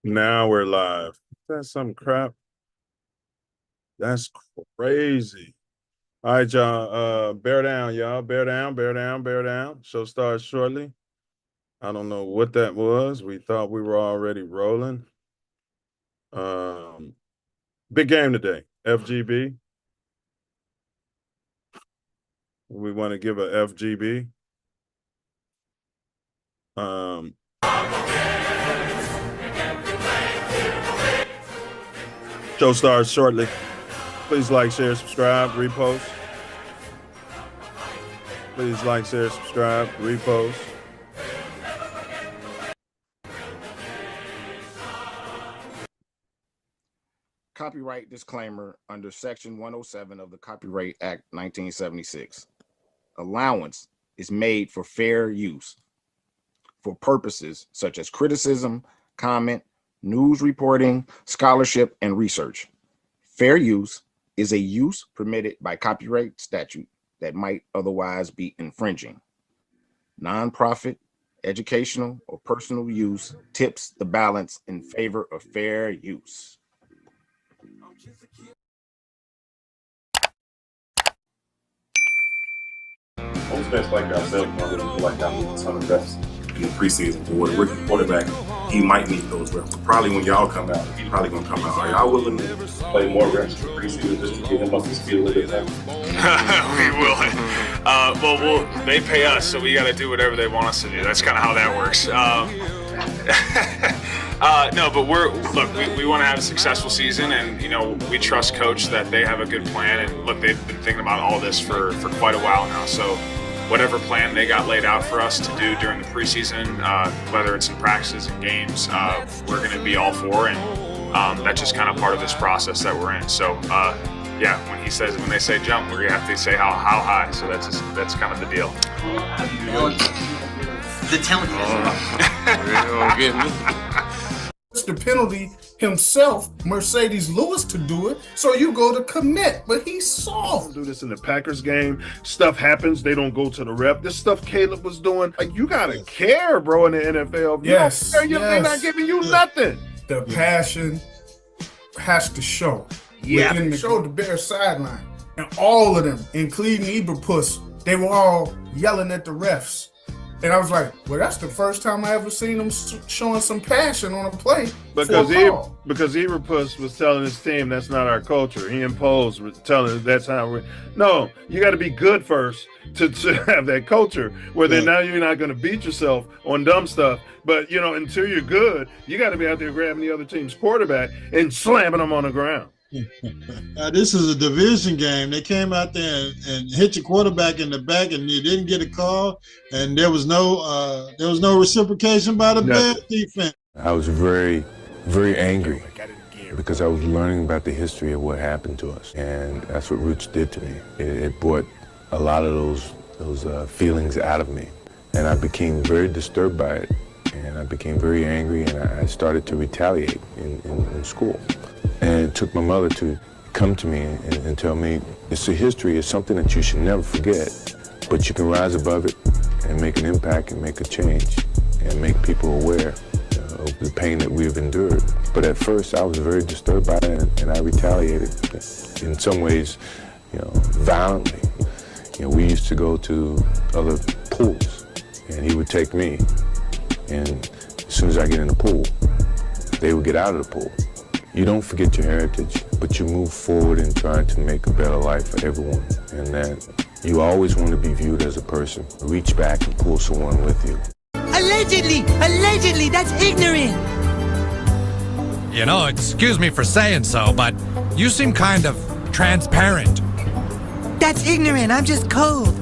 Now we're live. That's some crap. That's crazy. All right, y'all. Bear down, y'all. Bear down, bear down, bear down. Show starts shortly. I don't know what that was. We thought we were already rolling. Um, Big game today. FGB. We want to give a FGB. Um, Show starts shortly. Please like, share, subscribe, repost. Please like, share, subscribe, repost. Copyright disclaimer under Section 107 of the Copyright Act 1976. Allowance is made for fair use for purposes such as criticism, comment, news reporting, scholarship, and research. Fair use is a use permitted by copyright statute that might otherwise be infringing. Nonprofit, educational, or personal use tips the balance in favor of fair use. Most vets like ourselves don't really feel like y'all need a ton of reps in the preseason. For a rookie quarterback, he might need those reps. But probably when y'all come out, he's probably going to come out. Are y'all willing to play more reps in the preseason just to get him up to speed a little bit better? We will. They pay us, so we got to do whatever they want us to do. That's kind of how that works. No, but we want to have a successful season, and we trust Coach that they have a good plan. And look, they've been thinking about all this for quite a while now. So whatever plan they got laid out for us to do during the preseason, whether it's in practices and games, we're going to be all for, and that's just kind of part of this process that we're in. So yeah, when they say jump, we're gonna have to say how high. So that's kind of the deal. The talent. The penalty himself, Mercedes Lewis, to do it, so you go to commit, but he's soft. Do this in the Packers game. Stuff happens. They don't go to the rep. This stuff Caleb was doing. Like, you gotta care, bro, in the NFL. If you Yes, don't care, they're not giving you nothing. The passion has to show. Yeah. Within the show the Bears sideline, and all of them, including Eberpuss, they were all yelling at the refs. And I was like, well, that's the first time I ever seen them showing some passion on a play. Because Eberpuss was telling his team that's not our culture. He imposed telling that's how we're. No, you got to be good first to have that culture where then now you're not going to beat yourself on dumb stuff. But, until you're good, you got to be out there grabbing the other team's quarterback and slamming them on the ground. This is a division game. They came out there and hit your quarterback in the back, and you didn't get a call, and there was no reciprocation by the Bears defense. I was very, very angry because I was learning about the history of what happened to us, and that's what Roots did to me. It brought a lot of those feelings out of me, and I became very disturbed by it, and I became very angry, and I started to retaliate in school. And it took my mother to come to me and tell me, it's a history, it's something that you should never forget, but you can rise above it and make an impact and make a change and make people aware of the pain that we have endured. But at first I was very disturbed by it, and I retaliated in some ways, violently. We used to go to other pools, and he would take me, and as soon as I get in the pool, they would get out of the pool. You don't forget your heritage, but you move forward in trying to make a better life for everyone. And that you always want to be viewed as a person. Reach back and pull someone with you. Allegedly, that's ignorant. Excuse me for saying so, but you seem kind of transparent. That's ignorant. I'm just cold.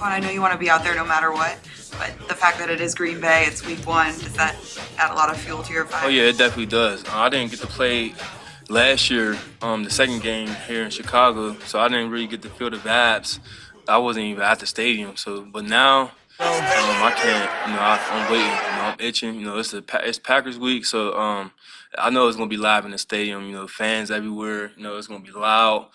Well, I know you want to be out there no matter what, but the fact that it is Green Bay, it's week 1, does that add a lot of fuel to your fire? Oh yeah, it definitely does. I didn't get to play last year, the second game here in Chicago, so I didn't really get to feel the vibes. I wasn't even at the stadium, but now I can't. I'm waiting. I'm itching. It's Packers week, so I know it's gonna be live in the stadium. Fans everywhere. It's gonna be loud.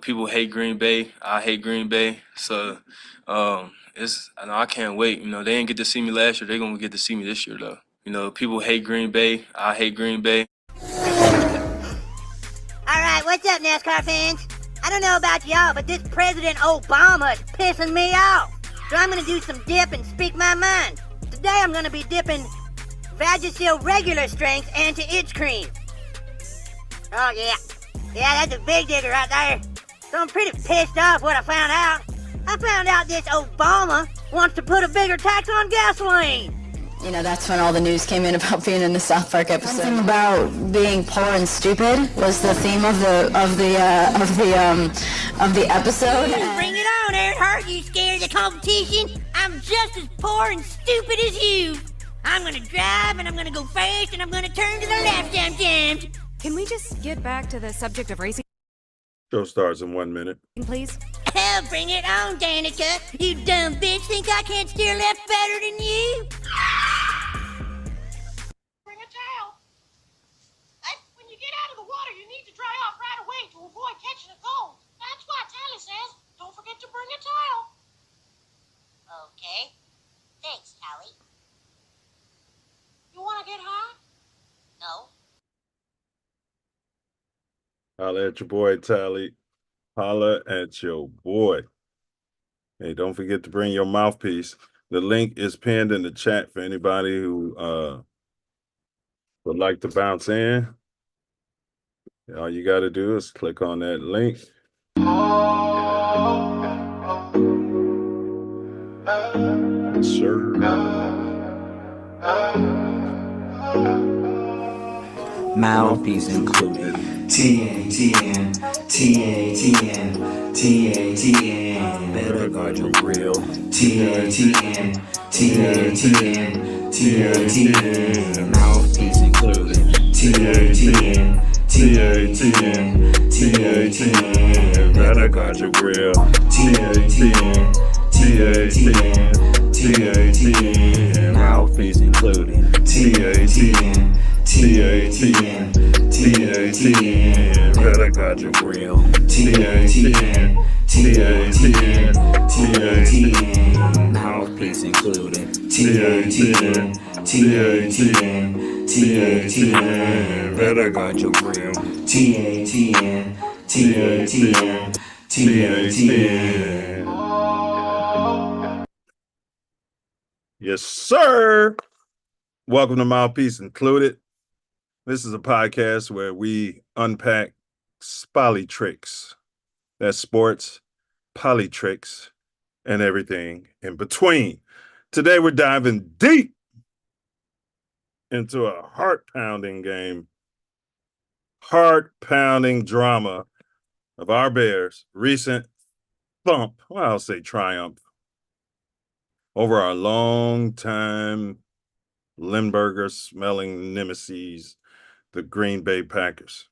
People hate Green Bay. I hate Green Bay. So I can't wait. They didn't get to see me last year. They're gonna get to see me this year though. You know, people hate Green Bay. I hate Green Bay. All right, what's up, NASCAR fans? I don't know about y'all, but this President Obama is pissing me off. So I'm gonna do some dip and speak my mind. Today I'm gonna be dipping Vagisil regular strength anti-itch cream. Oh yeah, that's a big digger right there. So I'm pretty pissed off what I found out. I found out this Obama wants to put a bigger tax on gasoline. You know, that's when all the news came in about being in the South Park episode. Something about being poor and stupid was the theme of the episode. Bring it on, Earnhardt. You scared of the competition? I'm just as poor and stupid as you. I'm gonna drive and I'm gonna go fast and I'm gonna turn to the left sometimes. Can we just get back to the subject of racing, Show starts in 1 minute. please? Hell, bring it on, Danica. You dumb bitch. Think I can't steer left better than you? Bring a towel. When you get out of the water, you need to dry off right away to avoid catching a cold. That's why Tally says, don't forget to bring a towel. Okay. Thanks, Tally. You want to get high? No. Holla at your boy, Tally. Holla at your boy. Hey, don't forget to bring your mouthpiece. The link is pinned in the chat for anybody who would like to bounce in. All you got to do is click on that link. Sure. Mouthpiece included. TATN, TATN, TATN. Better guard your grill. TATN, TATN, TATN. Mouthpiece included. TATN, TATN, TATN. Better guard your grill. TATN, TATN, TATN. Mouthpiece included. TATN. TATN, TATN, better guard your grill. TATN, TATN, TATN, mouthpiece included. TATN, TATN, TATN, better guard your grill. TATN, TATN, TATN. Yes, sir. Welcome to Mouthpiece Included. This is a podcast where we unpack spolly tricks. That's sports, polytricks, and everything in between. Today we're diving deep into a heart-pounding game, heart-pounding drama of our Bears' recent thump, well, I'll say triumph, over our long-time Limburger-smelling nemesis, the Green Bay Packers.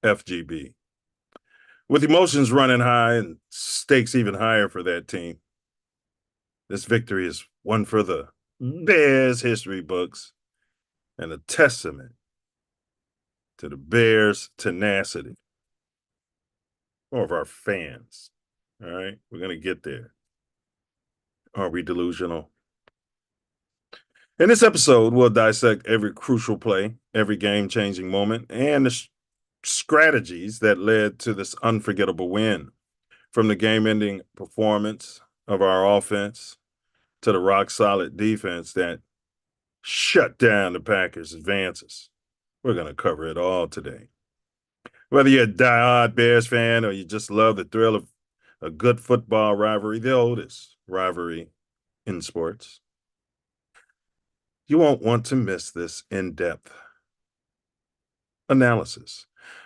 FGB. With emotions running high and stakes even higher for that team, this victory is one for the Bears history books and a testament to the Bears' tenacity. More of our fans. All right, we're going to get there. Are we delusional? In this episode, we'll dissect every crucial play, every game-changing moment, and the strategies that led to this unforgettable win. From the game-ending performance of our offense to the rock-solid defense that shut down the Packers' advances. We're going to cover it all today. Whether you're a die-hard Bears fan or you just love the thrill of a good football rivalry, the oldest rivalry in sports, you won't want to miss this in-depth analysis.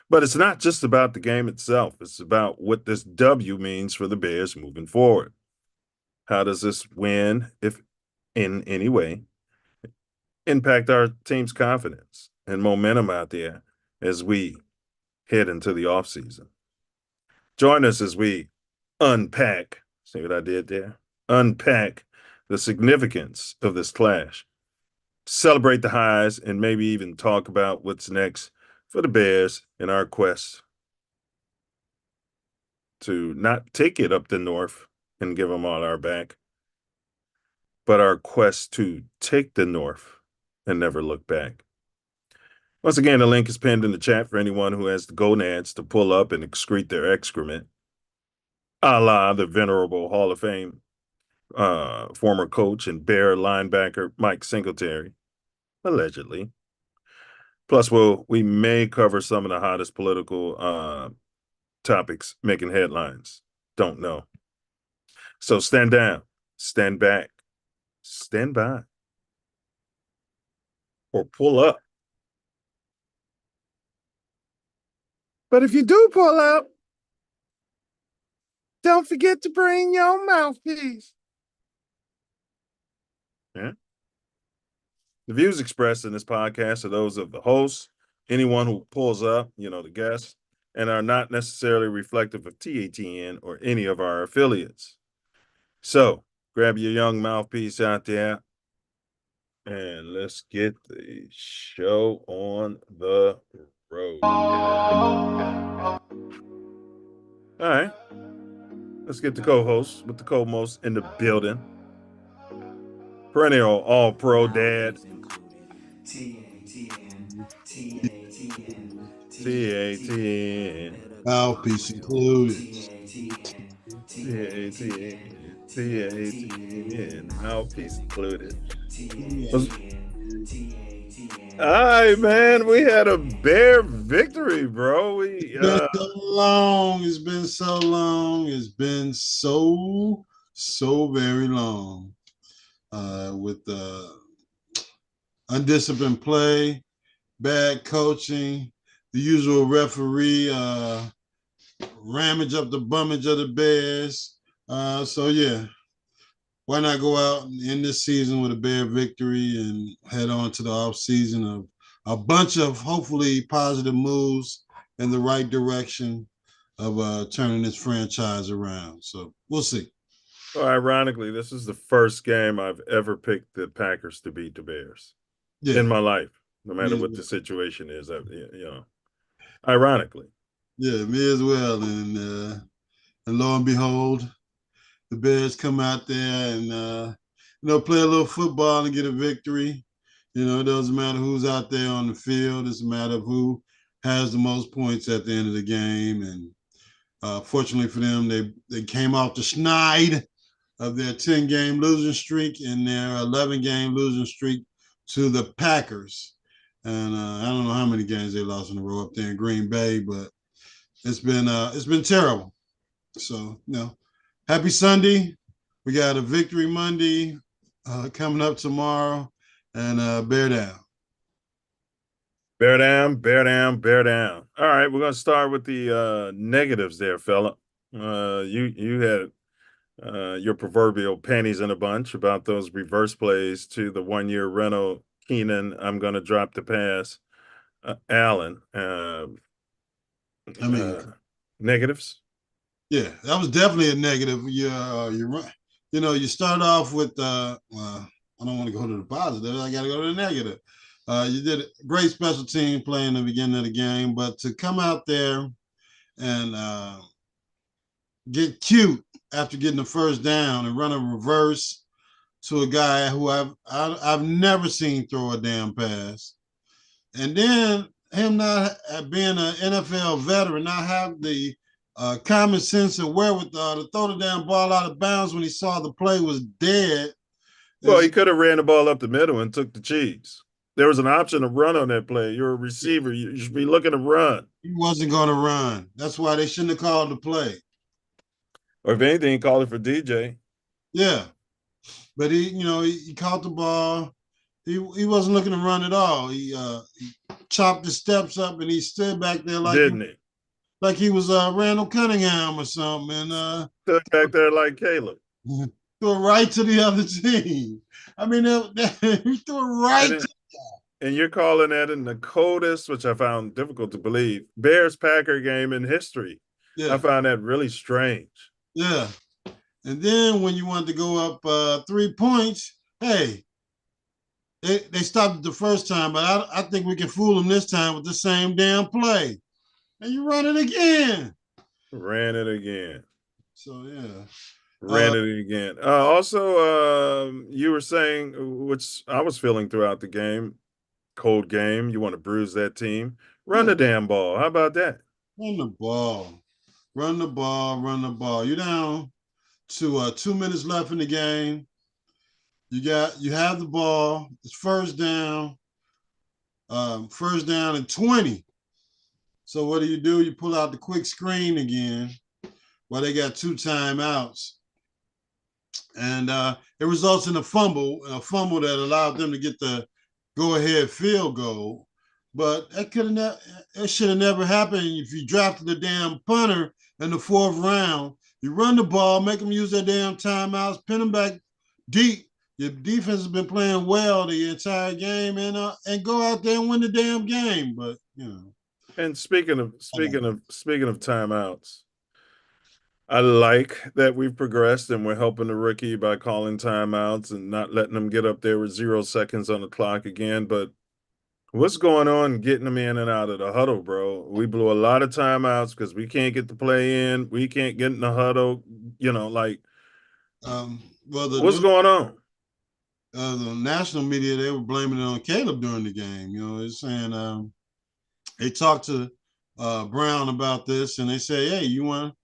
But it's not just about the game itself. It's about what this W means for the Bears moving forward. How does this win, if in any way, impact our team's confidence and momentum out there as we head into the offseason? Join us as we unpack, see what I did there? Unpack the significance of this clash. Celebrate the highs and maybe even talk about what's next for the Bears in our quest to not take it up the north and give them all our back, but our quest to take the North and never look back. Once again, the link is pinned in the chat for anyone who has the gonads to pull up and excrete their excrement, a la the venerable Hall of Fame former coach and Bear linebacker Mike Singletary, allegedly. Plus, we may cover some of the hottest political topics making headlines. Don't know. So stand down, stand back, stand by, or pull up. But if you do pull up, don't forget to bring your mouthpiece. Yeah. The views expressed in this podcast are those of the host, anyone who pulls up, the guests, and are not necessarily reflective of TATN or any of our affiliates. So grab your young mouthpiece out there and let's get the show on the road. All right. Let's get the co-host with the co-most in the building. Perennial all-pro dad. TATN. Mouthpiece included. TATN. Mouthpiece included. All right, man. We had a Bear victory, bro. It's been so long. It's been so long. It's been so very long. With undisciplined play, bad coaching, the usual referee ramage up the bummage of the Bears. So yeah, why not go out and end this season with a Bear victory and head on to the off season of a bunch of hopefully positive moves in the right direction of turning this franchise around. So we'll see. Well, ironically, this is the first game I've ever picked the Packers to beat the Bears in my life, no matter what the situation is. Ironically. Yeah, me as well. And lo and behold, the Bears come out there and play a little football and get a victory. It doesn't matter who's out there on the field. It's a matter of who has the most points at the end of the game. And fortunately for them, they came off the schneid of their 10-game losing streak and their 11-game losing streak to the Packers. And I don't know how many games they lost in a row up there in Green Bay, but it's been terrible. So, happy Sunday. We got a victory Monday coming up tomorrow, and bear down. Bear down, bear down, bear down. All right, we're going to start with the negatives there, fella. You had your proverbial panties in a bunch about those reverse plays to the 1-year rental Keenan. I'm going to drop the pass. Allen. Negatives. Yeah, that was definitely a negative. You start off with I don't want to go to the positive. I got to go to the negative. You did a great special team play in the beginning of the game, but to come out there and get cute after getting the first down and run a reverse to a guy who I've never seen throw a damn pass, and then him not being an NFL veteran, not have the common sense and wherewithal to throw the damn ball out of bounds when he saw the play was dead. Well, he could have ran the ball up the middle and took the cheese. There was an option to run on that play. You're a receiver. You should be looking to run. He wasn't going to run. That's why they shouldn't have called the play. Or if anything, call it for DJ. Yeah. But he caught the ball. He wasn't looking to run at all. He chopped his steps up and he stood back there like he was Randall Cunningham or something. And stood back there like Caleb. Threw it right to the other team. I mean, he threw it right to and you're calling that in the coldest, which I found difficult to believe, Bears-Packer game in history. Yeah. I found that really strange. Yeah. And then when you wanted to go up 3 points, hey, they stopped it the first time, but I think we can fool them this time with the same damn play. And you run it again. Ran it again. So, yeah. Ran it again. Also, you were saying, which I was feeling throughout the game, cold game. You want to bruise that team? Run the damn ball. How about that? Run the ball. Run the ball. Run the ball. You're down to 2 minutes left in the game. You have the ball. It's first down. First down and 20. So what do? You pull out the quick screen again. Well, they got 2 timeouts. And it results in a fumble that allowed them to get the go-ahead field goal. But it should have never happened if you drafted the damn punter in the 4th round. You run the ball, make them use their damn timeouts, pin them back deep. Your defense has been playing well the entire game, and go out there and win the damn game. But And speaking of timeouts, I like that we've progressed and we're helping the rookie by calling timeouts and not letting them get up there with 0 seconds on the clock again. But what's going on getting them in and out of the huddle, bro? We blew a lot of timeouts because we can't get the play in. We can't get in the huddle. What's going on? The national media, they were blaming it on Caleb during the game. It's saying they talked to Brown about this, and they say, "Hey, you want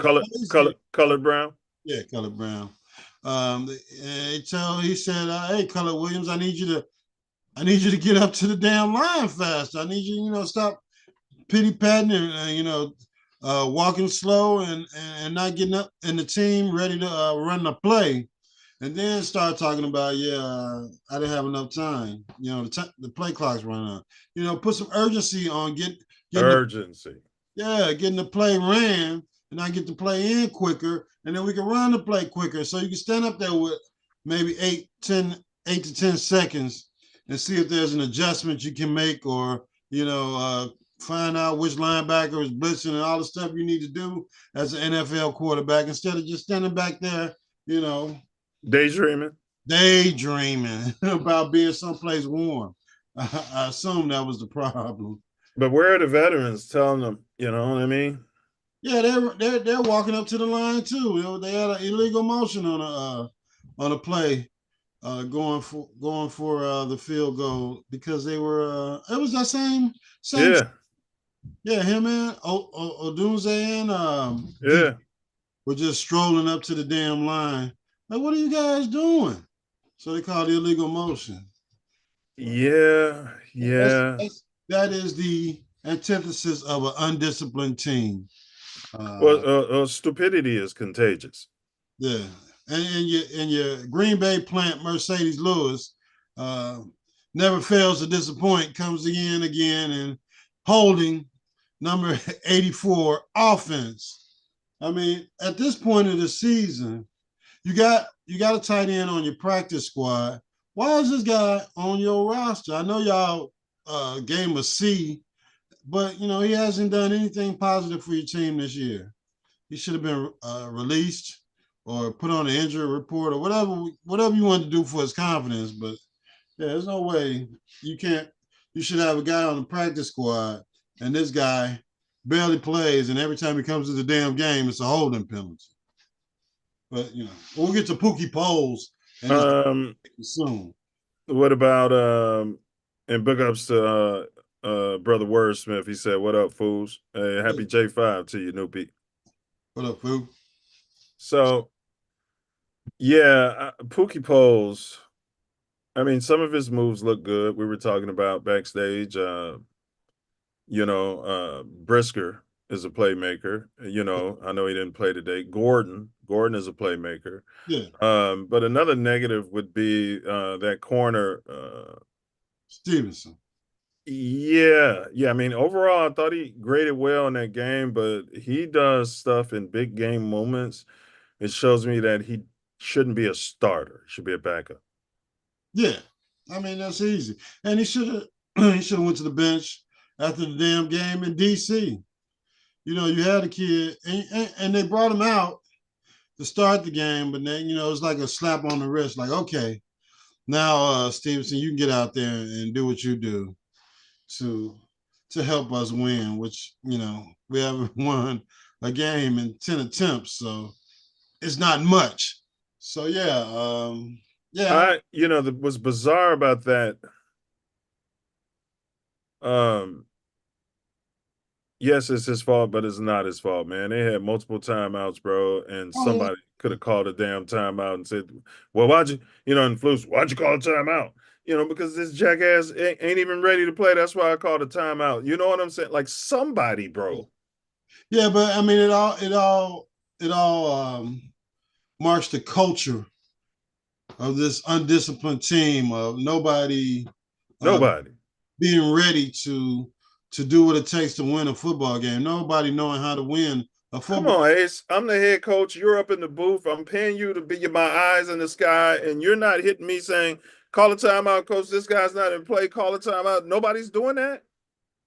colored Brown?" Yeah, colored Brown. He said, "Hey, Colored Williams, I need you to get up to the damn line fast. I need you, stop pity patting and walking slow and not getting up in the team ready to run the play." And then start talking about, I didn't have enough time. The play clock's running out. Put some urgency on getting urgency. Getting the play ran, and I get the play in quicker, and then we can run the play quicker. So you can stand up there with maybe 8 to 10 seconds and see if there's an adjustment you can make, or find out which linebacker is blitzing and all the stuff you need to do as an NFL quarterback, instead of just standing back there, daydreaming about being someplace warm. I assume that was the problem. But where are the veterans telling them? You know what I mean? Yeah, they're walking up to the line too. They had an illegal motion on a play, going for the field goal, because they were. It was that same. Yeah, him and Odunze and were just strolling up to the damn line. Like, what are you guys doing? So they called the illegal motion. Yeah. That is the antithesis of an undisciplined team. Stupidity is contagious. Yeah, and your Green Bay plant, Mercedes Lewis, never fails to disappoint. Comes again, and holding number 84 offense. I mean, at this point of the season, you got a tight end on your practice squad. Why is this guy on your roster? I know y'all gave him a C, but he hasn't done anything positive for your team this year. He should have been released or put on an injury report or whatever you want to do for his confidence. But there's no way you should have a guy on the practice squad, and this guy barely plays, and every time he comes to the damn game, it's a holding penalty. But we'll get to Pookie Poles soon. What about and big ups to brother Wordsmith? He said, "What up, fools? Hey, happy J5 to you, New Pete." What up, fool? So, Pookie Poles. I mean, some of his moves look good. We were talking about backstage. Brisker is a playmaker. I know he didn't play today. Gordon is a playmaker. Yeah. But another negative would be that corner. Stevenson. Yeah. I mean, overall, I thought he graded well in that game, but he does stuff in big game moments. It shows me that he shouldn't be a starter. He should be a backup. Yeah. I mean, that's easy. And he should have went to the bench after the damn game in DC. You had a kid, and they brought him out to start the game, but then, it's like a slap on the wrist. Like, okay, now, Stevenson, you can get out there and do what you do to help us win, which, we haven't won a game in 10 attempts. So it's not much. So yeah. What's bizarre about that, yes, it's his fault, but it's not his fault, man. They had multiple timeouts, bro, and somebody could have called a damn timeout and said, well, why'd you call a timeout? Because this jackass ain't even ready to play. That's why I called a timeout. You know what I'm saying? Like, somebody, bro. Yeah, but I mean, it all marks the culture of this undisciplined team of nobody being ready to do what it takes to win a football game. Nobody knowing how to win a football. Come on, Ace. I'm the head coach. You're up in the booth. I'm paying you to be my eyes in the sky, and you're not hitting me saying, call a timeout, coach. This guy's not in play. Call a timeout. Nobody's doing that.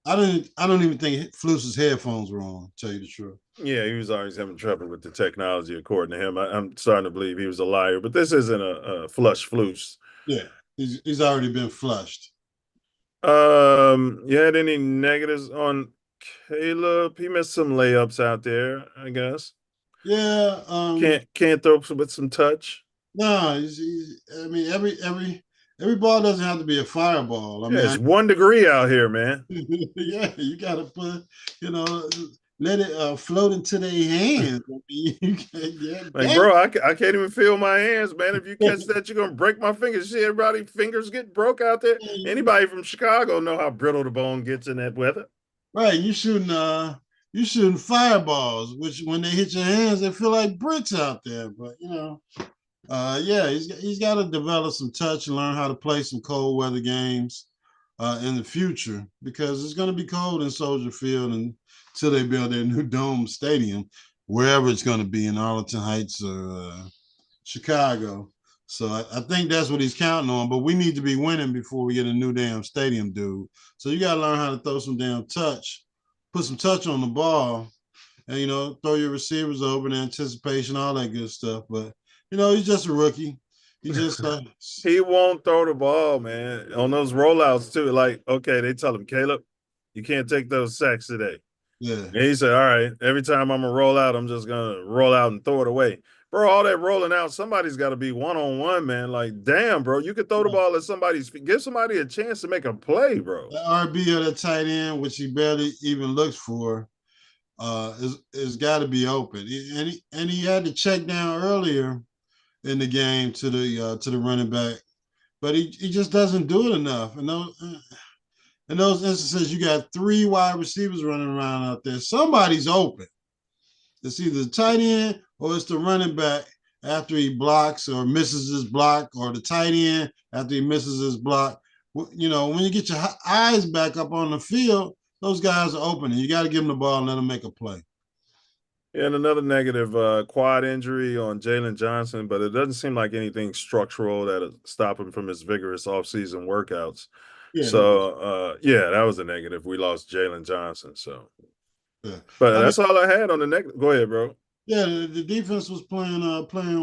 I don't even think Flus's headphones were on, to tell you the truth. Yeah, he was always having trouble with the technology, according to him. I'm starting to believe he was a liar, but this isn't a flush Flus. Yeah, he's already been flushed. You had any negatives on Caleb? He missed some layups out there, I guess. Yeah. Can't throw with some touch. No, I mean, every ball doesn't have to be a fireball. I mean, it's 1 degree out here, man. Yeah, you got to put, let it float into their hands. Bro, I can't even feel my hands, man. If you catch that, you're gonna break my fingers. See, everybody fingers get broke out there. Anybody from Chicago know how brittle the bone gets in that weather. Right, you shooting fireballs, which when they hit your hands, they feel like bricks out there. But he's got to develop some touch and learn how to play some cold weather games in the future, because it's going to be cold in Soldier Field until they build their new dome stadium, wherever it's going to be, in Arlington Heights or Chicago. So I think that's what he's counting on. But we need to be winning before we get a new damn stadium, dude. So you got to learn how to throw some damn touch, put some touch on the ball, and throw your receivers over in anticipation, all that good stuff. But he's just a rookie. He just he won't throw the ball, man. On those rollouts too. Like, okay, they tell him, Caleb, you can't take those sacks today. Yeah. And he said, all right, every time I'm gonna roll out, I'm just gonna roll out and throw it away. Bro, all that rolling out, somebody's got to be one-on-one, man. Like, damn, bro, you could throw the ball at somebody's feet. Give somebody a chance to make a play, bro. The RB or the tight end, which he barely even looks for, is got to be open. And he had to check down earlier in the game to the running back, but he just doesn't do it enough. And in those instances, you got 3 wide receivers running around out there. Somebody's open. It's either the tight end or it's the running back after he blocks or misses his block, or the tight end after he misses his block. When you get your eyes back up on the field, those guys are open, and you got to give them the ball and let them make a play. And another negative, quad injury on Jalen Johnson, but it doesn't seem like anything structural that'll stop him from his vigorous offseason workouts. Yeah, that was a negative. We lost Jalen Johnson, so. Yeah. But that's all I had on the negative. Go ahead, bro. Yeah, the defense was playing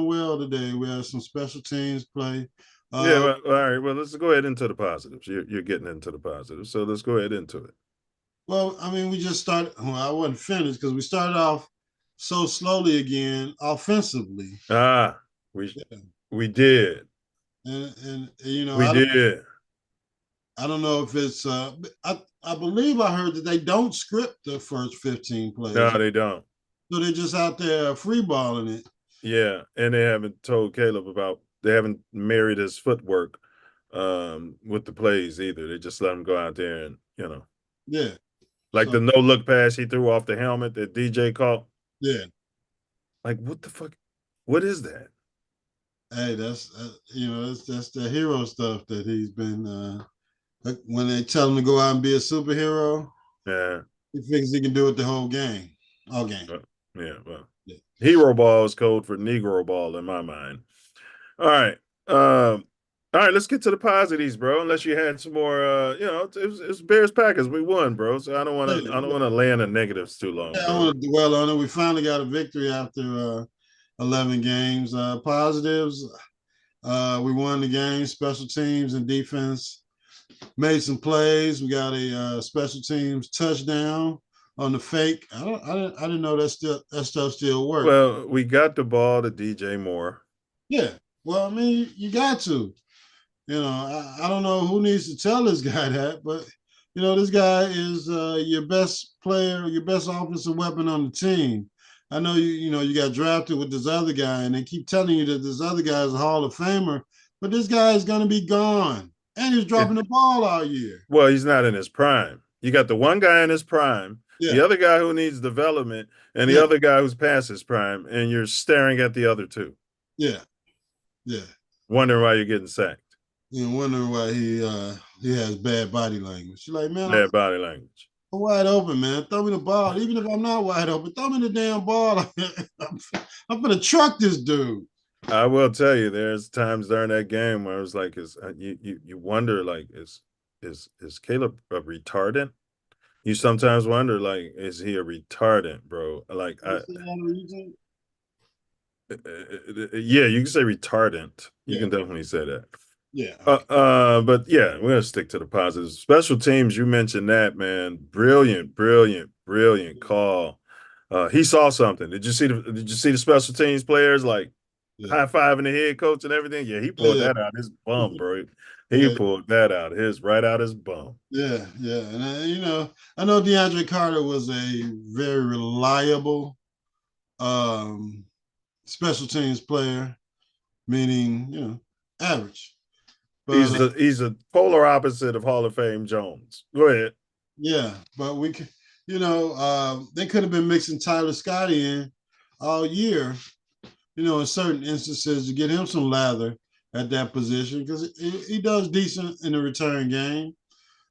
well today. We had some special teams play. All right. Well, let's go ahead into the positives. You're getting into the positives, so let's go ahead into it. Well, I mean, we just started. Well, I wasn't finished because we started off so slowly again offensively. We did. And we did. I don't know if it's I believe I heard that they don't script the first 15 plays. No, they don't. So they're just out there free balling it. Yeah, and they haven't told Caleb they haven't married his footwork with the plays either. They just let him go out there and, Yeah. Like the no-look pass he threw off the helmet that DJ caught. Yeah. Like, what the fuck? What is that? Hey, that's that's the hero stuff that he's been when they tell him to go out and be a superhero. Yeah. He thinks he can do it the whole game. All game. Hero ball is code for Negro ball in my mind. All right. All right, let's get to the positives, bro. Unless you had some more, it was Bears Packers. We won, bro. So I don't want to land on negatives too long. Yeah, I want to dwell on it. We finally got a victory after 11 games. Positives, we won the game. Special teams and defense made some plays. We got a special teams touchdown on the fake. I didn't know that stuff still worked. Well, we got the ball to DJ Moore. Yeah. Well, I mean, you got to. You know, I don't know who needs to tell this guy that, but you know, this guy is your best player, your best offensive weapon on the team. I know you got drafted with this other guy, and they keep telling you that this other guy is a Hall of Famer, but this guy is going to be gone, and he's dropping the ball all year. Well, he's not in his prime. You got the one guy in his prime, the other guy who needs development, and the other guy who's past his prime, and you're staring at the other two. Yeah. Wondering why you're getting sacked. You know, wondering why he has bad body language. You're like, man, bad body language. I'm wide open, man. Throw me the ball. Even if I'm not wide open, throw me the damn ball. I'm gonna truck this dude. I will tell you, there's times during that game where I was like, you wonder, like, is Caleb a retardant? You sometimes wonder, like, is he a retardant, bro? Like, yeah, you can say retardant. You can definitely say that. Yeah. But yeah, we're gonna stick to the positives. Special teams, you mentioned that, man. Brilliant call. He saw something. Did you see the special teams players like high-fiving the head coach and everything? Yeah, he pulled that out his bum, bro. He pulled that out right out his bum. Yeah. And I know DeAndre Carter was a very reliable special teams player, meaning, average. But, he's a polar opposite of Hall of Fame Jones. Go ahead. Yeah, but they could have been mixing Tyler Scotty in all year, in certain instances to get him some lather at that position because he does decent in the return game.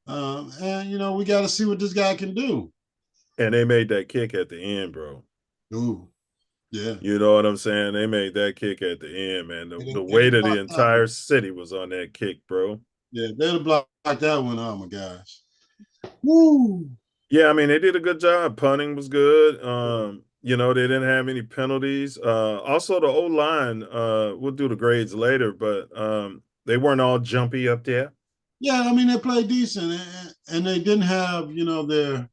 And we got to see what this guy can do. And they made that kick at the end, bro. Ooh. Yeah. You know what I'm saying? They made that kick at the end, man. The weight of the entire city was on that kick, bro. Yeah, they'd have blocked that one. Oh, my gosh. Woo. Yeah, I mean, they did a good job. Punting was good. They didn't have any penalties. Also, the O-line, we'll do the grades later, but they weren't all jumpy up there. Yeah, I mean, they played decent, and they didn't have, their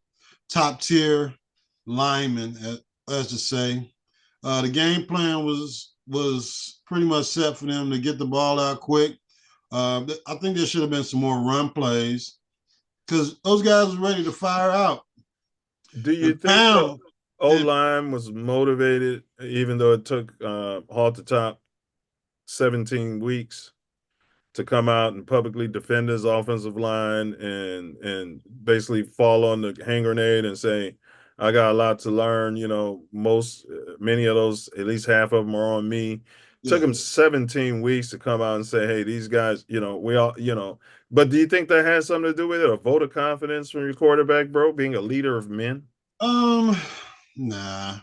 top-tier linemen, as to say. The game plan was pretty much set for them to get the ball out quick. I think there should have been some more run plays because those guys were ready to fire out. Do you think the O-line was motivated, even though it took Halt to Top 17 weeks to come out and publicly defend his offensive line and basically fall on the hand grenade and say, I got a lot to learn, many of those, at least half of them are on me. Yeah. Took him 17 weeks to come out and say, hey, these guys, we all, but do you think that has something to do with it? A vote of confidence from your quarterback, bro, being a leader of men? Nah. I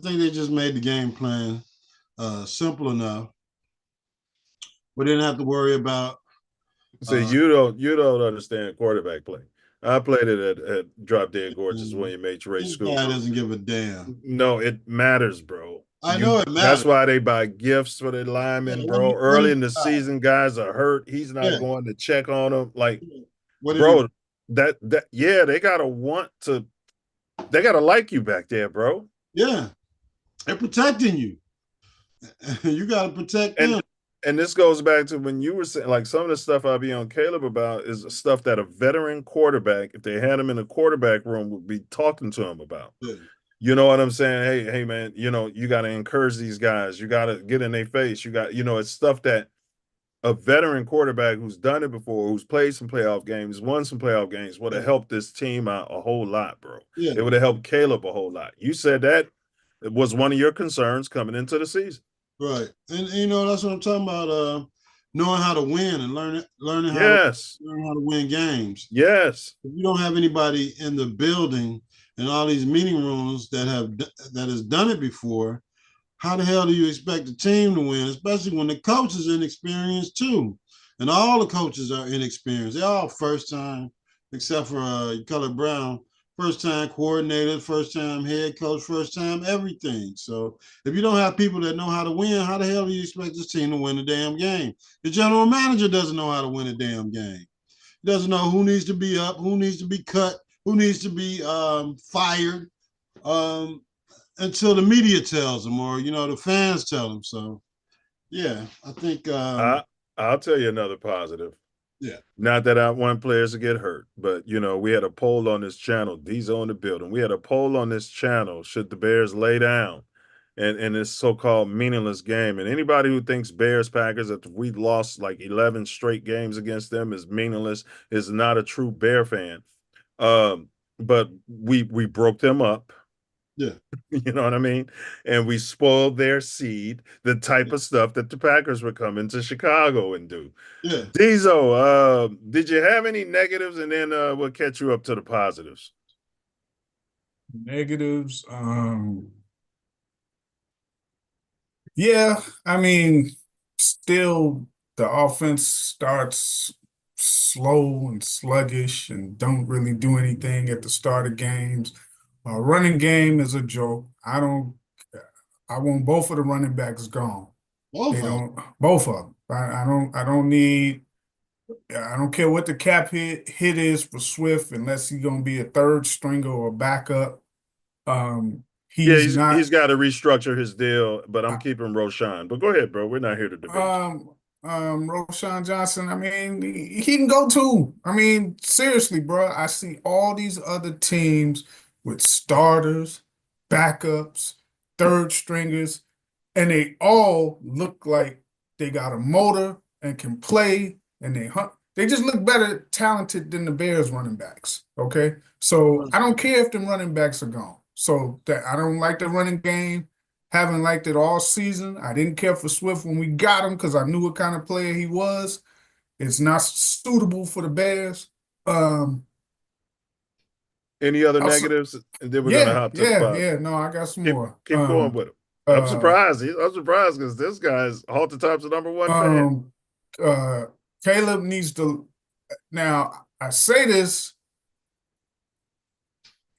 think they just made the game plan simple enough. We didn't have to worry about. So you don't understand quarterback play. I played it at Drop Dead Gorgeous William H. Ray School. Guy doesn't give a damn. No, it matters, bro. I know it matters. That's why they buy gifts for their linemen, bro. Early in the season, guys are hurt. He's not going to check on them. Like, bro, they gotta like you back there, bro. Yeah, they're protecting you. You gotta protect them. And this goes back to when you were saying, like, some of the stuff I'll be on Caleb about is stuff that a veteran quarterback, if they had him in the quarterback room, would be talking to him about. Yeah. You know what I'm saying? Hey, man, you got to encourage these guys. You got to get in their face. You got, it's stuff that a veteran quarterback who's done it before, who's played some playoff games, won some playoff games, would have helped this team out a whole lot, bro. Yeah. It would have helped Caleb a whole lot. You said that it was one of your concerns coming into the season. Right. And that's what I'm talking about, knowing how to win and learning how to win games. Yes. If you don't have anybody in the building and all these meeting rooms that has done it before, how the hell do you expect the team to win, especially when the coach is inexperienced too? And all the coaches are inexperienced. They're all first time, except for Color Brown. First time coordinator, first time head coach, first time everything. So if you don't have people that know how to win, how the hell do you expect this team to win a damn game? The general manager doesn't know how to win a damn game. He doesn't know who needs to be up, who needs to be cut, who needs to be fired until the media tells them, or the fans tell them. So, yeah, I think I'll tell you another positive. Yeah. Not that I want players to get hurt, but we had a poll on this channel. These on the building. We had a poll on this channel. Should the Bears lay down in this so-called meaningless game? And anybody who thinks Bears Packers, if we lost like 11 straight games against them, is meaningless, is not a true Bear fan. But we broke them up. Yeah. You know what I mean? And we spoiled their seed, the type of stuff that the Packers were coming to Chicago and do. Yeah. Diesel, did you have any negatives? And then we'll catch you up to the positives. Negatives. Yeah, I mean, still the offense starts slow and sluggish and don't really do anything at the start of games. Running game is a joke. I want both of the running backs gone. Both of them. I don't care what the cap hit is for Swift unless he's gonna be a third stringer or a backup. He's got to restructure his deal, but I'm keeping Roshan. But go ahead, bro. We're not here to debate. Roshan Johnson, I mean, he can go too. I mean, seriously, bro, I see all these other teams with starters, backups, third stringers, and they all look like they got a motor and can play, and they just look better talented than the Bears running backs. Okay. So I don't care if them running backs are gone. So that I don't like the running game. Haven't liked it all season. I didn't care for Swift when we got him because I knew what kind of player he was. It's not suitable for the Bears. Any other negatives? And then we're gonna hop to the positives. Yeah. No, I got some more. Keep going with him. I'm surprised. I'm surprised because this guy's Halt the Top's the #1 fan. Caleb needs to. Now I say this.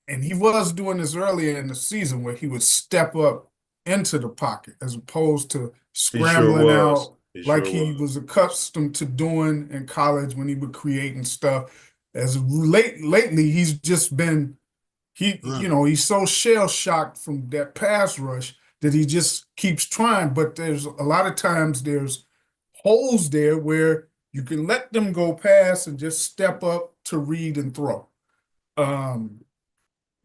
And he was doing this earlier in the season where he would step up into the pocket as opposed to scrambling out like he was accustomed to doing in college when he would create and stuff. As lately, he's just been he's so shell shocked from that pass rush that he just keeps trying. But there's a lot of times there's holes there where you can let them go past and just step up to read and throw.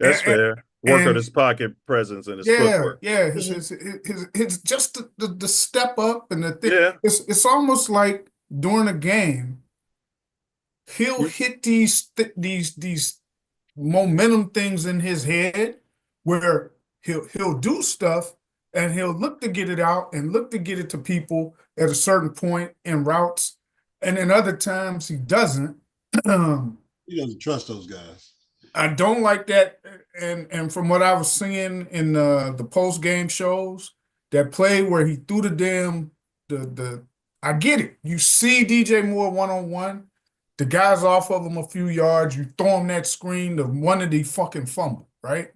That's fair. Work on his pocket presence and his footwork. Yeah, his just the step up and the thing. Yeah. It's almost like during a game, he'll hit these momentum things in his head where he'll do stuff and he'll look to get it out and look to get it to people at a certain point in routes, and then other times he doesn't. He doesn't trust those guys. I don't like that, and from what I was seeing in the post game shows, that play where he threw the I get it. You see DJ Moore 1-on-1, the guy's off of him a few yards. You throw him that screen, the one of the fucking fumble, right?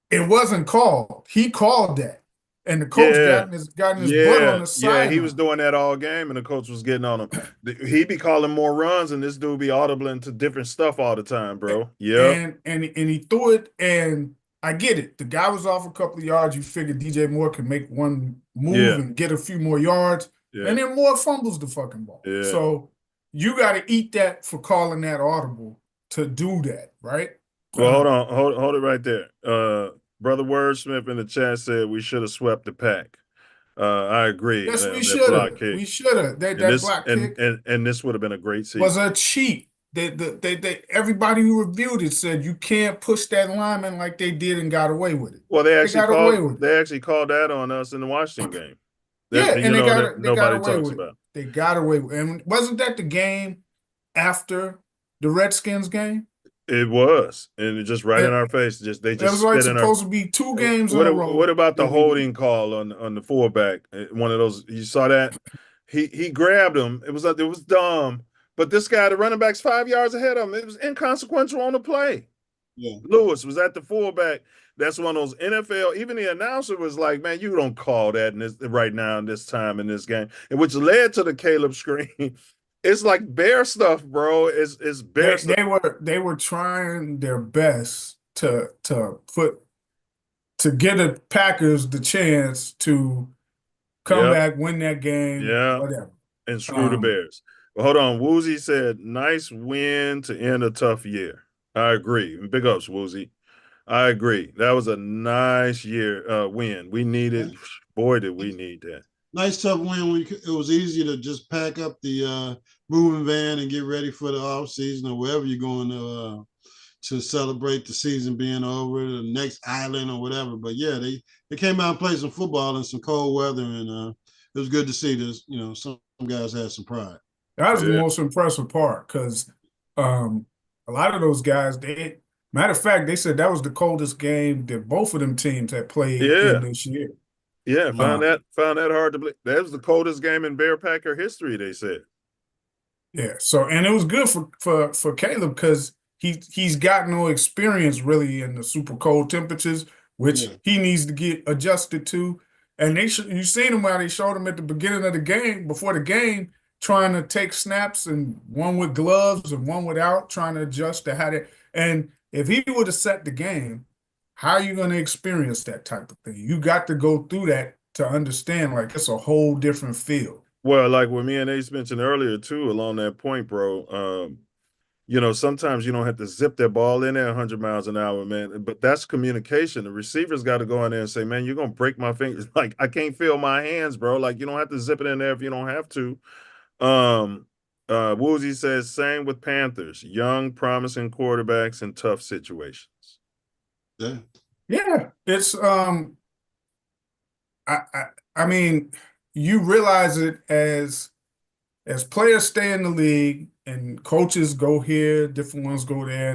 It wasn't called. He called that. And the coach got in his butt on the side. Yeah, he was doing that all game, and the coach was getting on him. He'd be calling more runs, and this dude be audible into different stuff all the time, bro. Yeah. And he threw it, and I get it. The guy was off a couple of yards. You figured DJ Moore could make one move and get a few more yards. Yeah. And then Moore fumbles the fucking ball. Yeah. So you got to eat that for calling that audible to do that, right? Well, hold it right there. Brother Wordsmith in the chat said we should have swept the pack. I agree. Yes, we should have. We should have. That block kick. And this would have been a great season. Was a cheat. Everybody who reviewed it said you can't push that lineman like they did and got away with it. Well, they actually called that on us in the Washington game. They got away with it. They got away with it. And wasn't that the game after the Redskins game? It was, and it just right in our face. It was like supposed to be 2 games in a row. What about the holding call on the fullback? One of those, you saw that? He grabbed him. It was dumb, but this guy, the running back's 5 yards ahead of him. It was inconsequential on the play. Yeah, Lewis was at the fullback. That's one of those NFL. Even the announcer was like, "Man, you don't call that right now in this time in this game," and which led to the Caleb screen. it's like bear stuff, bro. It's bear stuff. They were trying their best to get the Packers the chance to come Yep. back, win that game, Yeah. whatever. And screw the Bears. Well, hold on. Woozy said, nice win to end a tough year. I agree. Big ups, Woozy. I agree. That was a nice win. We needed, boy, did we need that. Nice tough win. It was easy to just pack up the moving van and get ready for the off season or wherever you're going to celebrate the season being over, the next island or whatever. But yeah, they came out and played some football in some cold weather, and it was good to see this. You know, some guys had some pride. That was the most impressive part because a lot of those guys, matter of fact, they said that was the coldest game that both of them teams had played in this year. Yeah, found that hard to believe. That was the coldest game in Bear Packer history, they said. Yeah, so and it was good for Caleb because he's got no experience really in the super cold temperatures, which he needs to get adjusted to. And you seen him while they showed him at the beginning of the game, before the game, trying to take snaps, and one with gloves and one without, trying to adjust to how they. And if he would have set the game, how are you going to experience that type of thing? You got to go through that to understand, like, it's a whole different field. Well, like what me and Ace mentioned earlier, too, along that point, bro, sometimes you don't have to zip that ball in there 100 miles an hour, man. But that's communication. The receivers got to go in there and say, man, you're going to break my fingers. Like, I can't feel my hands, bro. Like, you don't have to zip it in there if you don't have to. Woozy says, same with Panthers. Young, promising quarterbacks in tough situations. Yeah, it's I mean, you realize it as players stay in the league and coaches go here, different ones go there,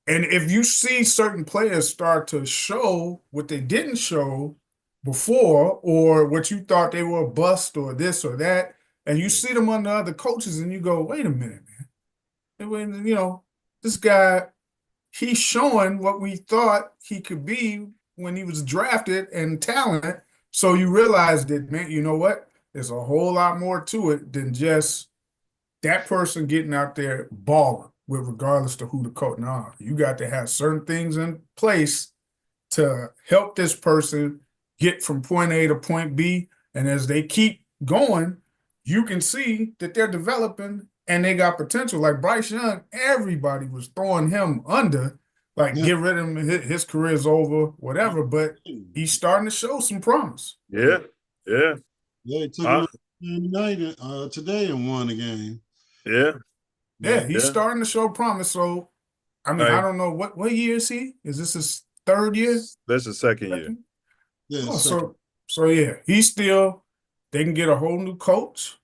and if you see certain players start to show what they didn't show before, or what you thought they were a bust or this or that, and you see them under other coaches and you go, wait a minute, man. And when, this guy, he's showing what we thought he could be when he was drafted and talent. So you realize that, man, you know what? There's a whole lot more to it than just that person getting out there balling, with regardless to who the coach. No, you got to have certain things in place to help this person get from point A to point B. And as they keep going, you can see that they're developing and they got potential. Like Bryce Young, everybody was throwing him under, like, get rid of him, his career's over, whatever. But he's starting to show some promise. Yeah. Yeah, he took him United today and won the game. Yeah, he's starting to show promise. So, I mean, I don't know what year is he? Is this his third year? That's his second year. Yeah. So yeah, they can get a whole new coach,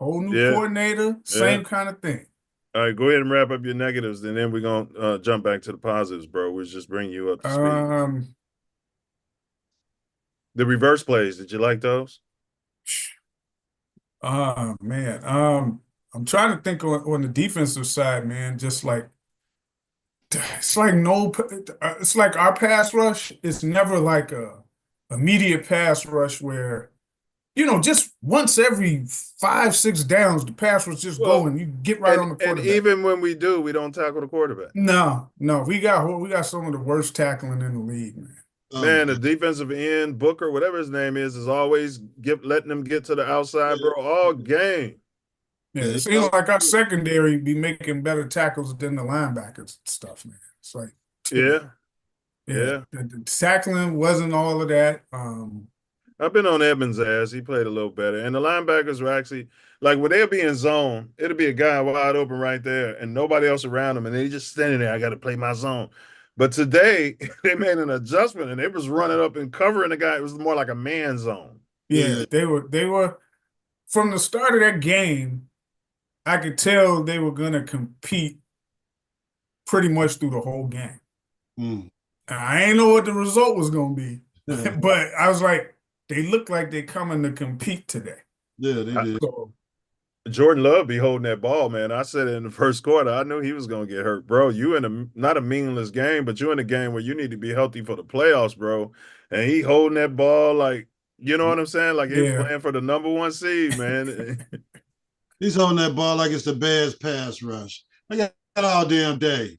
whole new coordinator, same kind of thing. All right, go ahead and wrap up your negatives, and then we're gonna jump back to the positives, bro. We'll just bring you up to speed. The reverse plays, did you like those? Man. I'm trying to think on the defensive side, man. Just like it's like our pass rush is never like a immediate pass rush where, just once every 5-6 downs, the pass was just going. You get right on the quarterback. And even when we do, we don't tackle the quarterback. No, we got some of the worst tackling in the league, man. Man, the defensive end, Booker, whatever his name is always letting them get to the outside, bro, all game. Yeah, it seems like our secondary be making better tackles than the linebackers and stuff, man. It's like Yeah. The tackling wasn't all of that. I've been on Edmonds' ass. He played a little better. And the linebackers were actually, like, when they'll be in zone, it'll be a guy wide open right there and nobody else around him. And they just standing there, I got to play my zone. But today, they made an adjustment and they was running up and covering the guy. It was more like a man zone. Yeah, they were from the start of that game, I could tell they were going to compete pretty much through the whole game. I ain't know what the result was going to be, but I was like, they look like they're coming to compete today. Yeah, they did. Jordan Love be holding that ball, man. I said it in the first quarter. I knew he was going to get hurt. Bro, you not a meaningless game, but you're in a game where you need to be healthy for the playoffs, bro. And he holding that ball like, you know what I'm saying? Like he was playing for the #1 seed, man. He's holding that ball like it's the Bears pass rush. I got that all damn day.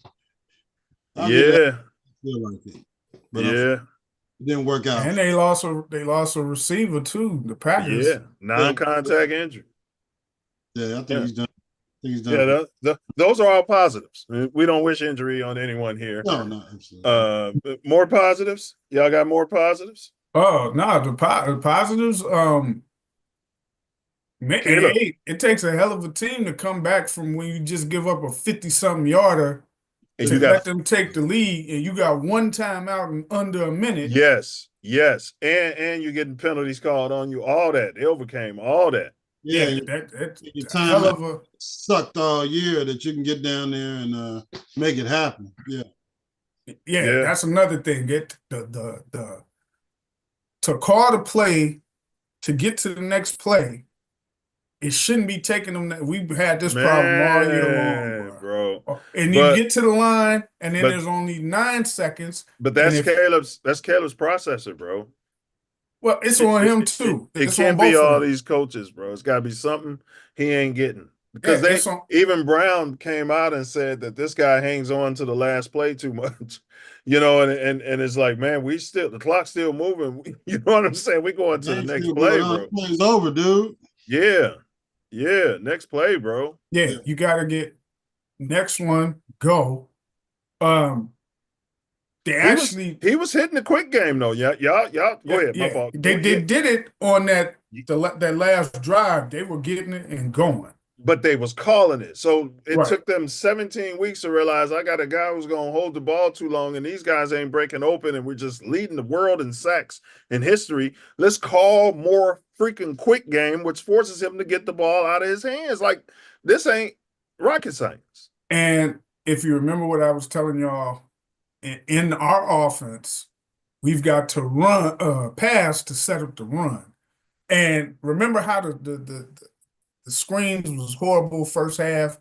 Yeah. Feel like it. But Yeah. it didn't work out. And they lost a receiver too. The Packers. Yeah. Non-contact injury. Yeah, I think he's done. Yeah, those are all positives. We don't wish injury on anyone here. No, absolutely. More positives? Y'all got more positives? Oh no, the positives. It takes a hell of a team to come back from when you just give up a 50-something yarder and to let them take the lead, and you got one timeout in under a minute. Yes, and you're getting penalties called on you. All that they overcame all that. Yeah, that's a hell of a sucked all year that you can get down there and make it happen. Yeah, that's another thing. Get the to call the play to get to the next play. It shouldn't be taking them. We've had this problem all year long, bro. And you get to the line, and then there's only 9 seconds. But that's Caleb's processor, bro. Well, it's on him too. It can't be all these coaches, bro. It's got to be something he ain't getting. Because even Brown came out and said that this guy hangs on to the last play too much, and it's like, man, the clock's still moving. You know what I'm saying? We going to the next play, bro. Play's over, dude. Yeah, next play, bro. Yeah, you got to get next one, go. He was hitting the quick game though. Y'all go ahead. Yeah. My fault. They did it on that last drive. They were getting it and going. But they was calling it. So it took them 17 weeks to realize I got a guy who's going to hold the ball too long and these guys ain't breaking open and we're just leading the world in sacks in history. Let's call more freaking quick game, which forces him to get the ball out of his hands. Like, this ain't rocket science. And if you remember what I was telling y'all, in our offense, we've got to pass to set up the run. And remember how the screens was horrible first half,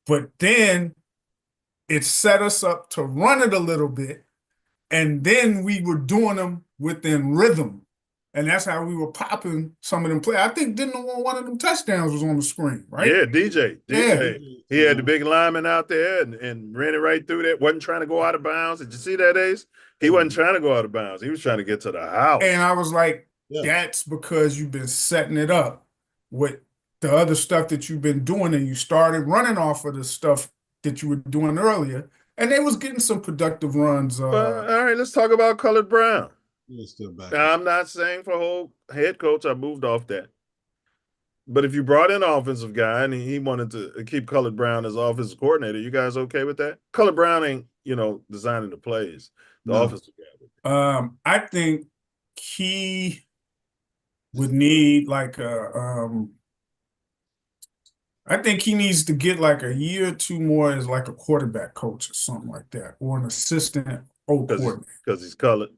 but then it set us up to run it a little bit, and then we were doing them within rhythm, and that's how we were popping some of them play. I think one of them touchdowns was on the screen, right? Yeah, DJ. He had the big lineman out there and ran it right through that. Wasn't trying to go out of bounds. Did you see that, Ace? He wasn't trying to go out of bounds. He was trying to get to the house. And I was like, that's because you've been setting it up with the other stuff that you've been doing, and you started running off of the stuff that you were doing earlier, and they was getting some productive runs. All right, let's talk about Colored Brown. Still back. Now, I'm not saying for whole head coach, I moved off that. But if you brought in an offensive guy and he wanted to keep Colored Brown as offensive coordinator, you guys okay with that? Colored Brown ain't, designing the plays. The offensive guy. I think he would need I think he needs to get like a year or two more as like a quarterback coach or something like that, or an assistant coordinator. Because he's colored?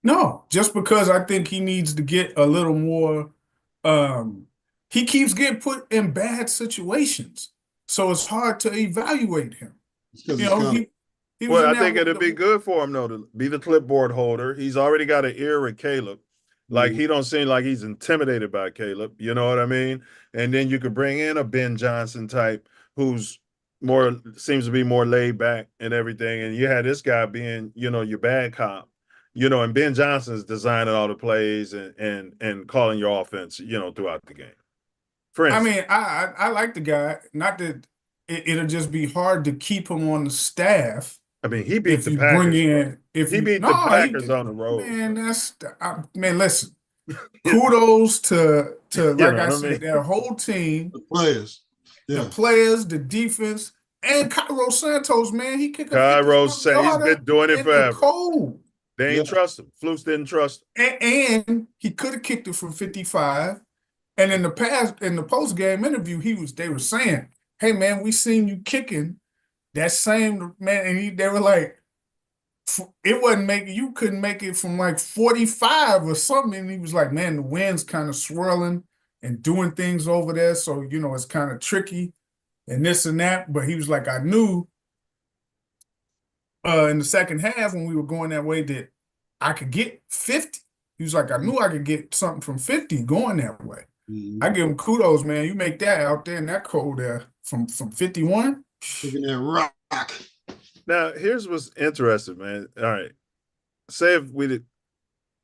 No, just because I think he needs to get a little more. He keeps getting put in bad situations, so it's hard to evaluate him. I think it'd be good for him though to be the clipboard holder. He's already got an ear with Caleb. Like, he don't seem like he's intimidated by Caleb. You know what I mean? And then you could bring in a Ben Johnson type who's seems to be more laid back and everything. And you had this guy being, your bad cop, and Ben Johnson's designing all the plays and calling your offense, throughout the game. For instance, I mean, I like the guy. Not that it'll just be hard to keep him on the staff. I mean, he beat the Packers. He beat the Packers on the road. Man, listen. Kudos to like I said, their whole team, the players, the defense, and Cairo Santos. Man, he kicked. Cairo Santos, he's been doing it forever. Cold. They ain't trust him. Flukes didn't trust him, and he could have kicked it from 55. And in the post game interview, they were saying, "Hey, man, we seen you kicking." That same man, and they were like, it wasn't you couldn't make it from like 45 or something. And he was like, man, the wind's kind of swirling and doing things over there. So, it's kind of tricky and this and that. But he was like, I knew in the second half when we were going that way that I could get 50. He was like, I knew I could get something from 50 going that way. I give him kudos, man. You make that out there in that cold there from 51. Taking that rock. Now, here's what's interesting, man. All right. Say if we'd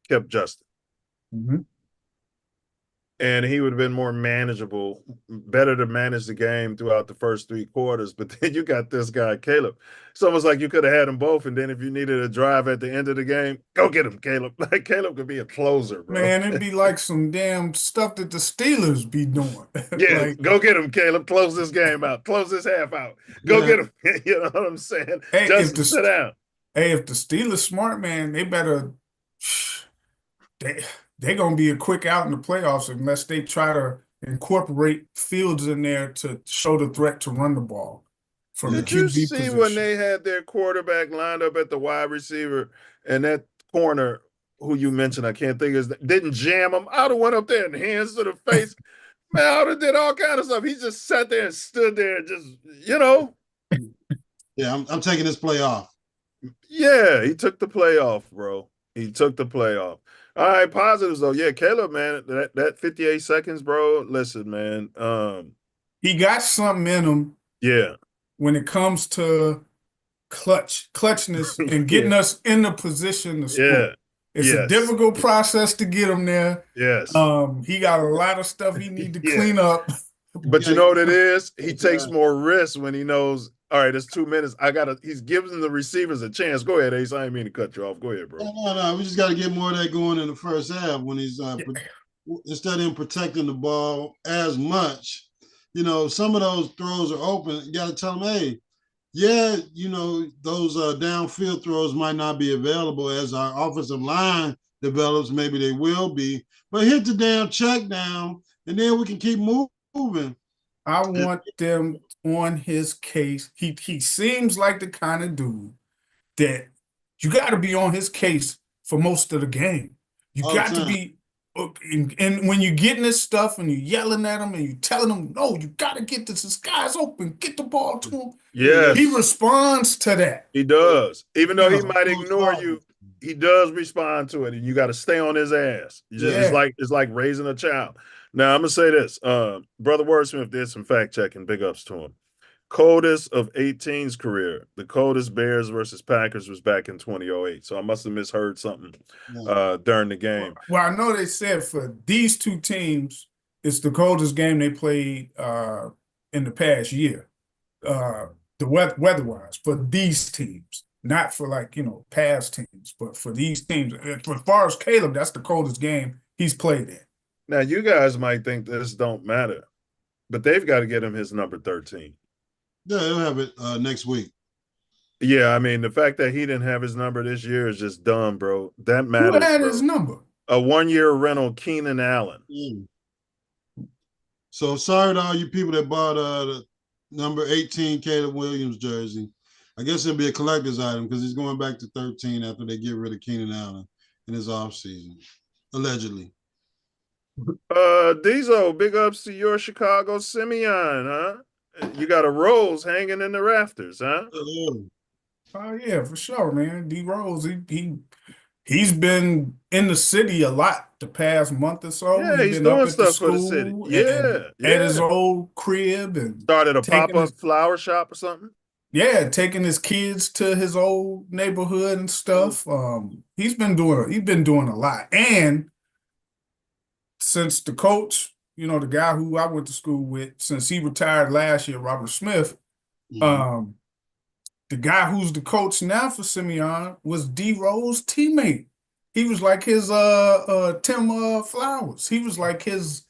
kept Justin. And he would have been more manageable, better to manage the game throughout the first 3 quarters. But then you got this guy, Caleb. It's almost like you could have had them both. And then if you needed a drive at the end of the game, go get him, Caleb. Like Caleb could be a closer, bro. Man, it'd be like some damn stuff that the Steelers be doing. Yeah, Like, go get him, Caleb. Close this game out. Close this half out. Go get him. You know what I'm saying? hey, Justin, sit down. Hey, if the Steelers smart, man, they better they're gonna be a quick out in the playoffs unless they try to incorporate Fields in there to show the threat to run the ball from the Did you QB see position. when they had their quarterback lined up at the wide receiver and that corner who you mentioned, I can't think of his name, didn't jam him? I would have went up there and hands to the face. Man, I would have did all kind of stuff. He just sat there and stood there and just, you know. Yeah, I'm taking this play off. Yeah, he took the play off, bro. He took the play off. All right, positives though. Yeah, Caleb, man, that 58 seconds, bro. Listen, man. He got something in him. Yeah. When it comes to clutchness and getting us in the position to score. Yeah. It's a difficult process to get him there. Yes. He got a lot of stuff he need to clean up. But you know what it is? He takes more risks when he knows, all right, it's 2 minutes. He's giving the receivers a chance. Go ahead, Ace. I didn't mean to cut you off. Go ahead, bro. No. We just got to get more of that going in the first half when he's instead of him protecting the ball as much. You know, some of those throws are open. You got to tell him, hey, yeah, you know, those downfield throws might not be available as our offensive line develops. Maybe they will be. But hit the damn check down, and then we can keep moving. I want them on his case. He seems like the kind of dude that you got to be on his case for most of the game. You got to be, and when you're getting this stuff and you're yelling at him and you're telling him, no, you got to get this. This guy's open. Get the ball to him. Yes. He responds to that. He does. Even though he might ignore you, he does respond to it, and you got to stay on his ass. It's like raising a child. Now, I'm going to say this. Brother Wordsmith did some fact-checking. Big ups to him. Coldest of 18's career. The coldest Bears versus Packers was back in 2008. So I must have misheard something during the game. Well, I know they said for these two teams, it's the coldest game they played in the past year, the weather-wise, for these teams. Not for, like, you know, past teams, but for these teams. As far as Caleb, that's the coldest game he's played in. Now, you guys might think this don't matter, but they've got to get him his number 13. Yeah, he'll have it next week. Yeah, I mean, the fact that he didn't have his number this year is just dumb, bro. That matters. Who had his number? A 1-year rental, Keenan Allen. So sorry to all you people that bought the number 18 Caleb Williams jersey. I guess it'll be a collector's item because he's going back to 13 after they get rid of Keenan Allen in his offseason, allegedly. Diesel, big ups to your Chicago Simeon, huh? You got a rose hanging in the rafters, huh? Oh yeah, for sure, man. D Rose, he's been in the city a lot the past month or so. Yeah, he's been doing up at stuff for the city. At his old crib and started a pop-up flower shop or something. Yeah, taking his kids to his old neighborhood and stuff. He's been doing a lot. And since the coach, you know, the guy who I went to school with, since he retired last year, Robert Smith, the guy who's the coach now for Simeon was D Rose teammate. He was like his Tim Flowers. He was like his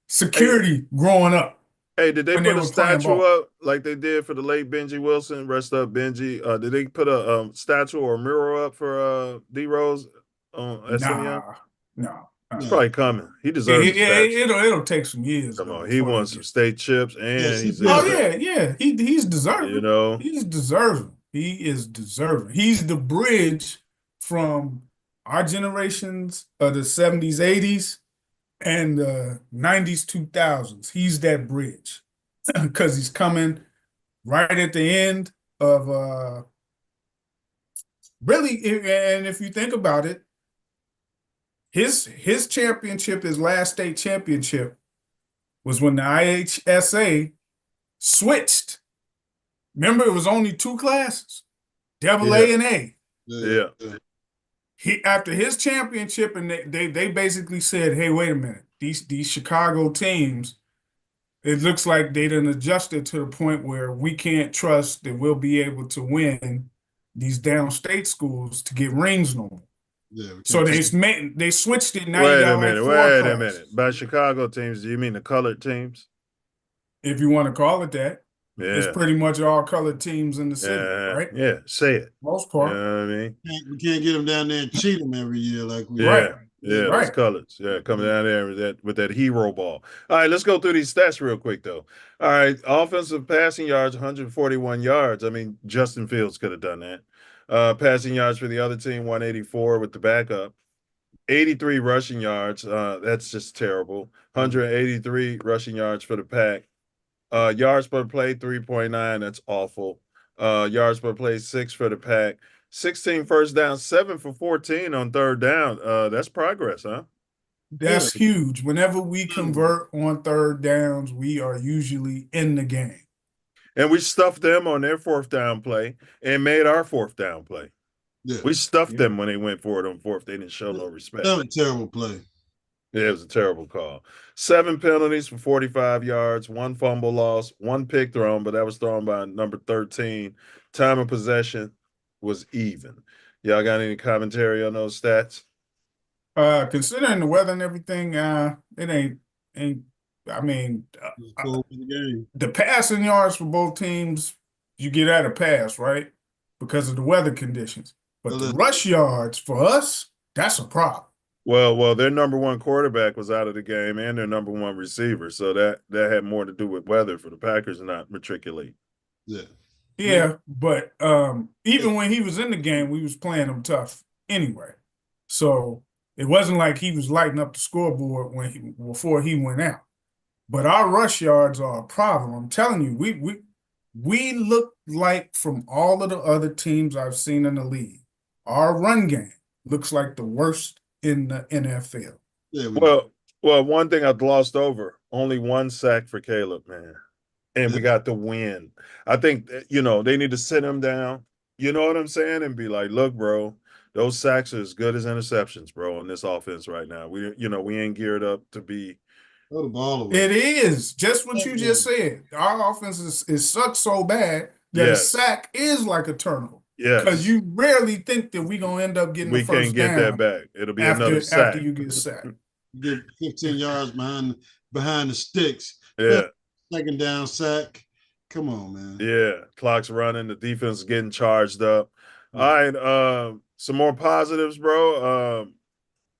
security growing up. Hey, did they put a statue up like they did for the late Benji Wilson? Rest up, Benji. Did they put a statue or a mural up for D Rose at Simeon? No. It's probably coming. He deserves it. It'll take some years. Come on, he won some state chips, and he's he's deserving. You know, he's deserving. He is deserving. He's the bridge from our generations of the 70s, 80s, and the 90s, 2000s. He's that bridge because he's coming right at the end of really. And if you think about it, his championship, his last state championship, was when the IHSA switched. Remember, it was only 2 classes, double A and A. Yeah. He after his championship, and they basically said, hey, wait a minute, these Chicago teams, it looks like they done adjusted to the point where we can't trust that we'll be able to win these downstate schools to get rings no more. Yeah, So they switched it. Now Wait you got a minute. 4 Wait a classes. minute. By Chicago teams, do you mean the colored teams? If you want to call it that. Yeah. It's pretty much all colored teams in the city, right? Yeah, say it. Most part. You know what I mean? We can't get them down there and cheat them every year like we Those colors. Yeah, coming down there with that hero ball. All right, let's go through these stats real quick, though. All right, offensive passing yards, 141 yards. I mean, Justin Fields could have done that. Passing yards for the other team, 184 with the backup. 83 rushing yards. That's just terrible. 183 rushing yards for the Pack. Yards per play, 3.9. That's awful. Yards per play, 6 for the Pack. 16 first down, 7 for 14 on third down. That's progress, huh? That's huge. Whenever we convert on third downs, we are usually in the game. And we stuffed them on their fourth down play and made our fourth down play. Yeah. We stuffed them when they went for it on fourth. They didn't show no respect. That was a terrible play. Yeah, it was a terrible call. 7 penalties for 45 yards, 1 fumble loss, 1 pick thrown, but that was thrown by number 13. Time of possession was even. Y'all got any commentary on those stats? Considering the weather and everything, it ain't. I mean, the passing yards for both teams, you get at a pass, right? Because of the weather conditions. But the rush yards for us, that's a problem. Well, their number 1 quarterback was out of the game and their number 1 receiver. So that had more to do with weather for the Packers not matriculate. Yeah. Yeah, but even when he was in the game, we was playing him tough anyway. So it wasn't like he was lighting up the scoreboard before he went out. But our rush yards are a problem. I'm telling you, we look like, from all of the other teams I've seen in the league, our run game looks like the worst in the NFL. Yeah, well, one thing I've glossed over, only 1 sack for Caleb, man. And we got the win. I think, they need to sit him down, you know what I'm saying? And be like, look, bro, those sacks are as good as interceptions, bro, on this offense right now. We ain't geared up to be. Throw the ball away. It is just what you just said. Our offense is sucked so bad that a sack is like a turnover. Yeah, because you rarely think that we're gonna end up getting the first down. We can't get that back. It'll be another sack after you get sacked. Get 15 yards behind the sticks. Yeah, second down sack. Come on, man. Yeah, clock's running. The defense is getting charged up. All right, some more positives, bro.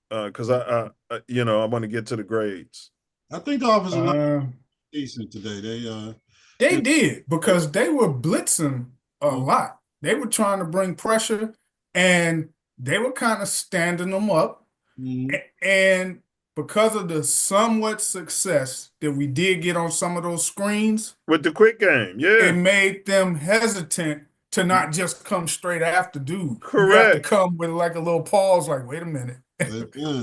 Because I want to get to the grades. I think the offensive line decent today. They did, because they were blitzing a lot. They were trying to bring pressure, and they were kind of standing them up. Mm-hmm. And because of the somewhat success that we did get on some of those screens with the quick game, it made them hesitant to not just come straight after dude. Correct. You have to come with like a little pause, like, wait a minute.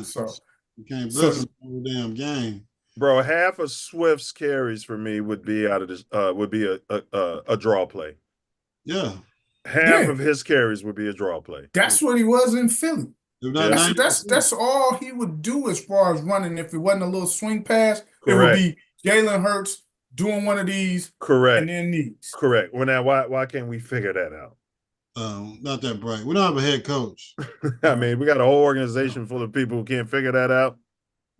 So you can't blitz the whole damn game. Bro, half of Swift's carries for me would be out of this. Would be a draw play. Yeah, half of his carries would be a draw play. That's what he was in Philly. That's all he would do as far as running. If it wasn't a little swing pass, it would be Jalen Hurts doing one of these, and then these. Correct. Well, now why can't we figure that out? Not that bright. We don't have a head coach. I mean, we got a whole organization full of people who can't figure that out.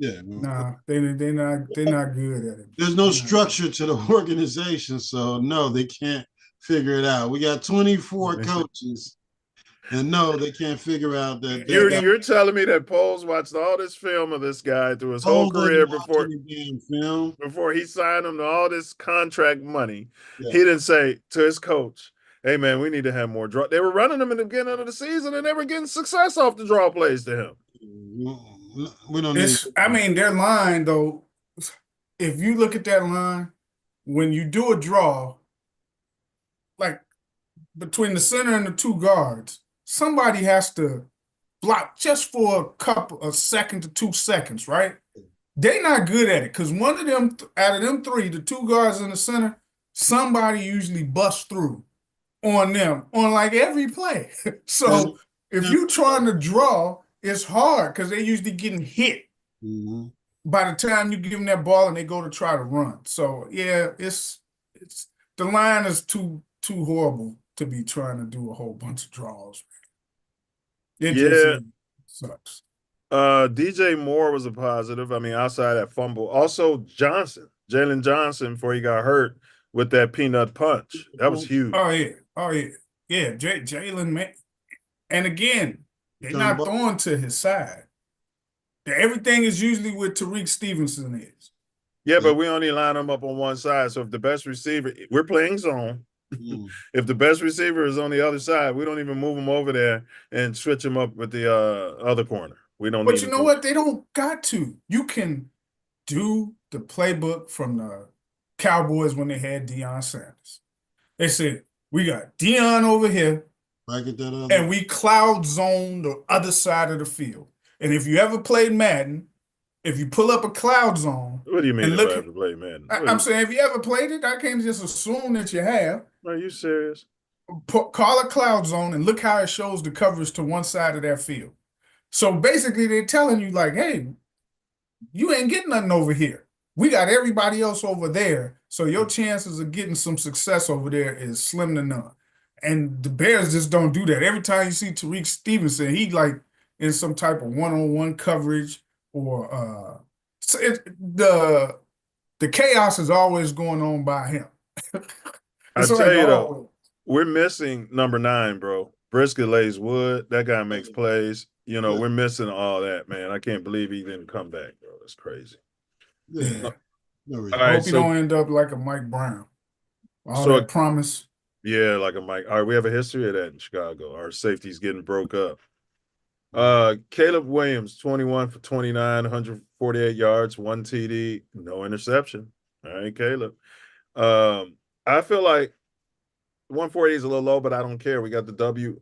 Yeah, nah, they're not good at it. There's no structure to the organization, so no, they can't figure it out. We got 24 coaches, and no, they can't figure out that. You're telling me that Poles watched all this film of this guy through his whole career before he signed him to all this contract money. Yeah. He didn't say to his coach, "Hey man, we need to have more draw." They were running him in the beginning of the season, and they were getting success off the draw plays to him. We don't need. I mean, their line though. If you look at that line, when you do a draw, like between the center and the 2 guards, somebody has to block just for a second to 2 seconds, right? They not good at it because one of them, out of them three, the two guards in the center, somebody usually busts through on them on like every play. So if you trying to draw, it's hard because they usually getting hit by the time you give them that ball and they go to try to run. So yeah, it's the line is too horrible to be trying to do a whole bunch of draws. It just sucks. DJ Moore was a positive. I mean, outside that fumble. Also, Jalen Johnson, before he got hurt with that peanut punch. That was huge. Oh, yeah. Yeah, Jalen, man. And again, they're not throwing to his side. Everything is usually with Tariq Stevenson is. Yeah, but we only line them up on one side. So if the best receiver, we're playing zone. If the best receiver is on the other side, we don't even move him over there and switch him up with the other corner. We don't. But you know what? They don't got to. You can do the playbook from the Cowboys when they had Deion Sanders. They said, we got Deion over here, and we cloud zone the other side of the field. And if you ever played Madden, if you pull up a cloud zone. What do you mean if I ever played Madden? I'm saying, have you ever played it? I can't just assume that you have. Are you serious? Call a cloud zone and look how it shows the coverage to one side of that field. So basically, they're telling you, like, hey, you ain't getting nothing over here. We got everybody else over there. So your chances of getting some success over there is slim to none. And the Bears just don't do that. Every time you see Tariq Stevenson, he like in some type of one-on-one coverage or the chaos is always going on by him. I tell you though, we're missing number 9, bro. Brisket lays wood. That guy makes plays. You know, we're missing all that, man. I can't believe he didn't come back, bro. That's crazy. Yeah. All I hope you don't end up like a Mike Brown. All that promise. Yeah, like a Mike. All right, we have a history of that in Chicago. Our safety's getting broke up. Caleb Williams, 21 for 29, 148 yards, 1 TD, no interception. All right, Caleb. I feel like 148 is a little low, but I don't care. We got the W.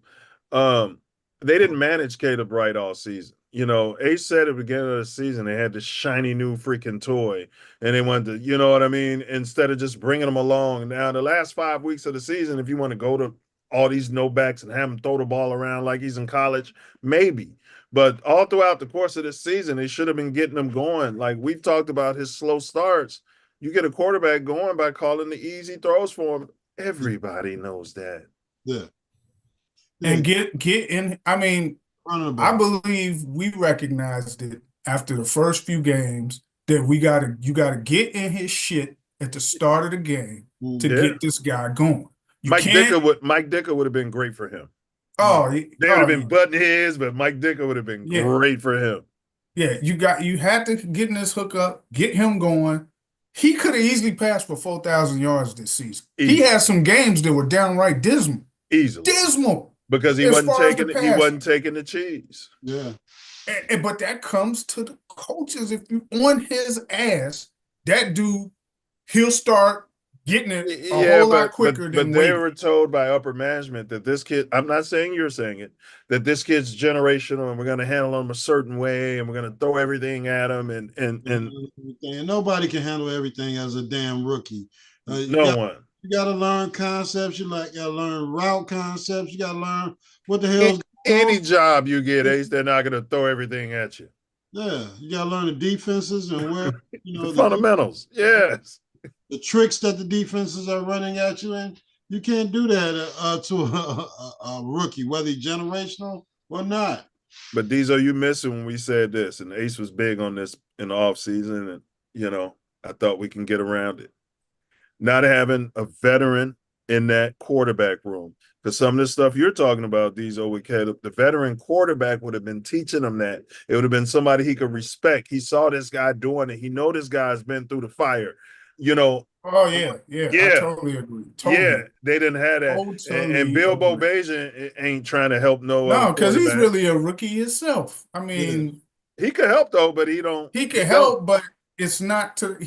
They didn't manage Caleb right all season. You know, Ace said at the beginning of the season they had this shiny new freaking toy, and they wanted to, you know what I mean, instead of just bringing them along. Now, the last 5 weeks of the season, if you want to go to all these no backs and have him throw the ball around like he's in college, maybe. But all throughout the course of this season, they should have been getting him going. Like we've talked about his slow starts. You get a quarterback going by calling the easy throws for him. Everybody knows that. Yeah. And get in. I mean, I believe we recognized it after the first few games that you gotta get in his shit at the start of the game to get this guy going. Mike Dicker would have been great for him. Oh, they would have been butting heads, but Mike Dicker would have been great for him. Yeah, you had to get in this hookup, get him going. He could have easily passed for 4,000 yards this season. He had some games that were downright dismal. Dismal. Because he wasn't taking the cheese. Yeah. But that comes to the coaches. If you on his ass, that dude, he'll start getting it a whole lot quicker than they were told by upper management that this kid, I'm not saying you're saying it, that this kid's generational and we're going to handle him a certain way and we're going to throw everything at him and nobody can handle everything as a damn rookie. No one. You got to learn concepts. You got to learn route concepts. You got to learn what the hell. Any job you get, Ace, they're not going to throw everything at you. Yeah, you got to learn the defenses and where the fundamentals. Yes, the tricks that the defenses are running at you, and you can't do that to a rookie, whether he's generational or not. But Diesel, you missed it when we said this, and Ace was big on this in the offseason, and I thought we can get around it. Not having a veteran in that quarterback room. Because some of the stuff you're talking about, Diesel, with Caleb, the veteran quarterback would have been teaching him that. It would have been somebody he could respect. He saw this guy doing it. He know this guy's been through the fire. Oh, yeah. I totally agree. Yeah, they didn't have that. Totally and Bilbo Bajan ain't trying to help no because he's really a rookie himself. I mean. He could help, though, but he don't. He can help, but it's not to –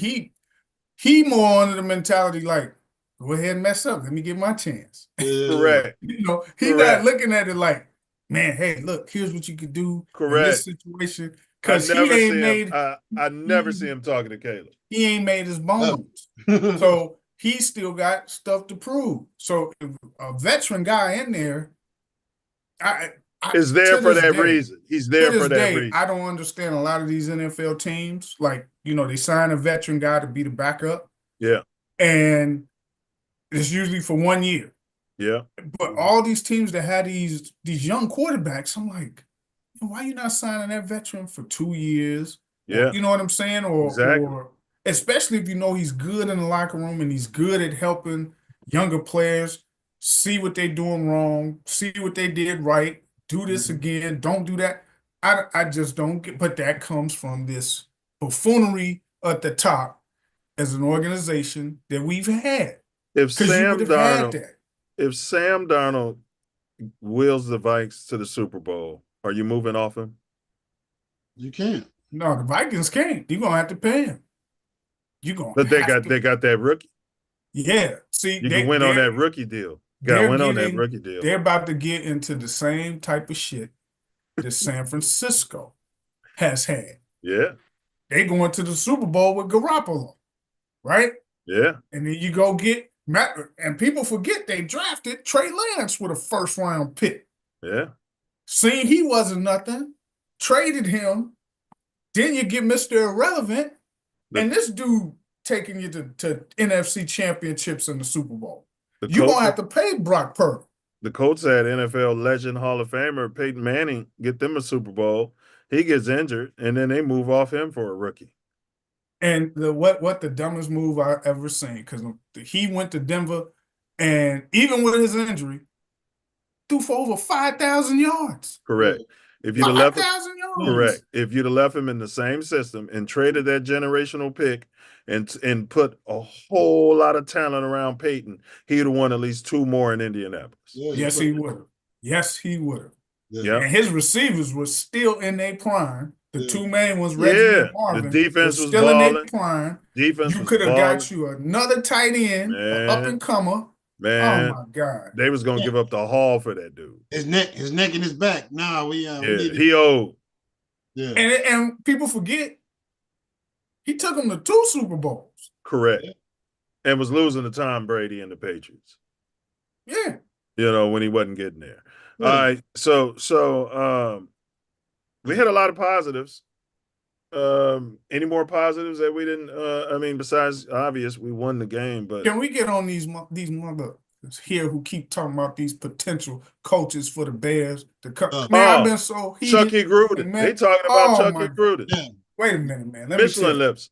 he more under the mentality like, go ahead and mess up. Let me get my chance. Correct. He's not looking at it like, man, hey, look, here's what you could do in this situation. Because he ain't made. I never see him talking to Caleb. He ain't made his bones. So he still got stuff to prove. So if a veteran guy in there, is there for that reason. He's there for that reason. I don't understand a lot of these NFL teams. Like, they sign a veteran guy to be the backup. Yeah. And it's usually for 1 year. Yeah. But all these teams that had these young quarterbacks, I'm like, why you not signing that veteran for 2 years? Yeah. You know what I'm saying? Or especially if he's good in the locker room and he's good at helping younger players see what they're doing wrong, see what they did right, do this again, don't do that. I just don't get, but that comes from this buffoonery at the top as an organization that we've had. If Sam Darnold wheels the Vikes to the Super Bowl, are you moving off him? You can't. No, the Vikings can't. You're gonna have to pay him. But they got that rookie. Yeah. See, you can win on that rookie deal. Got to win on that rookie deal. They're about to get into the same type of shit that San Francisco has had. Yeah. They going to the Super Bowl with Garoppolo, right? Yeah. And then you go get Matt, and people forget they drafted Trey Lance with a first-round pick. Yeah. Seeing he wasn't nothing, traded him. Then you get Mr. Irrelevant, and this dude taking you to NFC championships in the Super Bowl. You're going to have to pay Brock Purdy. The Colts had NFL legend Hall of Famer Peyton Manning get them a Super Bowl. He gets injured, and then they move off him for a rookie. And what the dumbest move I ever seen, because he went to Denver, and even with his injury, threw for over 5,000 yards. Correct. If you'd have left him, correct. If you'd have left him in the same system and traded that generational pick and put a whole lot of talent around Peyton, he'd have won at least 2 more in Indianapolis. Yes, he would have. Yes, he would have. Yeah. And his receivers were still in their prime. The two main ones, Reggie and Marvin, the defense was still balling. in their prime. Defense you was could have balling. got you another tight end, an up and comer. Man, oh my God, they was gonna give up the hall for that dude. His neck and his back. Nah, he old. Yeah, and people forget he took him to 2 Super Bowls. Correct, and was losing to Tom Brady and the Patriots. Yeah, when he wasn't getting there. Yeah. All right, so we had a lot of positives. Any more positives that we didn't? Besides obvious, we won the game. But can we get on these mother here who keep talking about these potential coaches for the Bears? I've been so heated. Chucky Gruden. Man, they talking about Chucky Gruden. Yeah. Wait a minute, man. Michelin Lips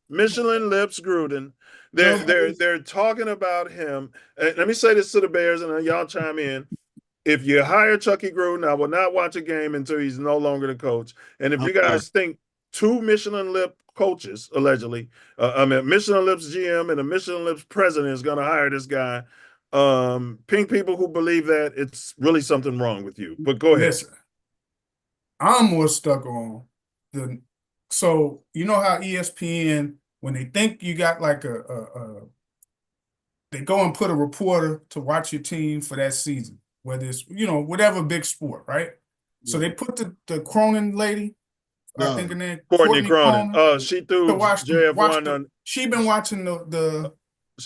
Gruden. They're talking about him. Let me say this to the Bears, and y'all chime in. If you hire Chucky Gruden, I will not watch a game until he's no longer the coach. And if you guys think 2 Michelin Lip coaches, allegedly, Michelin Lips GM and a Michelin Lips president is going to hire this guy, pink people who believe that, it's really something wrong with you. But go ahead. Listen, I'm more stuck on so you know how ESPN, when they think you got like they go and put a reporter to watch your team for that season, whether it's, whatever big sport, right? Yeah. So they put the Cronin lady, I think her name, Courtney Cronin. She threw JF1 she been watching the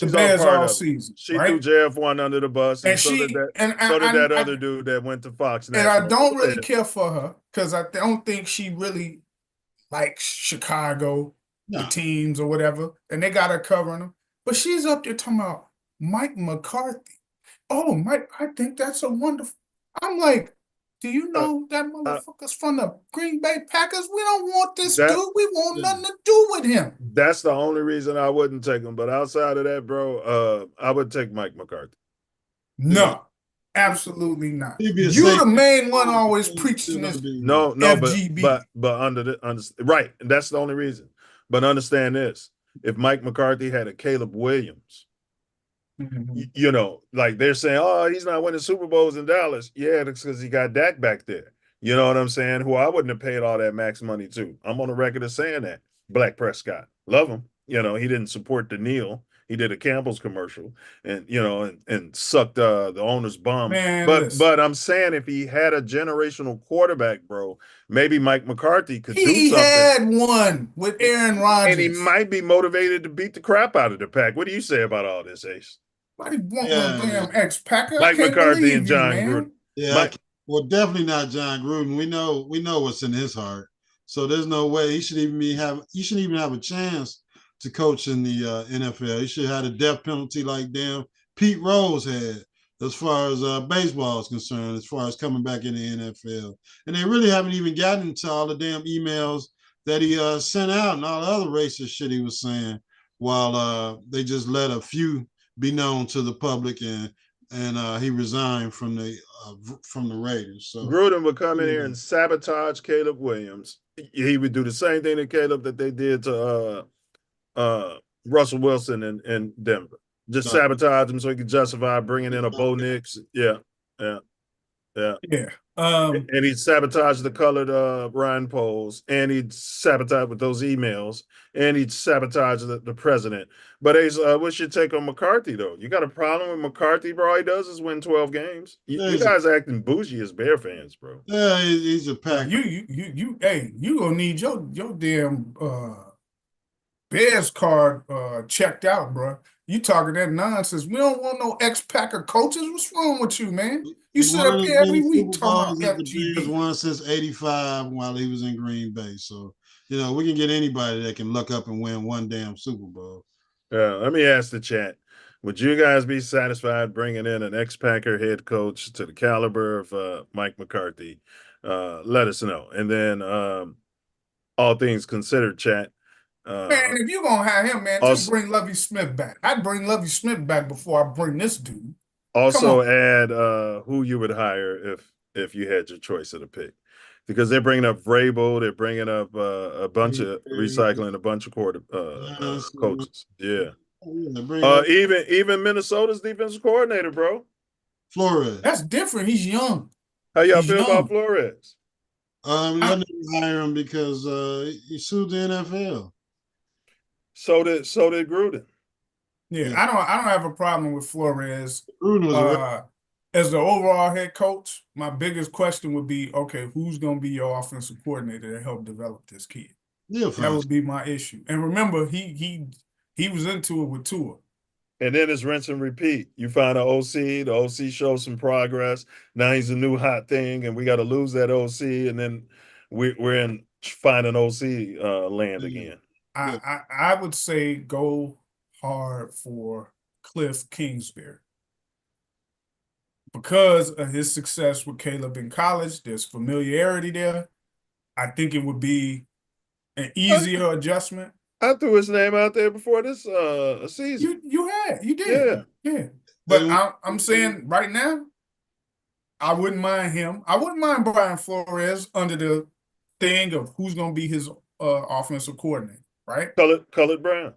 Bears all season. She threw JF1 under the bus, and so did that other dude that went to Fox. And I don't really care for her because I don't think she really likes Chicago, the teams or whatever, and they got her covering them. But she's up there talking about Mike McCarthy. Oh, Mike, I think that's a wonderful. I'm like, do you know that motherfucker's from the Green Bay Packers? We don't want this dude. We want nothing to do with him. That's the only reason I wouldn't take him. But outside of that, bro, I would take Mike McCarthy. No, absolutely not. You're the main one always preaching this. No, FGB. but right. That's the only reason. But understand this: if Mike McCarthy had a Caleb Williams. Like they're saying, oh, he's not winning Super Bowls in Dallas. Yeah, that's because he got Dak back there. You know what I'm saying? Who I wouldn't have paid all that max money to. I'm on the record of saying that. Black Prescott. Love him. He didn't support the kneel. He did a Campbell's commercial, and and sucked the owner's bum. Man, But listen. I'm saying if he had a generational quarterback, bro, maybe Mike McCarthy could do He something. had one with Aaron Rodgers. And he might be motivated to beat the crap out of the Pack. What do you say about all this, Ace? Nobody want no damn ex-Packer. Mike I can't McCarthy believe and you, John man. Gruden. Yeah, well, definitely not John Gruden. We know what's in his heart. So there's no way he should even have a chance to coach in the NFL. He should have had a death penalty like damn Pete Rose had, as far as baseball is concerned, as far as coming back in the NFL. And they really haven't even gotten to all the damn emails that he sent out and all the other racist shit he was saying, while they just let a few be known to the public, and he resigned from the Raiders. So Gruden would come in here and sabotage Caleb Williams. He would do the same thing to Caleb that they did to Russell Wilson in Denver. Just sabotage him so he could justify bringing in a Bo Nix. Yeah. And he'd sabotage the colored Ryan Poles, and he'd sabotage with those emails, and he'd sabotage the president. But Ace, what's your take on McCarthy, though? You got a problem with McCarthy, bro? All he does is win 12 games. You guys are acting bougie as Bear fans, bro. Yeah, he's a pack. You gonna need your damn Bears card checked out, bro. You talking that nonsense. We don't want no ex-Packer coaches. What's wrong with you, man? You sit up here every week talking about the Bears won since '85 while he was in Green Bay. So, we can get anybody that can look up and win one damn Super Bowl. Yeah, let me ask the chat. Would you guys be satisfied bringing in an ex-Packer head coach to the caliber of Mike McCarthy? Let us know. And then all things considered, chat. Man, if you're going to have him, man, just bring Lovie Smith back. I'd bring Lovie Smith back before I bring this dude. Also add who you would hire if you had your choice of the pick. Because they're bringing up Vrabel, they're bringing up a bunch of recycling, a bunch of coaches. Yeah. Even Minnesota's defensive coordinator, bro. Flores. That's different. He's young. How y'all feel about Flores? I didn't hire him because he sued the NFL. So did Gruden. Yeah, I don't have a problem with Flores. As the overall head coach, my biggest question would be, okay, who's going to be your offensive coordinator to help develop this kid? Yeah, that would be my issue. And remember, he was into it with Tua. And then it's rinse and repeat. You find an OC, the OC shows some progress. Now he's a new hot thing, and we got to lose that OC, and then we're in finding OC land again. I would say go hard for Cliff Kingsbury. Because of his success with Caleb in college, there's familiarity there. I think it would be an easier adjustment. I threw his name out there before this season. You did. Yeah. But I'm saying right now, I wouldn't mind him. I wouldn't mind Brian Flores under the thing of who's going to be his offensive coordinator, right? Colored Brown.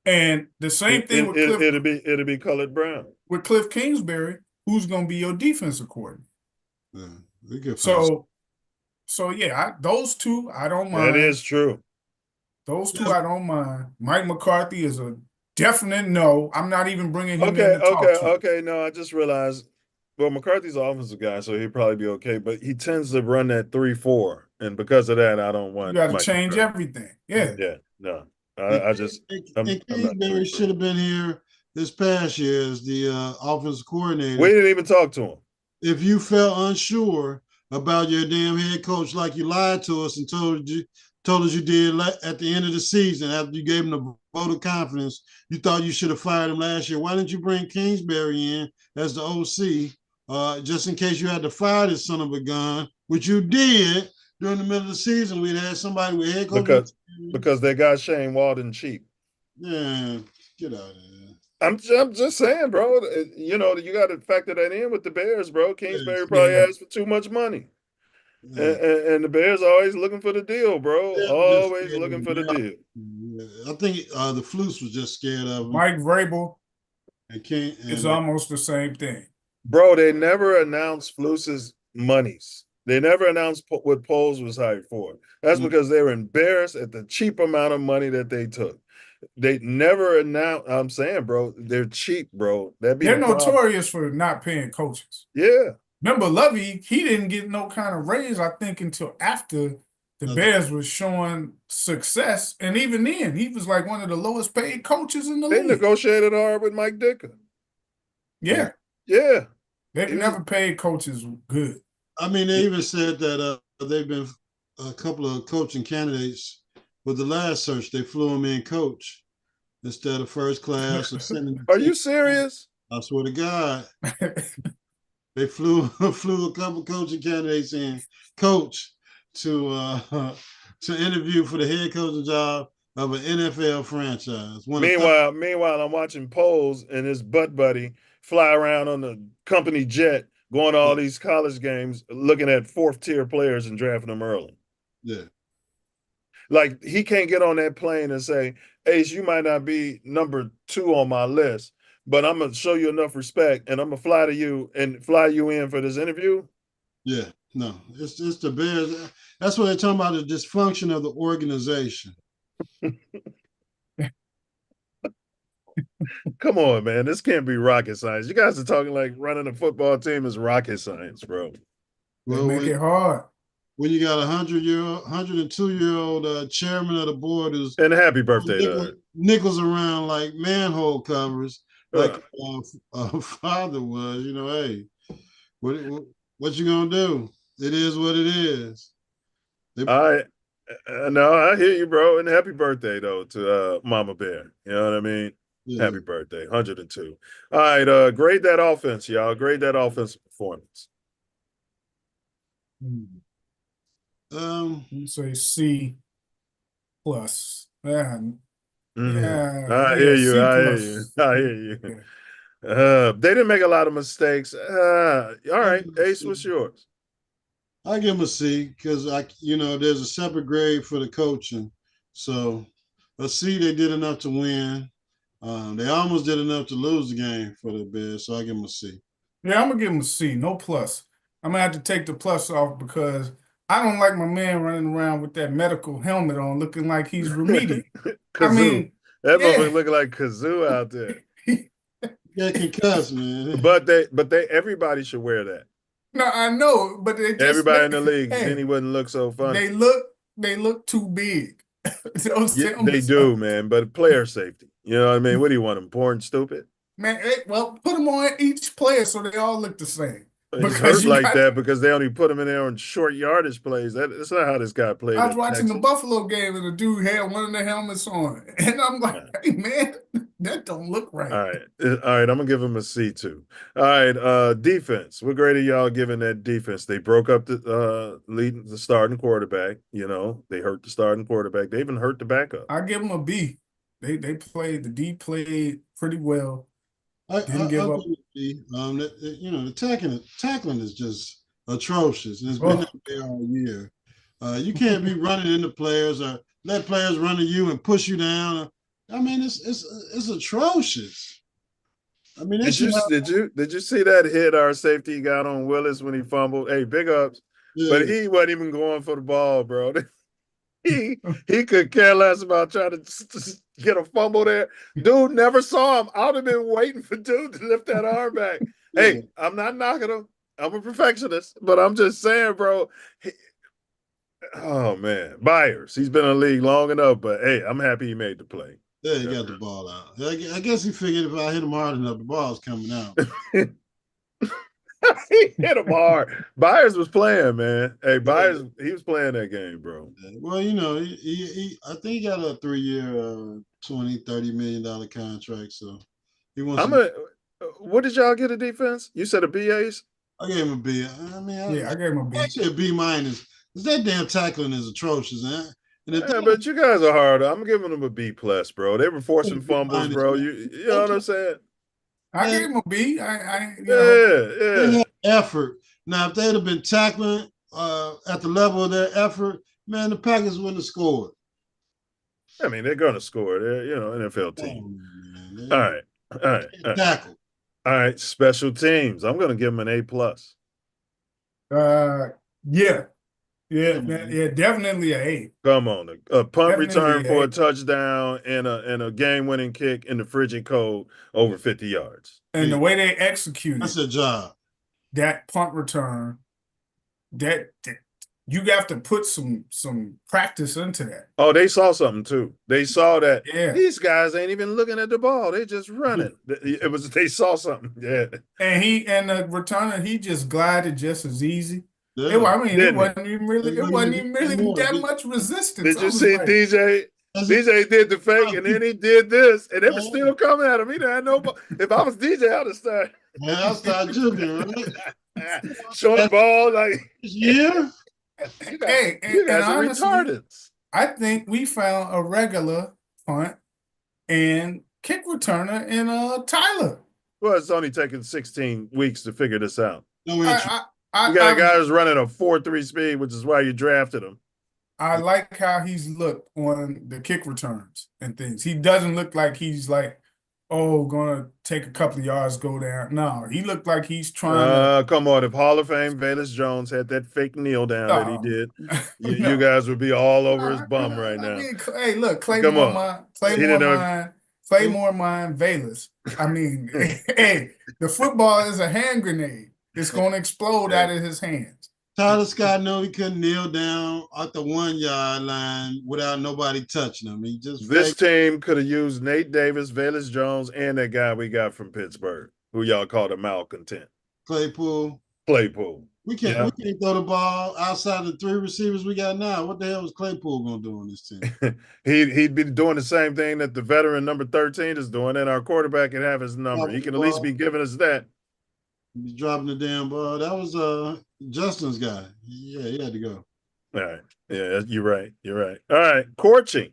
And the same thing with Cliff. It'll be Colored Brown. With Cliff Kingsbury, who's going to be your defensive coordinator? Yeah, so yeah, those two I don't mind. That is true. Those two I don't mind. Mike McCarthy is a definite no. I'm not even bringing him in to talk to. Okay. No, I just realized. Well, McCarthy's an offensive guy, so he'd probably be okay. But he tends to run that 3-4, and because of that, I don't want. You got to change everything. Yeah. No. I Kingsbury should have been here this past year as the offensive coordinator. We didn't even talk to him. If you felt unsure about your damn head coach, like you lied to us and told us you did at the end of the season after you gave him the vote of confidence, you thought you should have fired him last year. Why didn't you bring Kingsbury in as the OC just in case you had to fire this son of a gun, which you did during the middle of the season? We'd had somebody with head coach. Because they got Shane Walden cheap. Yeah, get out of here. I'm just saying, bro. You got to factor that in with the Bears, bro. Kingsbury probably asked for too much money. Yeah. And the Bears are always looking for the deal, bro. Always looking for the deal. Yeah. I think the Flus was just scared of him. Mike Vrabel is almost the same thing. Bro, they never announced Flus's monies. They never announced what Poles was hired for. That's because they were embarrassed at the cheap amount of money that they took. They never announce. I'm saying, bro, they're cheap, bro. That'd be They're the problem. notorious for not paying coaches. Yeah. Remember, Lovey, he didn't get no kind of raise, I think, until after the Bears was showing success. And even then, he was like one of the lowest paid coaches in the They league. negotiated hard with Mike Dicker. Yeah. Yeah. They've never paid coaches good. I mean, they even said that they've been a couple of coaching candidates. With the last search, they flew him in coach instead of first class. Or sending Are you serious? I swear to God. They flew a couple coaching candidates in coach to interview for the head coaching job of an NFL franchise. Meanwhile, I'm watching polls and his butt buddy fly around on the company jet, going to all these college games, looking at fourth tier players and drafting them early. Yeah. Like he can't get on that plane and say, Ace, you might not be number 2 on my list, but I'm gonna show you enough respect and I'm gonna fly you in for this interview. Yeah, no, it's the Bears. That's what they're talking about, the dysfunction of the organization. Come on, man. This can't be rocket science. You guys are talking like running a football team is rocket science, bro. Well, make it hard. When you got 102-year-old chairman of the board who's and happy birthday, nickels around like manhole covers, like father was. Hey, what you gonna do? It is what it is. No, I hear you, bro. And happy birthday though to Mama Bear. You know what I mean? Yeah. Happy birthday, 102. All right, grade that offense, y'all. Grade that offensive performance. Say C plus. Yeah. I hear you. I hear you. They didn't make a lot of mistakes. All right, Ace, what's yours? I give them a C because there's a separate grade for the coaching. So a C, they did enough to win. They almost did enough to lose the game for the Bears. So I give them a C. Yeah, I'm gonna give them a C. No plus. I'm gonna have to take the plus off because I don't like my man running around with that medical helmet on, looking like he's remedial. I mean, that motherfucker looking like Kazoo out there. Yeah, concussed, man. But everybody should wear that. No, I know, but everybody in the league, then he wouldn't look so funny. They look too big. They do, man. But player safety, you know what I mean? What do you want them? Poor and stupid? Man, well, put them on each player so they all look the same. It's hurt like that because they only put him in there on short yardage plays. That's not how this guy played. I was watching the Buffalo game and the dude had one of the helmets on, and I'm like, "Hey, man, that don't look right." All right. I'm gonna give him a C too. All right, defense. What grade are y'all giving that defense? They broke up the starting quarterback. They hurt the starting quarterback. They even hurt the backup. I give them a B. They played pretty well. Didn't give up. The tackling is just atrocious, and it's been that way all year. You can't be running into players or let players run to you and push you down. I mean, it's atrocious. I mean, did you see that hit our safety got on Willis when he fumbled? Hey, big ups, but he wasn't even going for the ball, bro. He could care less about trying to get a fumble there. Dude never saw him. I would have been waiting for dude to lift that arm back. Hey, I'm not knocking him. I'm a perfectionist, but I'm just saying, bro. Oh man, Byers. He's been in the league long enough, but hey, I'm happy he made the play. Yeah, he got the ball out. I guess he figured if I hit him hard enough, the ball's coming out. He hit him hard. Byers was playing, man. Hey, Byers, he was playing that game, bro. Well, he I think he got a 3-year, $20-30 million contract. So he wants. What did y'all get a defense? You said a B, Ace? I gave him a B. I mean, I gave him a B. Actually, a B minus. Because that damn tackling is atrocious, man. But you guys are hard. I'm giving them a B plus, bro. They were forcing fumbles, bro. You know what I'm saying? I gave him a B. They had effort. Now, if they'd have been tackling at the level of their effort, man, the Packers wouldn't have scored. I mean, they're going to score. They're, NFL team. All right. Tackle. All right, special teams. I'm going to give them an A plus. Yeah. Yeah, definitely a A. Come on, a punt Definitely return for A. a touchdown and a game-winning kick in the frigid cold over 50 yards. And the way they executed That's a job. that punt return, that you have to put some practice into that. Oh, they saw something too. They saw that Yeah. these guys ain't even looking at the ball; they just running. They saw something. Yeah. And the returner, he just glided just as easy. Yeah. It wasn't even really that much resistance. Did you see like, DJ? DJ did the fake, and then he did this, and it was still coming at him. He didn't have no ball. If I was DJ, I'd have started. Yeah, I'll start junior, right? Short ball, like yeah. You guys are honestly, retarded. I think we found a regular punt and kick returner in Tyler. Well, it's only taken 16 weeks to figure this out. No, you got a guy who's running a 4.3 speed, which is why you drafted him. I like how he's looked on the kick returns and things. He doesn't look like he's like, gonna take a couple of yards, go down. No, he looked like he's trying to. Come on. If Hall of Fame Velus Jones had that fake kneel down that he did, you guys would be all over his bum right now. I mean, hey, look, Claymore mine, Velus. I mean, hey, the football is a hand grenade. It's going to explode out of his hands. Tyler Scott knew he couldn't kneel down at the 1 yard line without nobody touching him. He just this team could have used Nate Davis, Velus Jones, and that guy we got from Pittsburgh, who y'all called a malcontent. Claypool. We can't throw the ball outside the 3 receivers we got now. What the hell was Claypool gonna do on this team? He'd be doing the same thing that the veteran number 13 is doing, and our quarterback can have his number. He can at least be giving us that. He's dropping the damn ball. That was Justin's guy. Yeah, he had to go. All right. Yeah, you're right. All right. Coaching.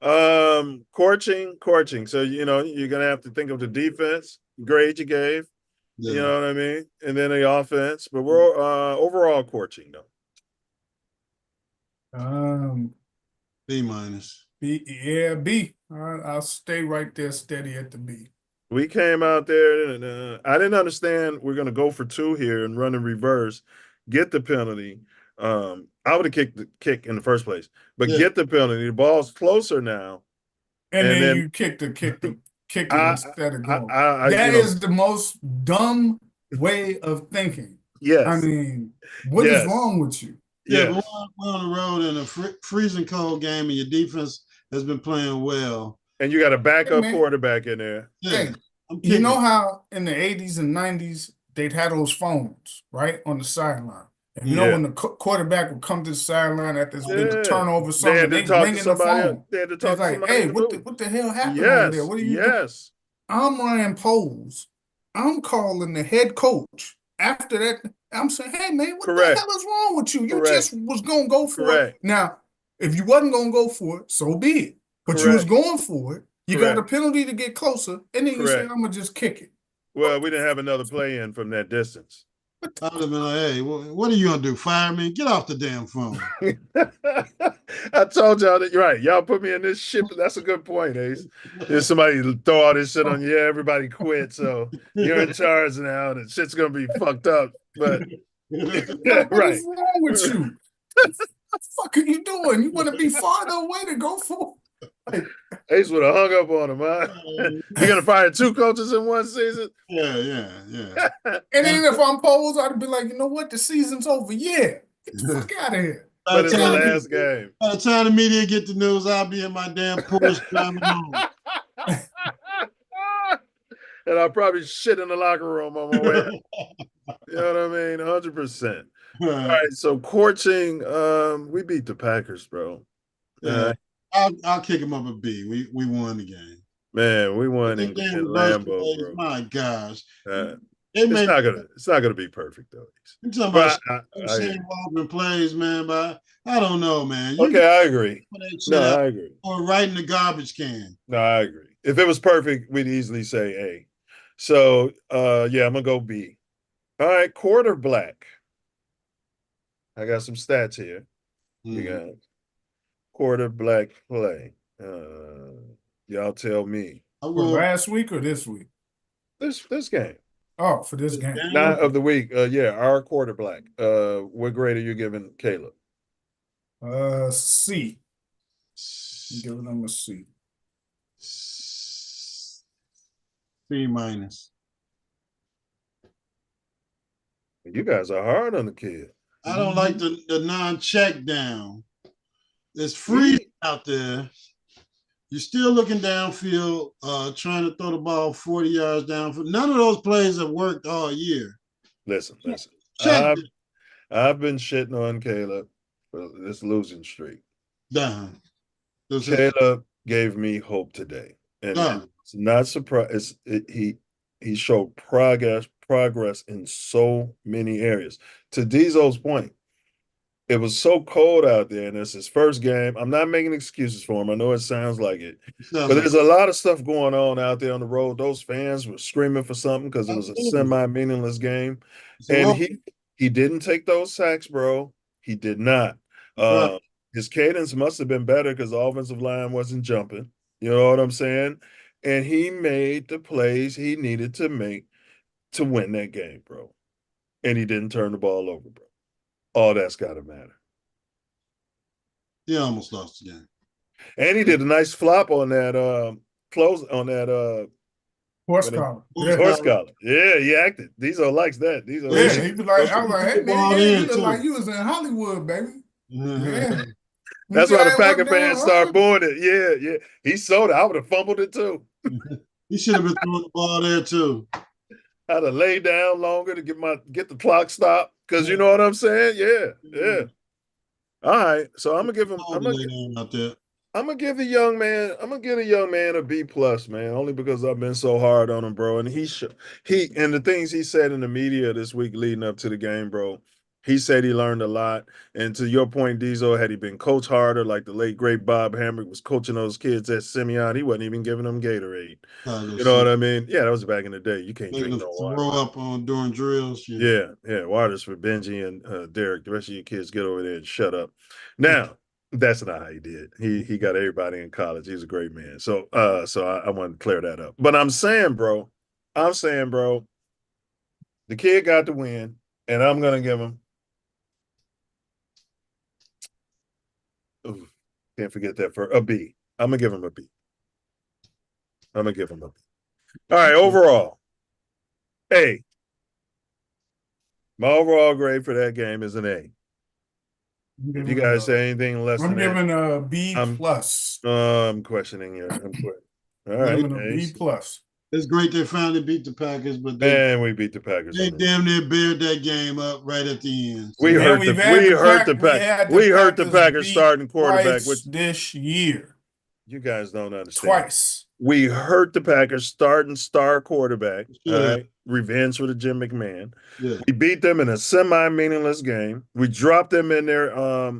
Coaching. So, you're going to have to think of the defense grade you gave. Yeah. You know what I mean? And then the offense. But we're overall coaching, though. B minus. B. I'll stay right there steady at the B. We came out there and I didn't understand we're going to go for 2 here and run in reverse, get the penalty. I would have kicked the kick in the first place, but get the penalty. The ball's closer now. And then you kick the kick instead of going. That is the most dumb way of thinking. Yes. I mean, what is wrong with you? Yeah, but we're on the road in a freezing cold game and your defense has been playing well. And you got a backup quarterback in there. Hey, you know how in the 80s and 90s, they'd had those phones, right, on the sideline. And you know when the quarterback would come to the sideline after there's been a turnover, something, they'd ring in the phone. They had to talk to somebody. Hey, what the hell happened over there? What are you doing? I'm Ryan Poles. I'm calling the head coach. After that, I'm saying, hey, man, what the hell is wrong with you? You just was going to go for it. Now, if you wasn't going to go for it, so be it. But you was going for it. You got a penalty to get closer, and then you say, I'm going to just kick it. Well, we didn't have another play in from that distance. I would have been like, hey, what are you going to do? Fire me? Get off the damn phone. I told y'all that, right. Y'all put me in this shit. That's a good point, Ace. There's somebody throw all this shit on you. Yeah, everybody quit. So you're in charge now. And shit's going to be fucked up. But, what is wrong with you? What the fuck are you doing? You want to be farther away to go for Ace would have hung up on him, huh? You're gonna fire 2 coaches in one season? Yeah. And then if I'm Poles, I'd be like, you know what? The season's over. Yeah. Get the fuck out of here. But it's the last game. By the time the media get the news, I'll be in my damn Porsche driving home. And I'll probably shit in the locker room on my way. You know what I mean? 100%. All right, so coaching, we beat the Packers, bro. I'll kick him up a B. We won the game. Man, we won in Lambeau, bro. My gosh. It's not gonna be perfect though. I'm talking about Waltman plays, man, but I don't know, man. I agree. I agree. Or right in the garbage can. No, I agree. If it was perfect, we'd easily say A. So I'm gonna go B. All right, quarterback. I got some stats here. You got quarterback play. Y'all tell me. Last week or this week? This game. Oh, for this game. Not of the week. Yeah, our quarterback. What grade are you giving Caleb? C. I'm giving him a C. C minus. You guys are hard on the kid. I don't like the non-check down. It's free out there. You're still looking downfield, trying to throw the ball 40 yards downfield. None of those plays have worked all year. Listen. Check I've been shitting on Caleb for this losing streak. down. Caleb gave me hope today, and it's not surprised. He showed progress in so many areas. To Diesel's point, it was so cold out there, and it's his first game. I'm not making excuses for him. I know it sounds like it, but there's a lot of stuff going on out there on the road. Those fans were screaming for something because it was a semi-meaningless game, and he didn't take those sacks, bro. He did not. His cadence must have been better because the offensive line wasn't jumping. You know what I'm saying? And he made the plays he needed to make to win that game, bro. And he didn't turn the ball over, bro. All that's got to matter. He almost lost the game. And he did a nice flop on that horse collar. Horse collar. Yeah, he acted. Diesel likes that. He was like, I was like, hey man, you look like you was in Hollywood, baby. Yeah. That's why the Packer fans start booing it. Yeah. He sold it. I would have fumbled it too. He should have been throwing the ball there too. I'd have laid down longer to get the clock stopped. Because you know what I'm saying? Yeah. All right. So I'm gonna give him I'm gonna give the young man a B plus, man, only because I've been so hard on him, bro. And he and the things he said in the media this week leading up to the game, bro. He said he learned a lot. And to your point, Diesel, had he been coached harder, like the late great Bob Hamrick was coaching those kids at Simeon, he wasn't even giving them Gatorade. You know what I mean? Yeah, that was back in the day. You can't drink no water. Throw up during drills. Yeah. Water's for Benji and Derek. The rest of you kids get over there and shut up. Now, that's not how he did. He got everybody in college. He's a great man. So I wanted to clear that up. But I'm saying, bro, the kid got the win, and I'm gonna give him. Ooh, can't forget that for a B. I'm gonna give him a B. All right, overall, A. My overall grade for that game is an A. If you guys say anything less than that, I'm giving a B plus. I'm questioning you. All right, giving a B plus. It's great they finally beat the Packers, but we beat the Packers. They damn near bared that game up right at the end. We hurt the Packers starting quarterback this year. You guys don't understand. Twice. We hurt the Packers starting star quarterback. All right. Revenge for the Jim McMahon. Yeah. We beat them in a semi-meaningless game. We dropped them in there.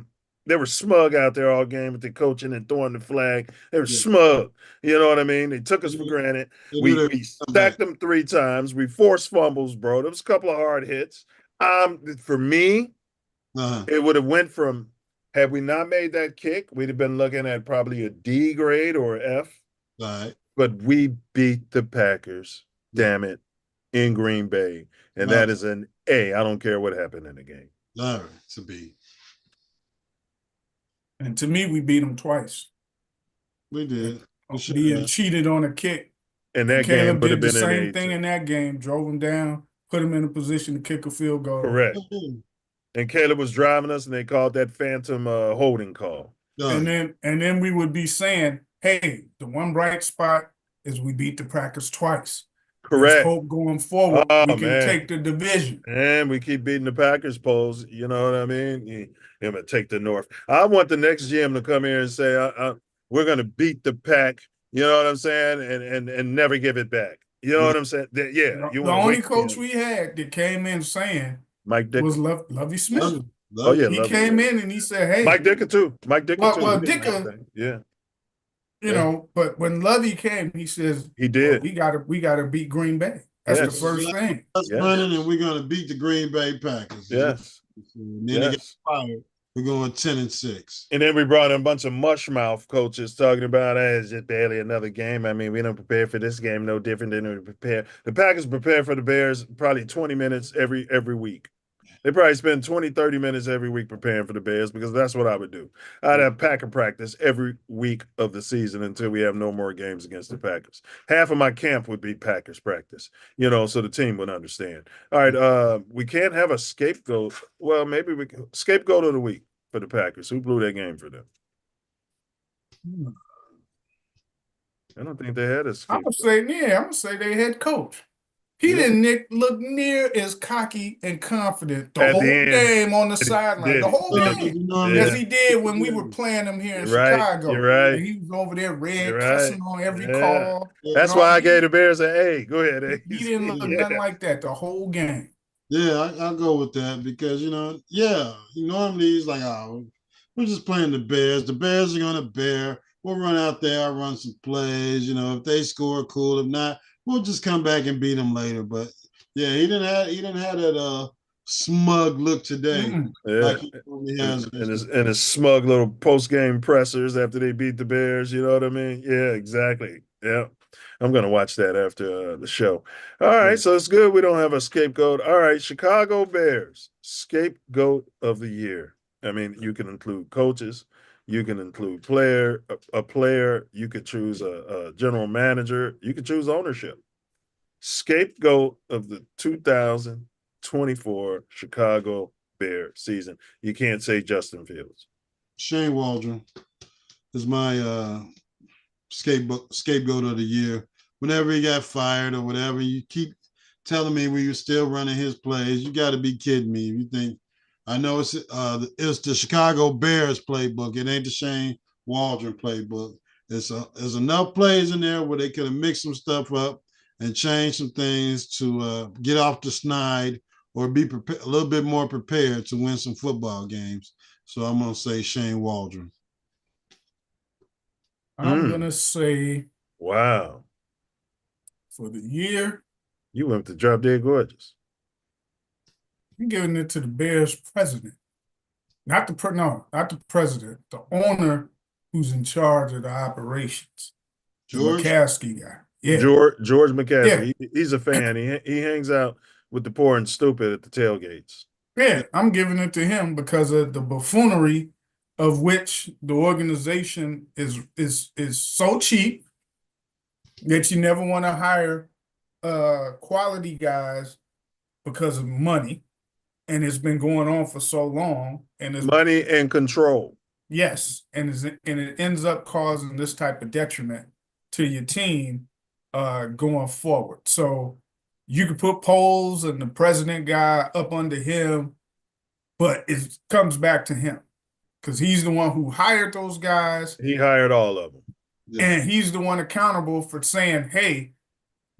They were smug out there all game with the coaching and throwing the flag. They were smug. You know what I mean? They took us for granted. We stacked them 3 times. We forced fumbles, bro. There was a couple of hard hits. For me, it would have went from, had we not made that kick, we'd have been looking at probably a D grade or F. Right. But we beat the Packers, damn it, in Green Bay. And that is an A. I don't care what happened in the game. All right, it's a B. And to me, we beat them twice. We did. Being cheated on a kick. And that game would have been the same thing in that game. Drove him down, put him in a position to kick a field goal. Correct. And Caleb was driving us, and they called that phantom holding call. And then we would be saying, hey, the one bright spot is we beat the Packers twice. Correct. There's hope going forward. We can take the division. And we keep beating the Packers, Poles. You know what I mean? You're going to take the North. I want the next GM to come here and say, we're going to beat the Pack, you know what I'm saying, and never give it back. You know what I'm saying? The only coach we had that came in saying Mike Dicker was Lovie Smith. He came in and he said, hey. Mike Dicker, too. Well, Dicker, yeah. You know, but when Lovey came, he says he did. We gotta beat Green Bay. That's the first thing. Us running, and we're gonna beat the Green Bay Packers. Yes. And then they get fired. We're going 10-6. And then we brought in a bunch of mushmouth coaches talking about, hey, it's just barely another game. I mean, we don't prepare for this game no different than we prepare. The Packers prepare for the Bears probably 20 minutes every week. They probably spend 20, 30 minutes every week preparing for the Bears because that's what I would do. I'd have Packer practice every week of the season until we have no more games against the Packers. Half of my camp would be Packers practice, so the team would understand. All right, we can't have a scapegoat. Well, maybe we can. Scapegoat of the week for the Packers. Who blew that game for them? I don't think they had a scapegoat. I'm gonna say they head coach. He didn't look near as cocky and confident the whole game on the sideline. The whole game. As he did when we were playing him here in Chicago. You're right. And he was over there cussing on every call. That's why I gave the Bears an A. Go ahead, A. He didn't look nothing like that the whole game. Yeah, I'll go with that because, normally he's like, oh, we're just playing the Bears. The Bears are going to bear. We'll run out there. I'll run some plays. If they score, cool. If not, we'll just come back and beat them later. But yeah, he didn't have that smug look today. Like he has. And his smug little post-game pressers after they beat the Bears. You know what I mean? Yeah, exactly. Yeah. I'm going to watch that after the show. All right, so it's good we don't have a scapegoat. All right, Chicago Bears, scapegoat of the year. I mean, you can include coaches. You can include a player. You could choose a general manager. You could choose ownership. Scapegoat of the 2024 Chicago Bear season. You can't say Justin Fields. Shane Waldron is my scapegoat of the year. Whenever he got fired or whatever, you keep telling me we were still running his plays. You got to be kidding me. If you think I know it's the Chicago Bears playbook. It ain't the Shane Waldron playbook. There's enough plays in there where they could have mixed some stuff up and changed some things to get off the snide or be a little bit more prepared to win some football games. So I'm going to say Shane Waldron. I'm going to say, wow, for the year. You went to Drop Dead Gorgeous. I'm giving it to the Bears president. Not the president, the owner who's in charge of the operations. George McCaskey guy. Yeah. George McCaskey. Yeah. He's a fan. He hangs out with the poor and stupid at the tailgates. Yeah, I'm giving it to him because of the buffoonery of which the organization is so cheap that you never want to hire quality guys because of money. And it's been going on for so long. And it's money and control. Yes. And it ends up causing this type of detriment to your team going forward. So you could put polls and the president guy up under him, but it comes back to him because he's the one who hired those guys. He hired all of them. Yeah. And he's the one accountable for saying, hey,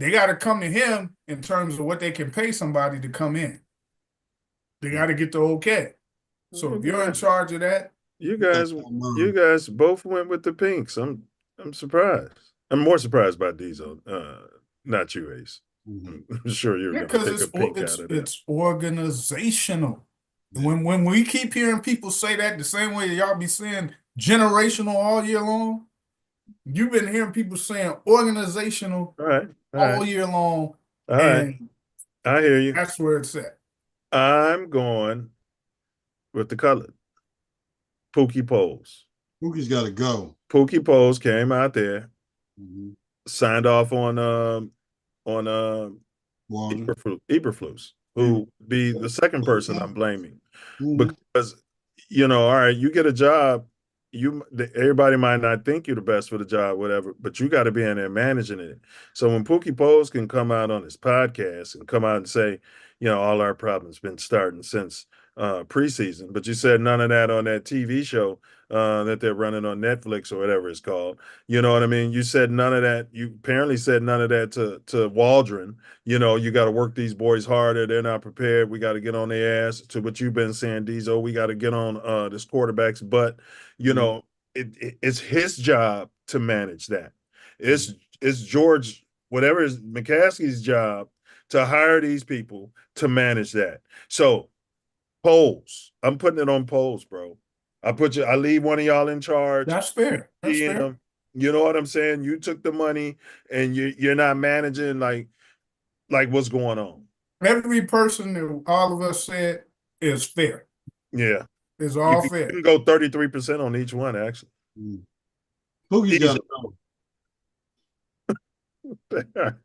they got to come to him in terms of what they can pay somebody to come in. They got to get the okay. So if you're in charge of that, you guys both went with the pinks. I'm surprised. I'm more surprised by Diesel, not you, Ace. I'm sure you're going to take a pink out of that. It's organizational. When we keep hearing people say that the same way y'all be saying generational all year long, you've been hearing people saying organizational all year long. All right. I hear you. That's where it's at. I'm going with the colored. Pookie Poles. Pookie's got to go. Pookie Poles came out there, signed off on Eberflus, who be the second person I'm blaming. Because, all right, you get a job, everybody might not think you're the best for the job, whatever, but you got to be in there managing it. So when Pookie Poles can come out on his podcast and come out and say, all our problems been starting since preseason, but you said none of that on that TV show that they're running on Netflix or whatever it's called. You know what I mean? You said none of that. You apparently said none of that to Waldron. You got to work these boys harder. They're not prepared. We got to get on their ass. To what you've been saying, Diesel, we got to get on this quarterback's butt. It's his job to manage that. It's George, whatever is McCaskey's job to hire these people to manage that. So polls, I'm putting it on polls, bro. I leave one of y'all in charge. That's fair. That's fair. You know what I'm saying? You took the money and you're not managing like what's going on. Every person that all of us said is fair. Yeah. It's all you fair. can go 33% on each one, actually. Boogie's got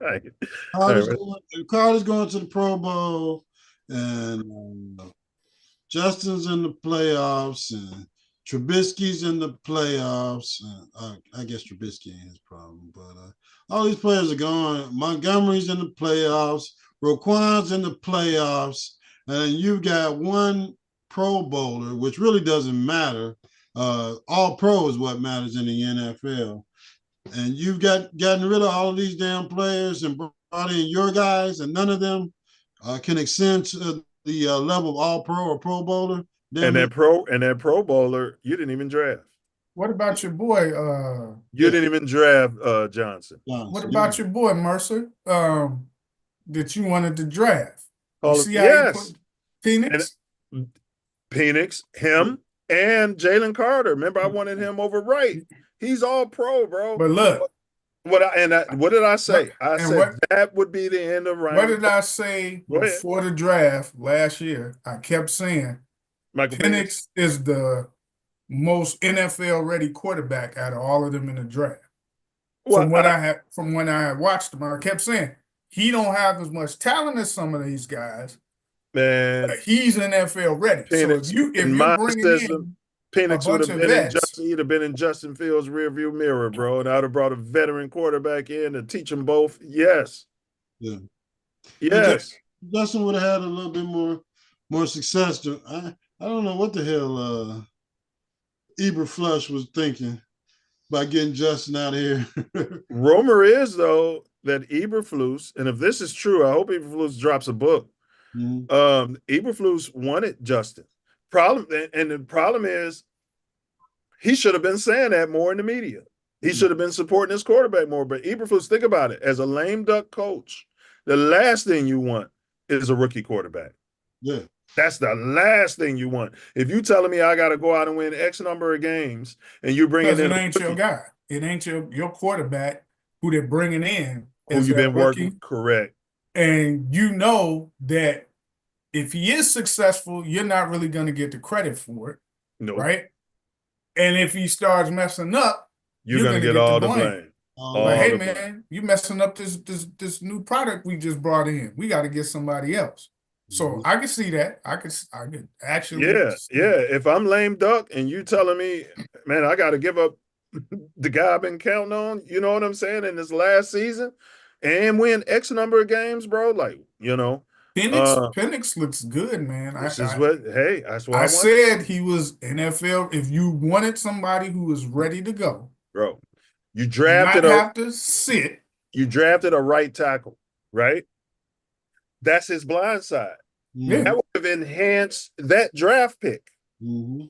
right. Carter's going to the Pro Bowl, and Justin's in the playoffs, and Trubisky's in the playoffs. I guess Trubisky ain't his problem, but all these players are gone. Montgomery's in the playoffs. Roquan's in the playoffs, and you've got one Pro Bowler, which really doesn't matter. All Pro is what matters in the NFL. And you've gotten rid of all of these damn players and brought in your guys, and none of them can ascend to the level of All Pro or Pro Bowler. And that Pro Bowler, you didn't even draft. What about your boy? You didn't even draft Johnson. What about your boy Mercer? That you wanted to draft? See how he put Phoenix? Penix, him, and Jalen Carter. Remember, I wanted him over Wright. He's all pro, bro. But look, what did I say? I said that would be the end of Ryan. What did I say before the draft last year? I kept saying Penix is the most NFL ready quarterback out of all of them in the draft. From when I had watched him, I kept saying he don't have as much talent as some of these guys. Man, but he's NFL ready. Penix, so if you're bringing in Penix would have been he'd have been in Justin Fields' rearview mirror, bro, and I'd have brought a veteran quarterback in to teach them both. Yes. Yeah. Yes. Justin would have had a little bit more success. I don't know what the hell Eberflush was thinking by getting Justin out of here. Rumor is, though, that Eberflus, and if this is true, I hope Eberflus drops a book. Eberflus wanted Justin. The problem is he should have been saying that more in the media. He should have been supporting his quarterback more. But Eberflus, think about it. As a lame duck coach, the last thing you want is a rookie quarterback. Yeah. That's the last thing you want. If you telling me I got to go out and win X number of games and you bring in it ain't your guy. It ain't your quarterback who they're bringing in. Who you've been working, correct. And you know that if he is successful, you're not really going to get the credit for it. No. Right? And if he starts messing up, you're going to get all the blame. Like, hey, man, you messing up this new product we just brought in. We got to get somebody else. So I can see that. I could actually. Yeah. If I'm lame duck and you telling me, man, I got to give up the guy I've been counting on, you know what I'm saying, in this last season and win X number of games, bro. Like, you know. Penix looks good, man. That's what I said he was NFL. If you wanted somebody who was ready to go, bro, you drafted have to sit. You drafted a right tackle, right? That's his blind side. Yeah. That would have enhanced that draft pick. Mm-hmm.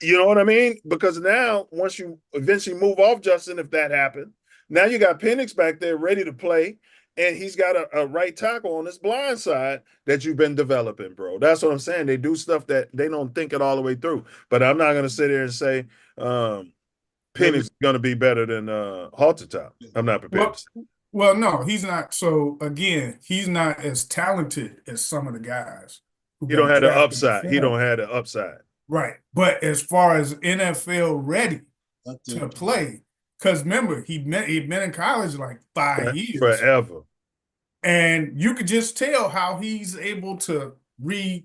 You know what I mean? Because now, once you eventually move off Justin, if that happened, now you got Penix back there ready to play. And he's got a right tackle on his blind side that you've been developing, bro. That's what I'm saying. They do stuff that they don't think it all the way through. But I'm not going to sit here and say Penix is going to be better than Haltertop. I'm not prepared to say. Well, no, he's not. So, again, he's not as talented as some of the guys. He don't have the upside. He don't have the upside. Right. But as far as NFL ready to play, because remember, he'd been in college like 5 years. Forever. And you could just tell how he's able to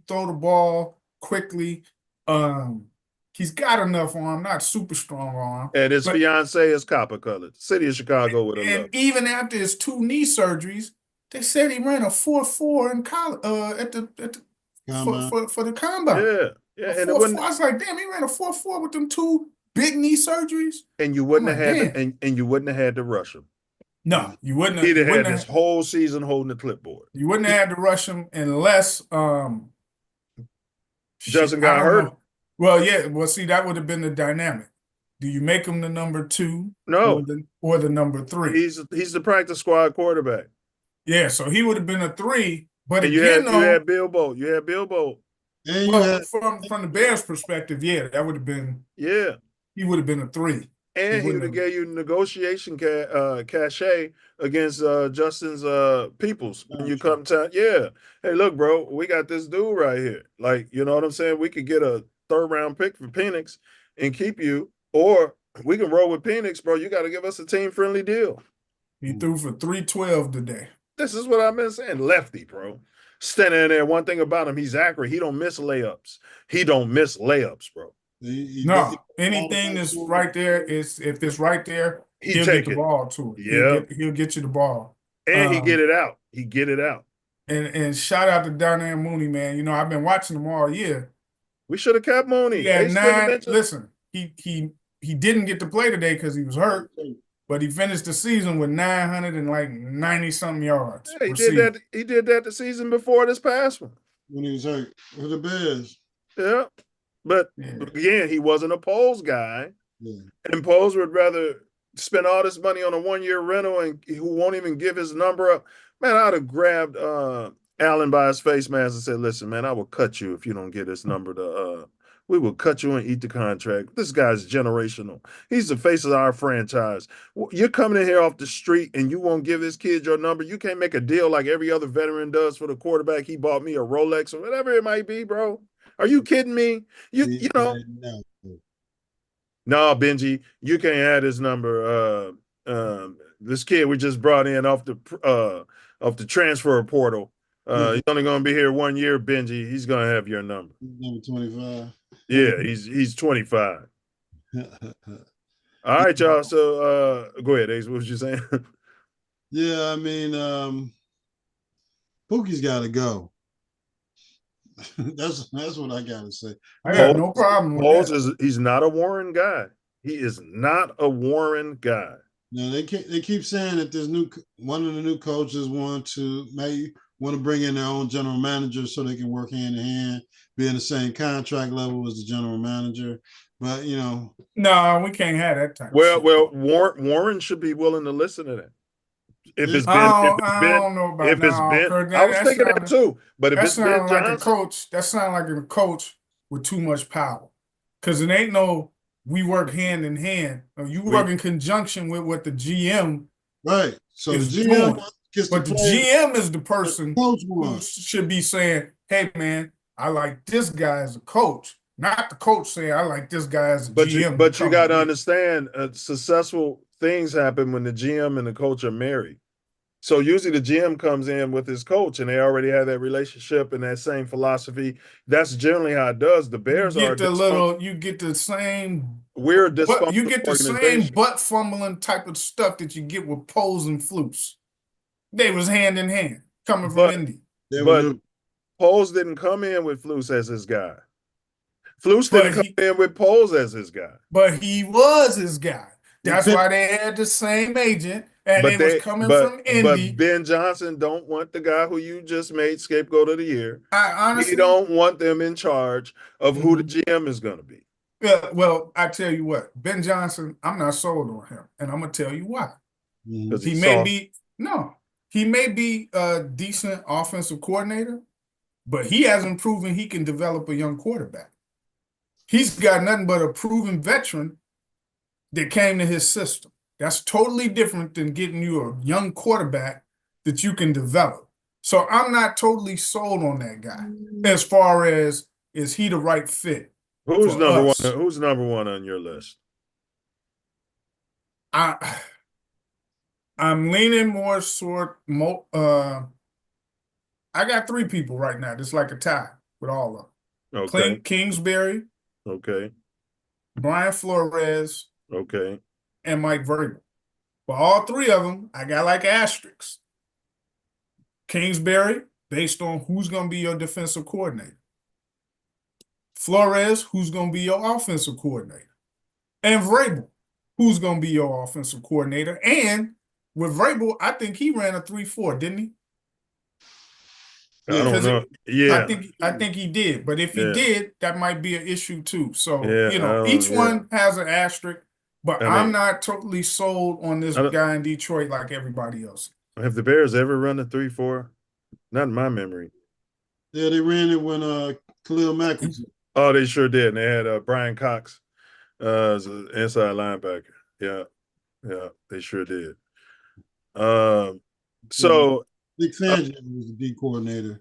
throw the ball quickly. He's got enough arm, not super strong arm. And his fiance is copper colored. City of Chicago with and even after his 2 knee surgeries, they said he ran a 4.4 in college for the combine. Yeah. And I was like, damn, he ran a 4.4 with them 2 big knee surgeries. And you wouldn't have had and you wouldn't have had to rush him. No, you wouldn't have. He'd have had this whole season holding the clipboard. You wouldn't have had to rush him unless Justin got hurt. Well, yeah. Well, see, that would have been the dynamic. Do you make him the number 2? No. Or the number 3? He's the practice squad quarterback. Yeah, so he would have been a 3. But and again, you had Bilbo. You had Bilbo And you Well, had from the Bears' perspective, yeah, that would have been. Yeah. He would have been a 3. And he would have gave you negotiation cachet against Justin's Peoples when you come to. Yeah. Hey, look, bro, we got this dude right here. Like, you know what I'm saying? We could get a 3rd-round pick for Penix and keep you, or we can roll with Penix, bro. You got to give us a team-friendly deal. He threw for 312 today. This is what I've been saying. Lefty, bro. Standing in there. One thing about him, he's accurate. He don't miss layups. He don't miss layups, bro. No, anything that's right there is if it's right there, he'll get the ball to it. Yeah, he'll get you the ball, and he get it out. He get it out. And shout out to Darnell Mooney, man. You know I've been watching him all year. We should have kept Mooney. Yeah, 9. Listen, he didn't get to play today because he was hurt, but he finished the season with 990 something yards. Yeah, he did that. He did that the season before this past one when he was hurt with the Bears. Yeah. But again, he wasn't a Poles guy. Yeah. And Poles would rather spend all this money on a 1-year rental and who won't even give his number up. Man, I'd have grabbed Allen by his face mask and said, listen, man, I will cut you if you don't get this number to we will cut you and eat the contract. This guy's generational. He's the face of our franchise. You're coming in here off the street and you won't give this kid your number. You can't make a deal like every other veteran does for the quarterback. He bought me a Rolex or whatever it might be, bro. Are you kidding me? You know? No, Benji, you can't have his number. This kid we just brought in off the transfer portal. He's only going to be here 1 year, Benji. He's going to have your number. Number 25. Yeah, he's 25. All right, y'all. So go ahead, Ace. What was you saying? Yeah, I mean, Pookie's got to go. That's what I gotta say. I got no problem with that. He's not a Warren guy. He is not a Warren guy. No, they keep saying that there's one of the new coaches want to bring in their own general manager so they can work hand in hand, be in the same contract level as the general manager. But you know, no, we can't have that type. Well, Warren should be willing to listen to that. If it's Ben, I don't know about Ben, I was thinking that too. But if it's Ben Johnson, like a coach, that sounds like a coach with too much power. Because it ain't no we work hand in hand. You work in conjunction with what the GM right. So is the GM doing. But the GM is the person who should be saying, "Hey, man, I like this guy as a coach." Not the coach saying, "I like this guy as a GM." But you got to understand, successful things happen when the GM and the coach are married. So usually the GM comes in with his coach and they already have that relationship and that same philosophy. That's generally how it does. The Bears you get the same weird dysfunctional you get the same butt fumbling type of stuff that you get with Poles and Flus. They was hand in hand coming from Indy. But Poles didn't come in with Flus as his guy. Flus didn't come in with Poles as his guy. But he was his guy. That's why they had the same agent. And it was coming from Indy. But Ben Johnson don't want the guy who you just made scapegoat of the year. Honestly, he don't want them in charge of who the GM is going to be. Yeah, well, I tell you what, Ben Johnson, I'm not sold on him, and I'm gonna tell you why. He may be a decent offensive coordinator, but he hasn't proven he can develop a young quarterback. He's got nothing but a proven veteran that came to his system. That's totally different than getting you a young quarterback that you can develop. So I'm not totally sold on that guy as far as is he the right fit? Who's number one? Who's number one on your list? I'm leaning more I got 3 people right now. It's like a tie with all of them. Okay. Clint Kingsbury. Okay. Brian Flores. Okay. And Mike Vrabel. For all 3 of them, I got like asterisks. Kingsbury, based on who's going to be your defensive coordinator. Flores, who's going to be your offensive coordinator. And Vrabel, who's going to be your offensive coordinator. And with Vrabel, I think he ran a 3-4, didn't he? I don't know. Yeah. I think he did. But if he did, that might be an issue too. So, each one has an asterisk. But I'm not totally sold on this guy in Detroit like everybody else. Have the Bears ever run a 3-4? Not in my memory. Yeah, they ran it when Khalil Mack was. Oh, they sure did. And they had Brian Cox as an inside linebacker. Yeah, they sure did. So Nick Fangio was the D coordinator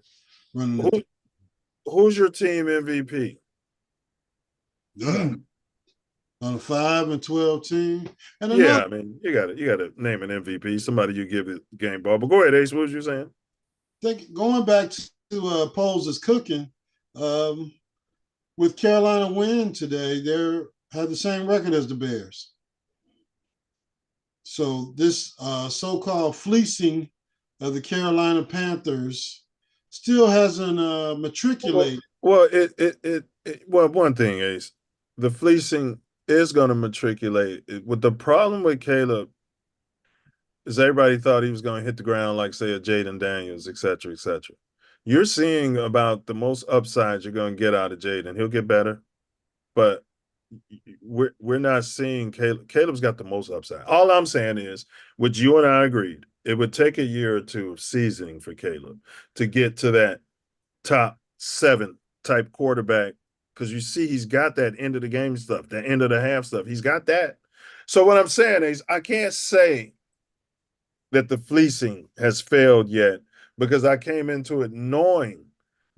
running who's your team MVP? On a 5-12 team. And I mean, you got to name an MVP, somebody you give the game ball. But go ahead, Ace. What was you saying? Going back to Poles' cooking, with Carolina win today, they had the same record as the Bears. So this so-called fleecing of the Carolina Panthers still hasn't matriculated. Well, well, one thing, Ace, the fleecing is going to matriculate. With the problem with Caleb is everybody thought he was going to hit the ground like, say, a Jaden Daniels, et cetera, et cetera. You're seeing about the most upside you're going to get out of Jaden. He'll get better, but we're not seeing Caleb. Caleb's got the most upside. All I'm saying is, which you and I agreed, it would take a year or two of seasoning for Caleb to get to that top 7 type quarterback, because you see he's got that end of the game stuff, that end of the half stuff. He's got that. So what I'm saying is I can't say that the fleecing has failed yet, because I came into it knowing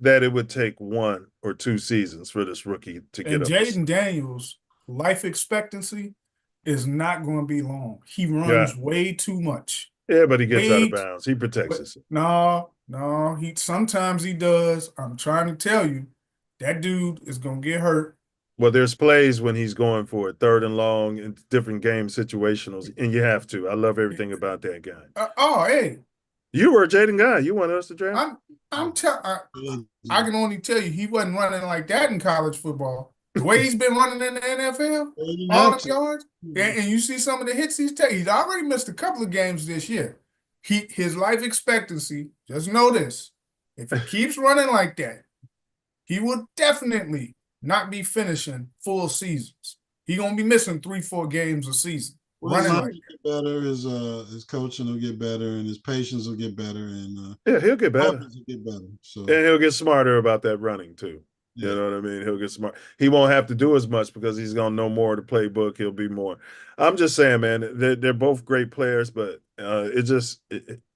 that it would take 1 or 2 seasons for this rookie to get up. And Jaden Daniels' life expectancy is not going to be long. He runs way too much. Yeah, but he gets out of bounds. He protects himself. No, sometimes he does. I'm trying to tell you, that dude is going to get hurt. Well, there's plays when he's going for it, 3rd and long in different game situationals, and you have to. I love everything about that guy. Hey. You were a Jaden guy. You wanted us to draft? I can only tell you he wasn't running like that in college football. The way he's been running in the NFL, all the yards, and you see some of the hits he's taking. He's already missed a couple of games this year. His life expectancy, just know this, if he keeps running like that, he will definitely not be finishing full seasons. He's going to be missing 3-4 games a season. Well, his mind will get better, his coaching will get better, and his patience will get better, and he'll get better. So, and he'll get smarter about that running too. You know what I mean? He'll get smart. He won't have to do as much because he's gonna know more of the playbook. He'll be more. I'm just saying, man, they're both great players, but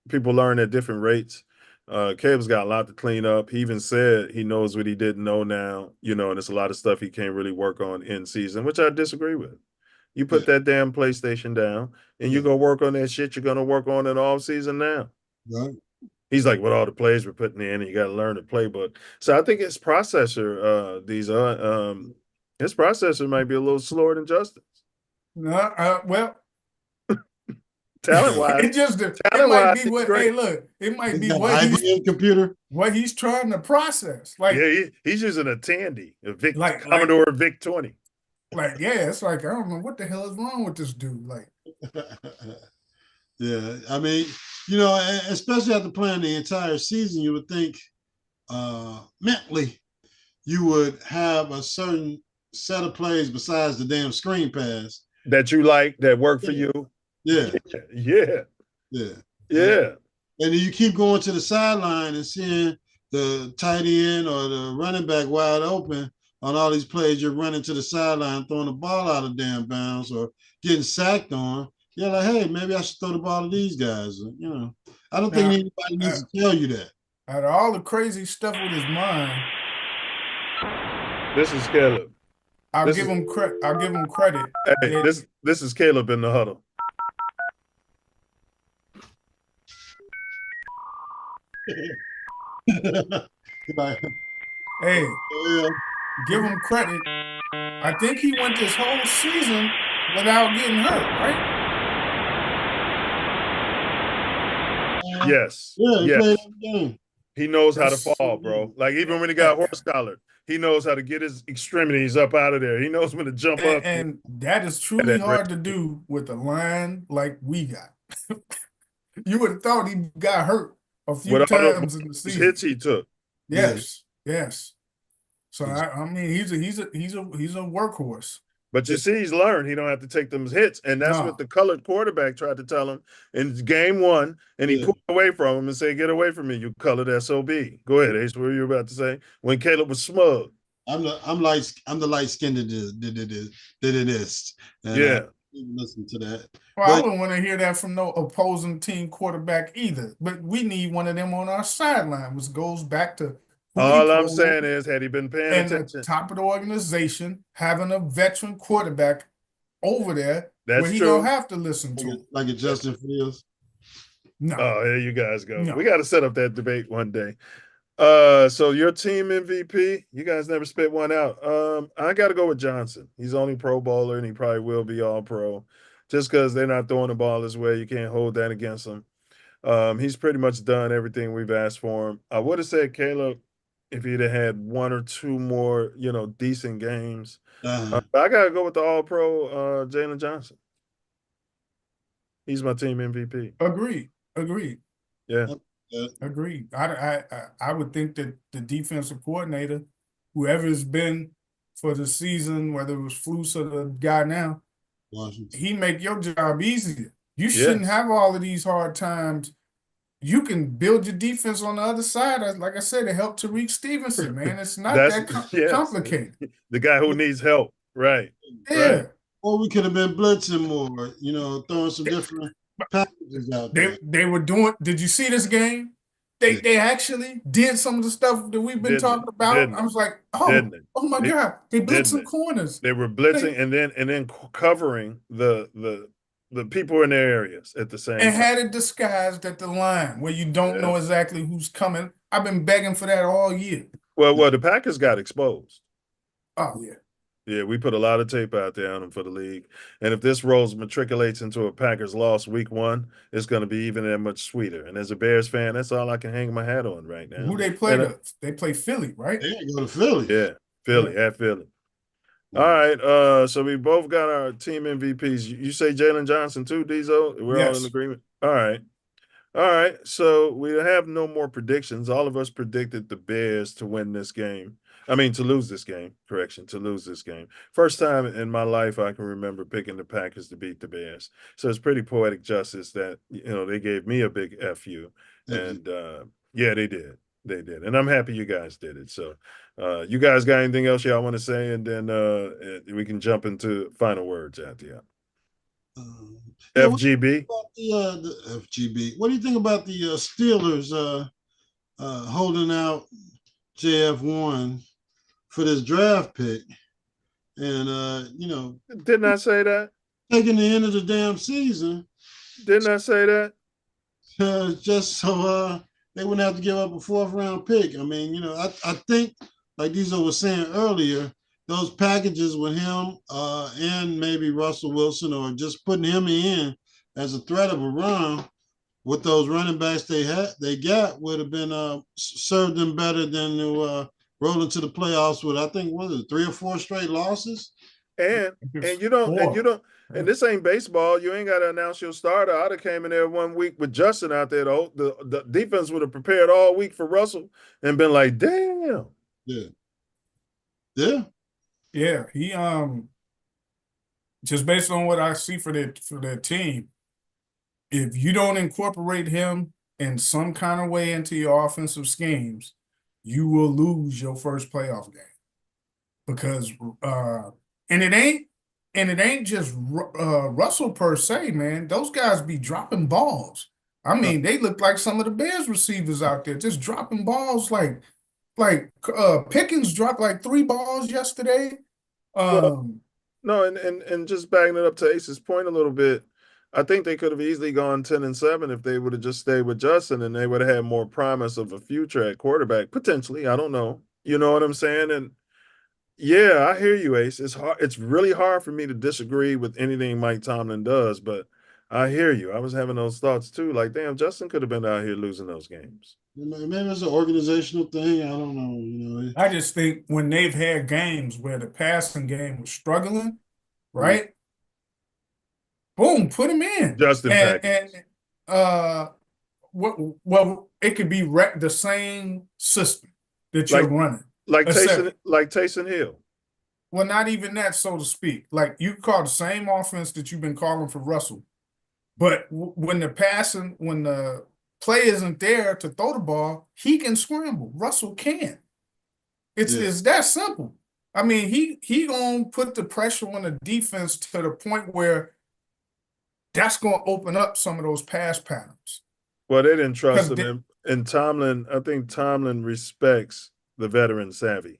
people learn at different rates. Caleb's got a lot to clean up. He even said he knows what he didn't know now, and it's a lot of stuff he can't really work on in season, which I disagree with. You put that damn PlayStation down and you go work on that shit you're going to work on in off season now. Right. He's like, with all the plays we're putting in, and you got to learn the playbook. So I think his processor, his processor might be a little slower than Justin's. Well, talent-wise, it might be what. Hey, look, it might be what computer, what he's trying to process. Like, he's using a Tandy, a Commodore VIC 20. Like, it's like, I don't know what the hell is wrong with this dude. Like, yeah, I mean, especially after playing the entire season, you would think mentally you would have a certain set of plays besides the damn screen pass that you like, that work for you. Yeah. And then you keep going to the sideline and seeing the tight end or the running back wide open. On all these plays, you're running to the sideline, throwing the ball out of damn bounds or getting sacked on. You're like, hey, maybe I should throw the ball to these guys. I don't think anybody needs to tell you that. Out of all the crazy stuff with his mind, this is Caleb. I'll give him credit. Hey, this is Caleb in the huddle. Hey. Give him credit. I think he went this whole season without getting hurt, right? Yes. He knows how to fall, bro. Like, even when he got horse collared, he knows how to get his extremities up out of there. He knows when to jump up. And that is truly hard to do with a line like we got. You would have thought he got hurt a few times in the season. Hits he took. Yes. So I mean, he's a workhorse. But you see, he's learned he don't have to take them hits, and that's what the colored quarterback tried to tell him in game one, and he pulled away from him and said, "Get away from me, you colored SOB." Go ahead, Ace. What were you about to say? When Caleb was smug. I'm the light skinned this. Yeah. Listen to that. Well, I wouldn't want to hear that from no opposing team quarterback either. But we need one of them on our sideline, which goes back to all I'm saying is, had he been paying attention, the top of the organization, having a veteran quarterback over there, that's where he true. Don't have to listen to like a Justin Fields. No. Oh, here you guys go. No. We got to set up that debate one day. So your team MVP, you guys never spit one out. I got to go with Johnson. He's only Pro Bowler, and he probably will be All Pro. Just because they're not throwing the ball his way, you can't hold that against him. He's pretty much done everything we've asked for him. I would have said Caleb if he'd have had one or two more, decent games. I got to go with the All Pro Jalen Johnson. He's my team MVP. Agreed. Yeah. Agreed. I would think that the defensive coordinator, whoever it's been for the season, whether it was Flus or the guy now, he make your job easier. You shouldn't have all of these hard times. You can build your defense on the other side. Like I said, it helped Tariq Stevenson, man. It's not that complicated. The guy who needs help, right? Yeah. Right. Or we could have been blitzing more, throwing some different packages out there. They were doing. Did you see this game? They actually did some of the stuff that we've been talking about. I was like, oh my God, they blitzed some corners. They were blitzing and then covering the people in their areas at the same time. Had it disguised at the line where you don't know exactly who's coming. I've been begging for that all year. Well, the Packers got exposed. Oh yeah. Yeah, we put a lot of tape out there on them for the league. And if this matriculates into a Packers loss week one, it's going to be even that much sweeter. And as a Bears fan, that's all I can hang my hat on right now. Who they play? They play Philly, right? They go to Philly. Yeah, Philly, at Philly. All right, so we both got our team MVPs. You say Jalen Johnson too, Diesel? We're all in agreement? All right, so we have no more predictions. All of us predicted the Bears to win this game. To lose this game. To lose this game. First time in my life I can remember picking the Packers to beat the Bears. So it's pretty poetic justice that, they gave me a big FU. And, they did. They did. And I'm happy you guys did it. So you guys got anything else y'all want to say? And then we can jump into final words after you. FGB? The FGB. What do you think about the Steelers holding out JF1 for this draft pick? And, Didn't I say that? Taking the end of the damn season. Didn't I say that? Just so they wouldn't have to give up a 4th round pick. I think, like Diesel was saying earlier, those packages with him and maybe Russell Wilson, or just putting him in as a threat of a run with those running backs they got would have been served them better than to roll into the playoffs with, I think, 3 or 4 straight losses. And this ain't baseball. You ain't got to announce your starter. I'd have came in there one week with Justin out there. The defense would have prepared all week for Russell and been like, damn. Yeah. He just based on what I see for their team, if you don't incorporate him in some kind of way into your offensive schemes, you will lose your first playoff game. Because and it ain't just Russell per se, man. Those guys be dropping balls. They look like some of the Bears receivers out there just dropping balls like Pickens dropped like 3 balls yesterday. No, and just backing it up to Ace's point a little bit, I think they could have easily gone 10-7 if they would have just stayed with Justin, and they would have had more promise of a future at quarterback, potentially. I don't know. You know what I'm saying? And yeah, I hear you, Ace. It's hard. It's really hard for me to disagree with anything Mike Tomlin does, but I hear you. I was having those thoughts too. Like, damn, Justin could have been out here losing those games. Maybe it's an organizational thing. I don't know. I just think when they've had games where the passing game was struggling, right? Boom, put him in. Justin well, it could be the same system that you're running. Like Taysom Hill. Well, not even that, so to speak. Like, you call the same offense that you've been calling for Russell, but when the play isn't there to throw the ball, he can scramble. Russell can't. It's that simple. I mean, he gonna put the pressure on the defense to the point where that's gonna open up some of those pass patterns. Well, they didn't trust him, and Tomlin. I think Tomlin respects the veteran savvy.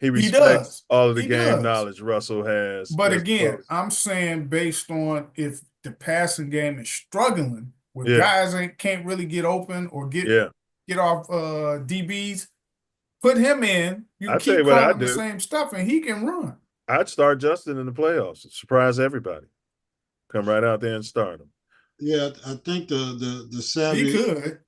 He respects all of the game knowledge Russell has. But again, I'm saying based on if the passing game is struggling, where guys can't really get open or get off DBs, put him in. You can keep calling the same stuff, and he can run. I'd start Justin in the playoffs. Surprise everybody. Come right out there and start him. Yeah, I think the savvy he could.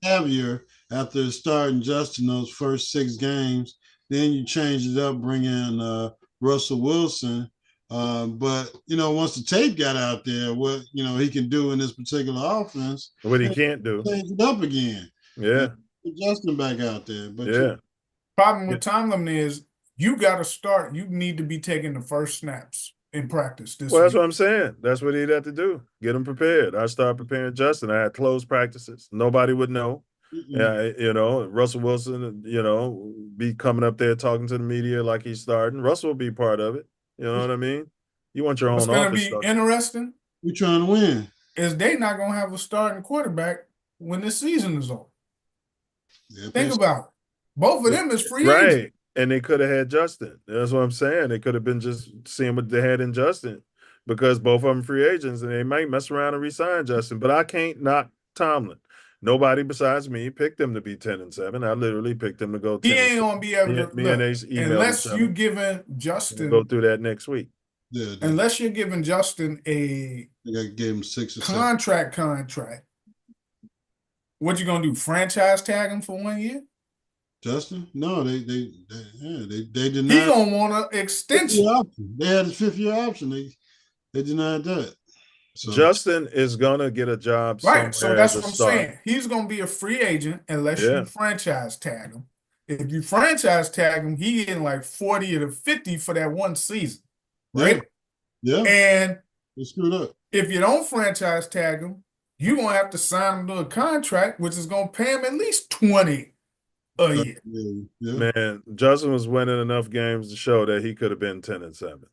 Savvier after starting Justin those first 6 games. Then you change it up, bring in Russell Wilson. But, once the tape got out there, what, he can do in this particular offense. What he can't do. Change it up again. Yeah. Put Justin back out there. But Problem with Tomlin is you got to start. You need to be taking the first snaps in practice this week. That's what I'm saying. That's what he'd have to do. Get him prepared. I started preparing Justin. I had closed practices. Nobody would know. Russell Wilson, be coming up there talking to the media like he's starting. Russell will be part of it. You know what I mean? You want your own office. It's going to be interesting. We're trying to win. Is they not going to have a starting quarterback when this season is over? Yeah, think about it. Both of them is free agents. Right. And they could have had Justin. That's what I'm saying. They could have been just seeing what they had in Justin because both of them free agents and they might mess around and re-sign Justin. But I can't knock Tomlin. Nobody besides me picked him to be 10-7. I literally picked him to go 10. He ain't gonna be able to unless you giving Justin go through that next week. Yeah, unless you're giving Justin a give him 6 or 7 contract. What you gonna do? Franchise tag him for 1 year? Justin? No, they denied. He gonna want an extension. They had a 5th-year option. They denied that. So Justin is gonna get a job right. So that's what I'm start. saying. He's gonna be a free agent unless you franchise tag him. If you franchise tag him, he getting like 40 to 50 for that 1 season, right? Yeah. And they screwed up. If you don't franchise tag him, you're gonna have to sign him to a contract, which is gonna pay him at least 20 a year. Man, Justin was winning enough games to show that he could have been 10-7,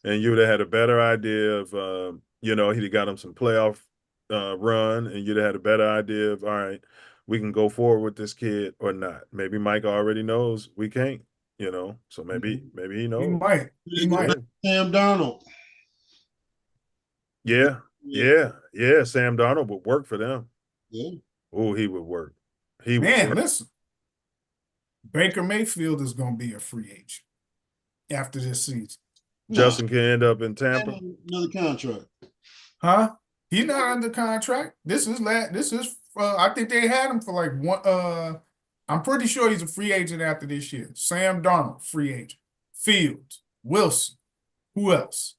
and you would have had a better idea of. He'd got him some playoff run, and you'd have had a better idea of, all right, we can go forward with this kid or not. Maybe Mike already knows we can't, so maybe he knows. He might. Sam Darnold. Yeah. Sam Darnold would work for them. Yeah. Oh, he would work. Listen, Baker Mayfield is going to be a free agent after this season. Justin can end up in Tampa. Another contract. Huh? He's not under contract. This is I think they had him for like 1 I'm pretty sure he's a free agent after this year. Sam Darnold, free agent. Fields, Wilson. Who else?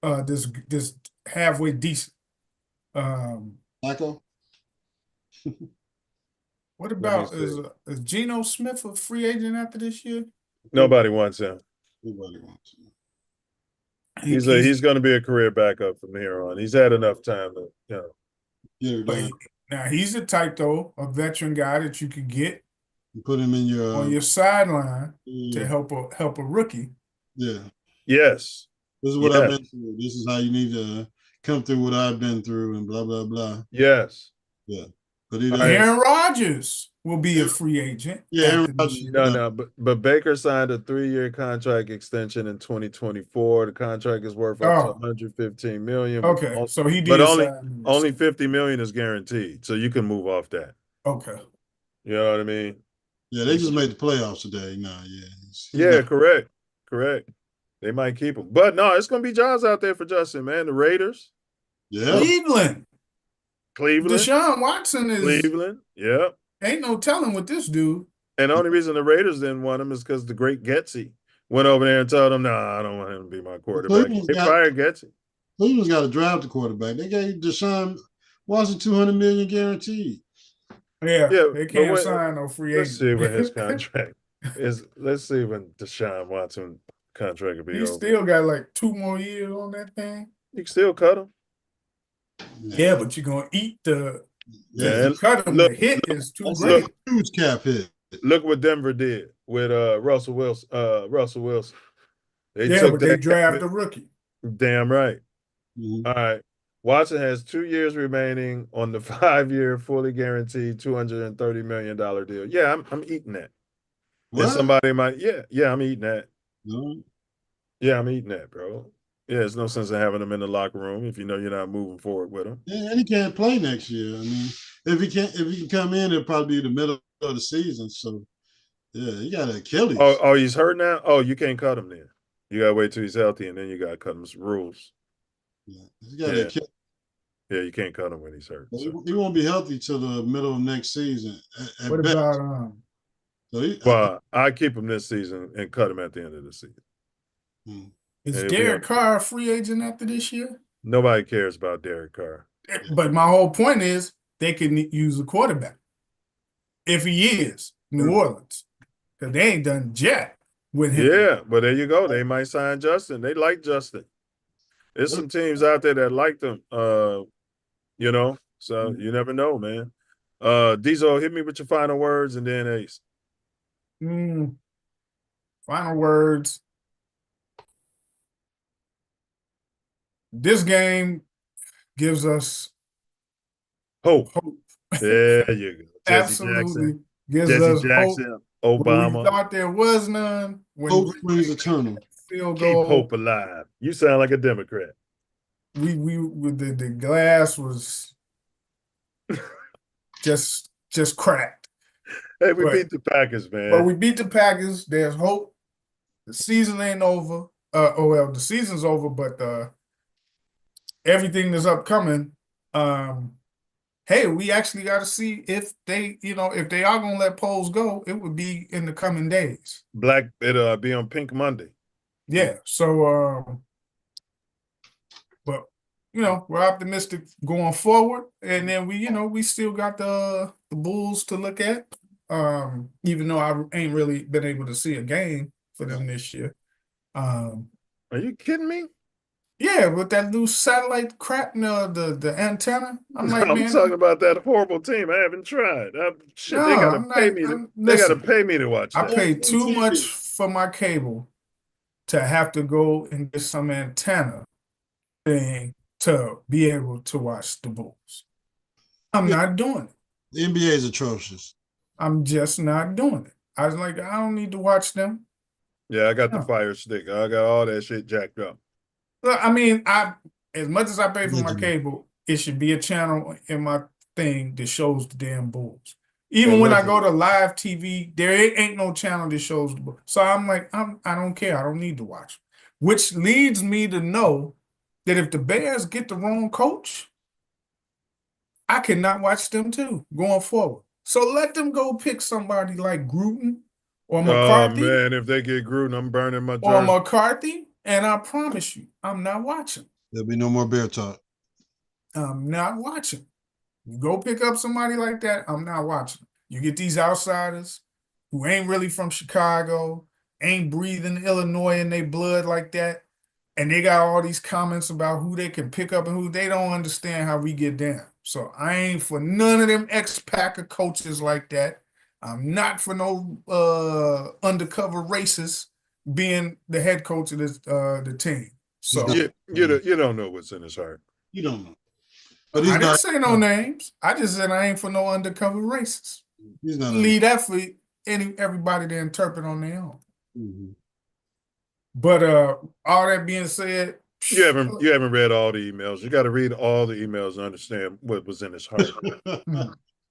This halfway decent. Michael. What about is Geno Smith a free agent after this year? Nobody wants him. Nobody wants him. He's going to be a career backup from here on. He's had enough time to, Now he's the type though, a veteran guy that you could get, you put him in on your sideline to help a rookie. Yeah. Yes. This is what I've been through. This is how you need to come through what I've been through, and blah blah blah. Yes. Yeah. But Aaron Rodgers will be a free agent. Yeah, Aaron Rodgers. No, but Baker signed a 3-year contract extension in 2024. The contract is worth up to $115 million. Okay, so he did, but only $50 million is guaranteed, so you can move off that. Okay, you know what I mean? Yeah, they just made the playoffs today. Correct. They might keep him, but no, it's gonna be jobs out there for Justin, man. The Raiders, Cleveland. Deshaun Watson is Cleveland. Yeah. Ain't no telling with this dude. And the only reason the Raiders didn't want him is because the great Getsy went over there and told him, "No, I don't want him to be my quarterback." They fired Getsy. Cleveland's got to draft the quarterback. They gave Deshaun Watson $200 million guaranteed. Yeah, they can't sign no free agent. Let's see what his contract. Let's see when Deshaun Watson contract will be He over. still got like 2 more years on that thing. You can still cut him. Yeah, but you're gonna eat the Yeah, to cut him. look, The hit is too That's great. a huge cap hit. Look what Denver did with Russell Wilson. They Yeah, took but they that. draft a rookie. Damn right. Mhm. All right. Watson has 2 years remaining on the 5-year, fully guaranteed $230 million deal. Yeah, I'm eating that. What? And somebody might, yeah, I'm eating that. No. Yeah, I'm eating that, bro. Yeah, there's no sense in having him in the locker room if you know you're not moving forward with him. Yeah, and he can't play next year. I mean, if he can come in, it'll probably be the middle of the season. So yeah, he got an Achilles. Oh, he's hurt now? Oh, you can't cut him then. You gotta wait till he's healthy and then you gotta cut him. Some rules. Yeah, he got an Achilles. Yeah, you can't cut him when he's hurt. So. He won't be healthy till the middle of next season. What best. about Well, I keep him this season and cut him at the end of the season. Is Derek Carr a free agent after this year? Nobody cares about Derek Carr. But my whole point is they can use a quarterback if he is New Orleans, because they ain't done jack with him. Yeah, but there you go. They might sign Justin. They like Justin. There's some teams out there that like them. You know, so you never know, man. Diesel, hit me with your final words and then Ace. Final words. This game gives us hope. There you go. Absolutely gives Jesse us Jackson, hope. Obama. When we thought there was none. When hope springs eternal. Field Keep goal. hope alive. You sound like a Democrat. We with the glass was just cracked. Hey, we beat the Packers, man. But we beat the Packers. There's hope. The season ain't over. The season's over, but everything that's upcoming. Hey, we actually got to see if they, if they are gonna let polls go, it would be in the coming days. It'll be on Pink Monday. Yeah. So, but we're optimistic going forward, and then we still got the Bulls to look at. Even though I ain't really been able to see a game for them this year. Are you kidding me? Yeah, with that new satellite crap, the antenna. I'm like, I'm man, talking about that horrible team. I haven't tried. They gotta pay me. They gotta pay me to watch that. I paid too much for my cable to have to go and get some antenna thing to be able to watch the Bulls. I'm not doing it. The NBA is atrocious. I'm just not doing it. I was like, I don't need to watch them. Yeah, I got the Fire Stick. I got all that shit jacked up. Well, I mean, as much as I pay for my cable, it should be a channel in my thing that shows the damn Bulls. Even when I go to live TV, there ain't no channel that shows the Bulls. So I'm like, I don't care. I don't need to watch. Which leads me to know that if the Bears get the wrong coach, I cannot watch them too going forward. So let them go pick somebody like Gruden or McCarthy. Oh man, if they get Gruden, I'm burning my or jersey. McCarthy, and I promise you, I'm not watching. There'll be no more Bear talk. I'm not watching. You go pick up somebody like that, I'm not watching. You get these outsiders who ain't really from Chicago, ain't breathing Illinois in their blood like that, and they got all these comments about who they can pick up and who they don't understand how we get down. So I ain't for none of them ex-Packer coaches like that. I'm not for no undercover racists being the head coach of the team. So you don't know what's in his heart. You don't know. But I didn't say no names. I just said I ain't for no undercover racists. Leave that for everybody to interpret on their own. Mm-hmm. But all that being said, you haven't read all the emails. You got to read all the emails and understand what was in his heart.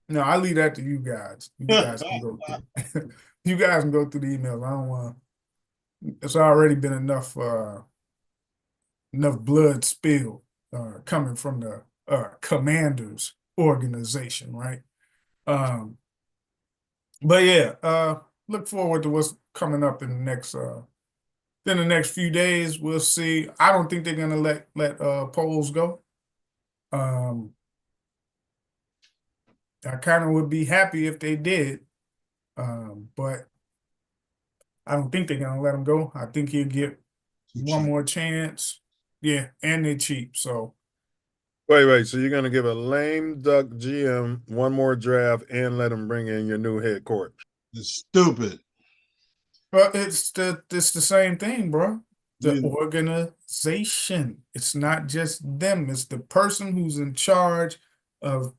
No, I leave that to you guys. You guys can go through. You guys can go through the emails. I don't want. It's already been enough blood spilled coming from the Commanders organization, right? But yeah, look forward to what's coming up in the next few days. We'll see. I don't think they're gonna let polls go. I kind of would be happy if they did, but I don't think they're gonna let him go. I think he'll get one more chance. Yeah, and they're cheap. So Wait. So you're going to give a lame duck GM one more draft and let him bring in your new head coach? It's stupid. but it's the same thing, bro. The organization. It's not just them. It's the person who's in charge of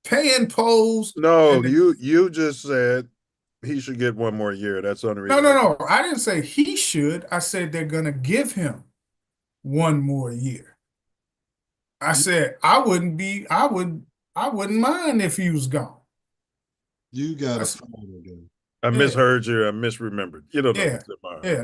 paying polls. No, you just said he should get one more year. That's the only reason. No. I didn't say he should. I said they're gonna give him one more year. I said I wouldn't mind if he was gone. You gotta follow them. I misheard you. I misremembered. You don't know.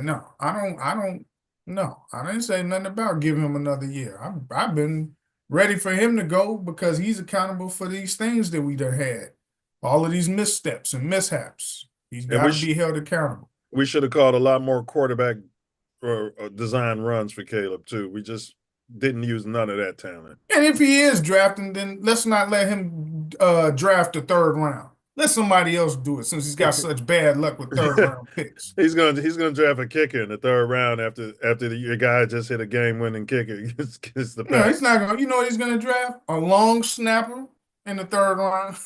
No, I don't. No, I didn't say nothing about giving him another year. I've been ready for him to go because he's accountable for these things that we done had, all of these missteps and mishaps. He's got to be held accountable. We should have called a lot more quarterback design runs for Caleb too. We just didn't use none of that talent. And if he is drafting, then let's not let him draft the third round. Let somebody else do it since he's got such bad luck with third round picks. He's gonna draft a kicker in the third round after your guy just hit a game winning kicker against the Packers. No, he's not gonna. You know what he's gonna draft? A long snapper in the third round.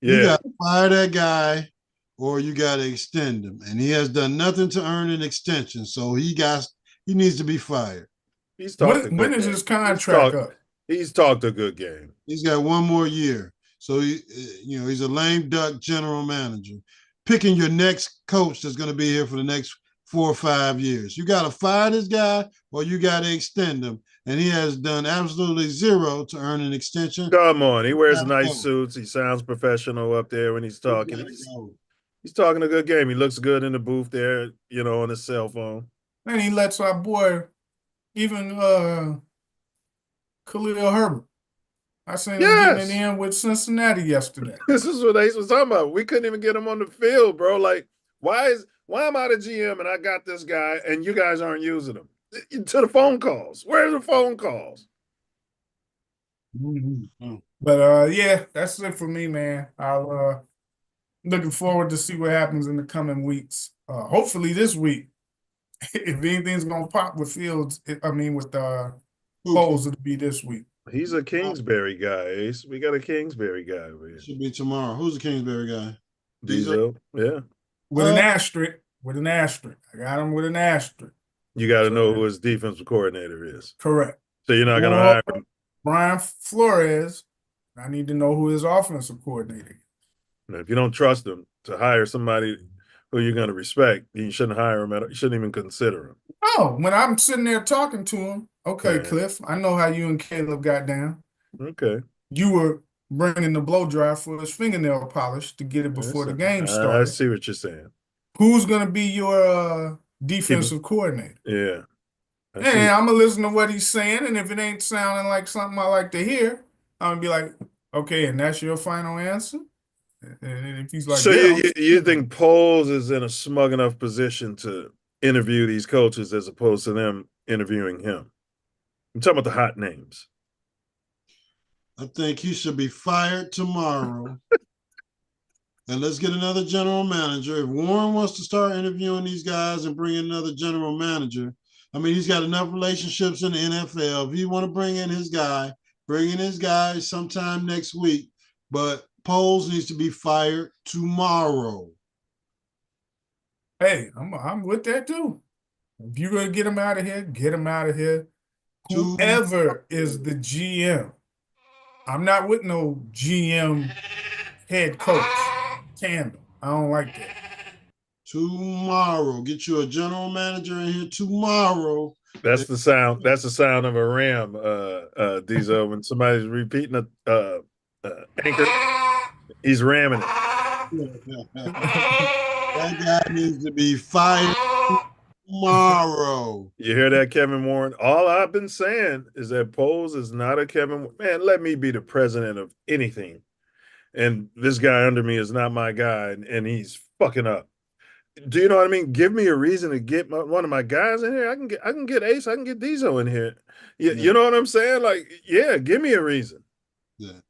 You gotta fire that guy, or you gotta extend him, and he has done nothing to earn an extension. So he needs to be fired. He's talked. When is his contract up? He's talked a good game. He's got one more year. So he's a lame duck general manager, picking your next coach that's going to be here for the next 4 or 5 years. You got to fire this guy, or you got to extend him, and he has done absolutely zero to earn an extension. Come on, he wears nice suits. He sounds professional up there when he's talking. He's talking a good game. He looks good in the booth there, on his cell phone. And he lets our boy, even Khalil Herbert. I seen him getting in the end with Cincinnati yesterday. This is what Ace was talking about. We couldn't even get him on the field, bro. Like, why am I the GM and I got this guy and you guys aren't using him? To the phone calls. Where are the phone calls? Mm-hmm. But yeah, that's it for me, man. I'll looking forward to see what happens in the coming weeks. Hopefully this week, if anything's gonna pop with Fields, with Foles, it'll be this week. He's a Kingsbury guy, Ace. We got a Kingsbury guy over here. Should be tomorrow. Who's the Kingsbury guy? Diesel. Yeah. With an asterisk. I got him with an asterisk. You got to know who his defensive coordinator is. Correct. So you're not going to hire him. Brian Flores. I need to know who his offensive coordinator is. Now, if you don't trust him to hire somebody who you're going to respect, you shouldn't hire him. You shouldn't even consider him. Oh, when I'm sitting there talking to him, okay, Cliff, I know how you and Caleb got down. Okay. You were bringing the blow dry for his fingernail polish to get it before the game started. I see what you're saying. Who's going to be your defensive coordinator? Yeah. And I'm going to listen to what he's saying, and if it ain't sounding like something I like to hear, I'm going to be like, okay, and that's your final answer? And if he's like, so you think Poles is in a smug enough position to interview these coaches as opposed to them interviewing him? I'm talking about the hot names. I think he should be fired tomorrow. And let's get another general manager. If Warren wants to start interviewing these guys and bring in another general manager, I mean, he's got enough relationships in the NFL. If you want to bring in his guy sometime next week. But Poles needs to be fired tomorrow. Hey, I'm with that too. If you're going to get him out of here, get him out of here. Whoever is the GM. I'm not with no GM head coach tandem. I don't like that. Tomorrow. Get you a general manager in here tomorrow. That's the sound. That's the sound of a ram, Diesel. When somebody's repeating a anchor, he's ramming it. That guy needs to be fired tomorrow. You hear that, Kevin Warren? All I've been saying is that Poles is not a Kevin. Man, let me be the president of anything. And this guy under me is not my guy, and he's fucking up. Do you know what I mean? Give me a reason to get one of my guys in here. I can get Ace. I can get Diesel in here. You know what I'm saying? Like, yeah, give me a reason. Yeah.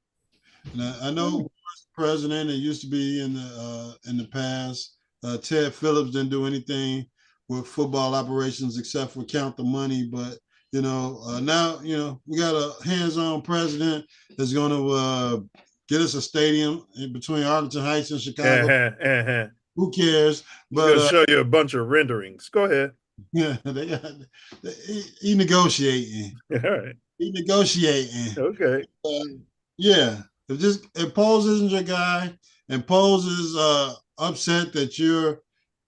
Now, I know president. It used to be in the past. Ted Phillips didn't do anything with football operations except for count the money. But now we got a hands-on president that's going to get us a stadium in between Arlington Heights and Chicago. Who cares? But I'll show you a bunch of renderings. Go ahead. Yeah, he negotiating. All right. He negotiating. Okay. Yeah. If Poles isn't your guy, and Poles is upset that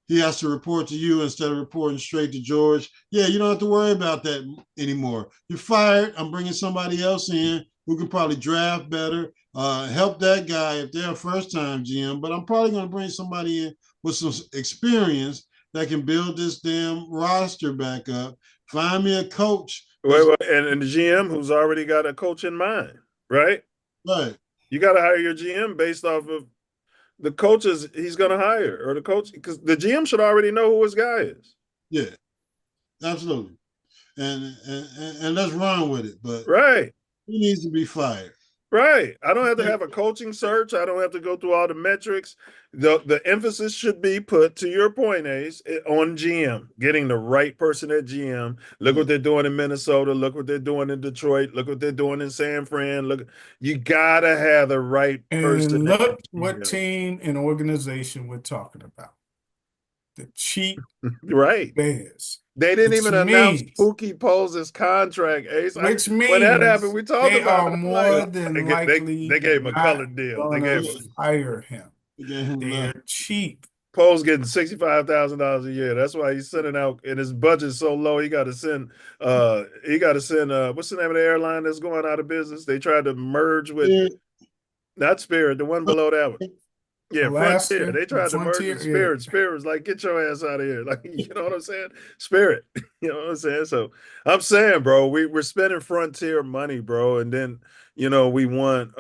he has to report to you instead of reporting straight to George, yeah, you don't have to worry about that anymore. You're fired. I'm bringing somebody else in who can probably draft better, help that guy if they're a first-time GM, but I'm probably going to bring somebody in with some experience that can build this damn roster back up. Find me a coach. Wait, and the GM who's already got a coach in mind, right? Right. You got to hire your GM based off of the coaches he's going to hire, or the coach, because the GM should already know who his guy is. Yeah, absolutely. And let's run with it. But right, he needs to be fired. Right. I don't have to have a coaching search. I don't have to go through all the metrics. The emphasis should be put, to your point, Ace, on GM, getting the right person at GM. Look what they're doing in Minnesota. Look what they're doing in Detroit. Look what they're doing in San Fran. Look, you got to have the right person. And look what team and organization we're talking about. The cheap right. Bears. They didn't even announce Pookie Poles' contract, Ace. Which means when that happened, we talked about it. More than likely they gave him a colored deal. They gave him hire him. They're cheap. Poles getting $65,000 a year. That's why he's sending out, and his budget's so low. He got to send. What's the name of the airline that's going out of business? They tried to merge with, not Spirit, the one below that one. Yeah, Alaska, Frontier. They tried to merge with Spirit. Yeah. Spirit was like, get your ass out of here. Like, you know what I'm saying? Spirit. You know what I'm saying? So I'm saying, bro, we're spending Frontier money, bro. And then, we want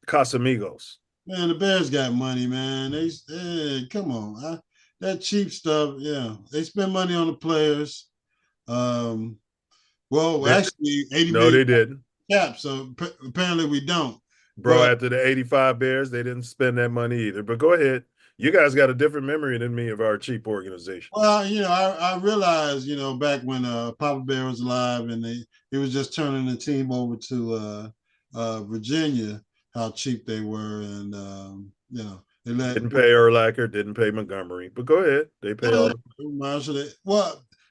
Casamigos. Man, the Bears got money, man. Come on. That cheap stuff, yeah. They spend money on the players. Actually, 80 No, they didn't. Yeah, so apparently we don't. Bro, after the 85 Bears, they didn't spend that money either. But go ahead. You guys got a different memory than me of our cheap organization. Well, I realized, back when Papa Bear was alive and he was just turning the team over to Virginia, how cheap they were. And, they didn't pay Urlacher, didn't pay Montgomery. But go ahead. They paid all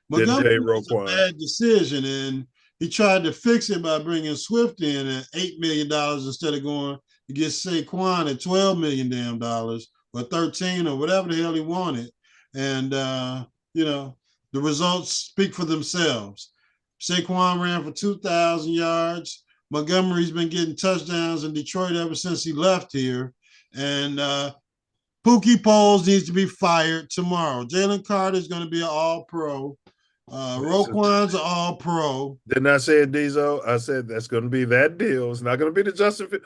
Montgomery was a bad decision. And he tried to fix it by bringing Swift in at $8 million instead of going to get Saquon at $12 million damn dollars or 13 or whatever the hell he wanted. And, the results speak for themselves. Saquon ran for 2,000 yards. Montgomery's been getting touchdowns in Detroit ever since he left here. And Pookie Poles needs to be fired tomorrow. Jalen Carter's going to be an all-pro. Roquan's an all-pro. Didn't I say it, Diesel? I said that's going to be that deal. It's not going to be the Justin Fields.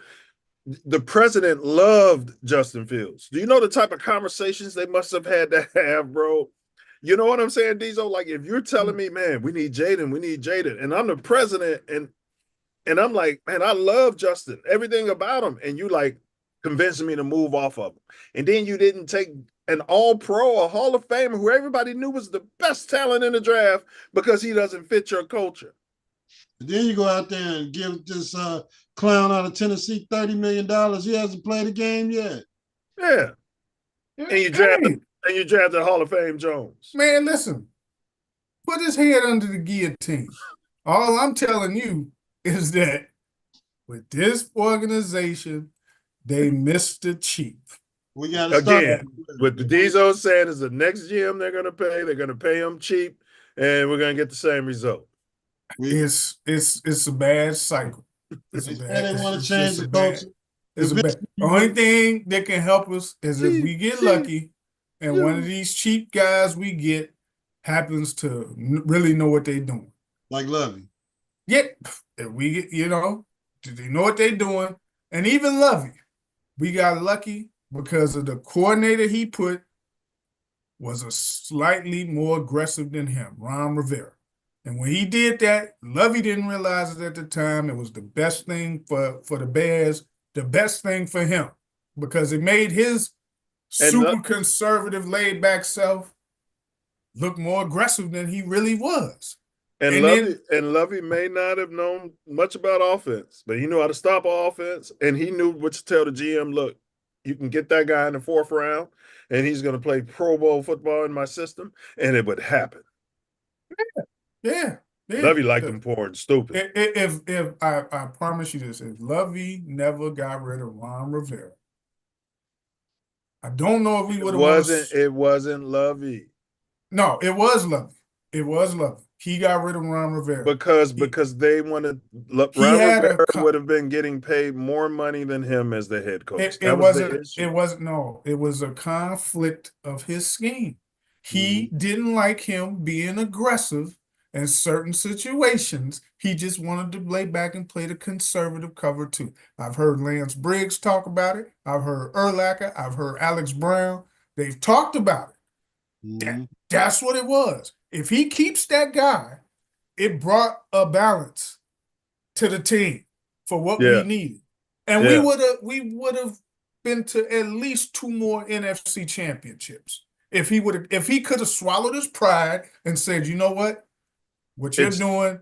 The president loved Justin Fields. Do you know the type of conversations they must have had to have, bro? You know what I'm saying, Diesel? Like, if you're telling me, man, we need Jaden, and I'm the president, and I'm like, man, I love Justin, everything about him, and you like convincing me to move off of him. And then you didn't take an all-pro, a Hall of Famer who everybody knew was the best talent in the draft because he doesn't fit your culture. And then you go out there and give this clown out of Tennessee $30 million. He hasn't played a game yet. Yeah. And you drafted Hall of Fame Jones. Man, listen. Put his head under the guillotine. All I'm telling you is that with this organization, they missed the cheap. We got to again. What the Diesel saying is the next GM they're going to pay. They're going to pay him cheap, and we're going to get the same result. It's a bad cycle. They want to change the culture. The only thing that can help us is if we get lucky, and one of these cheap guys we get happens to really know what they're doing. Like Lovey. Yeah, if we get, they know what they're doing, and even Lovey, we got lucky. Because of the coordinator he put was a slightly more aggressive than him, Ron Rivera. And when he did that, Lovey didn't realize it at the time. It was the best thing for the Bears, the best thing for him, because it made his super conservative, laid back self looked more aggressive than he really was. And Lovey may not have known much about offense, but he knew how to stop offense, and he knew what to tell the GM, look, you can get that guy in the 4th round, and he's going to play Pro Bowl football in my system, and it would happen. Yeah. Lovey liked him poor and stupid. If I promise you this, if Lovey never got rid of Ron Rivera, I don't know if we would have. It wasn't Lovey. No, it was Lovey. It was Lovey. He got rid of Ron Rivera because they wanted Ron Rivera would have been getting paid more money than him as the head coach. It was a conflict of his scheme. He didn't like him being aggressive in certain situations. He just wanted to lay back and play the conservative cover 2. I've heard Lance Briggs talk about it. I've heard Urlacher. I've heard Alex Brown. They've talked about it. That's what it was. If he keeps that guy, it brought a balance to the team for what we needed. And we would have been to at least 2 more NFC championships. If he could have swallowed his pride and said, you know what you're doing,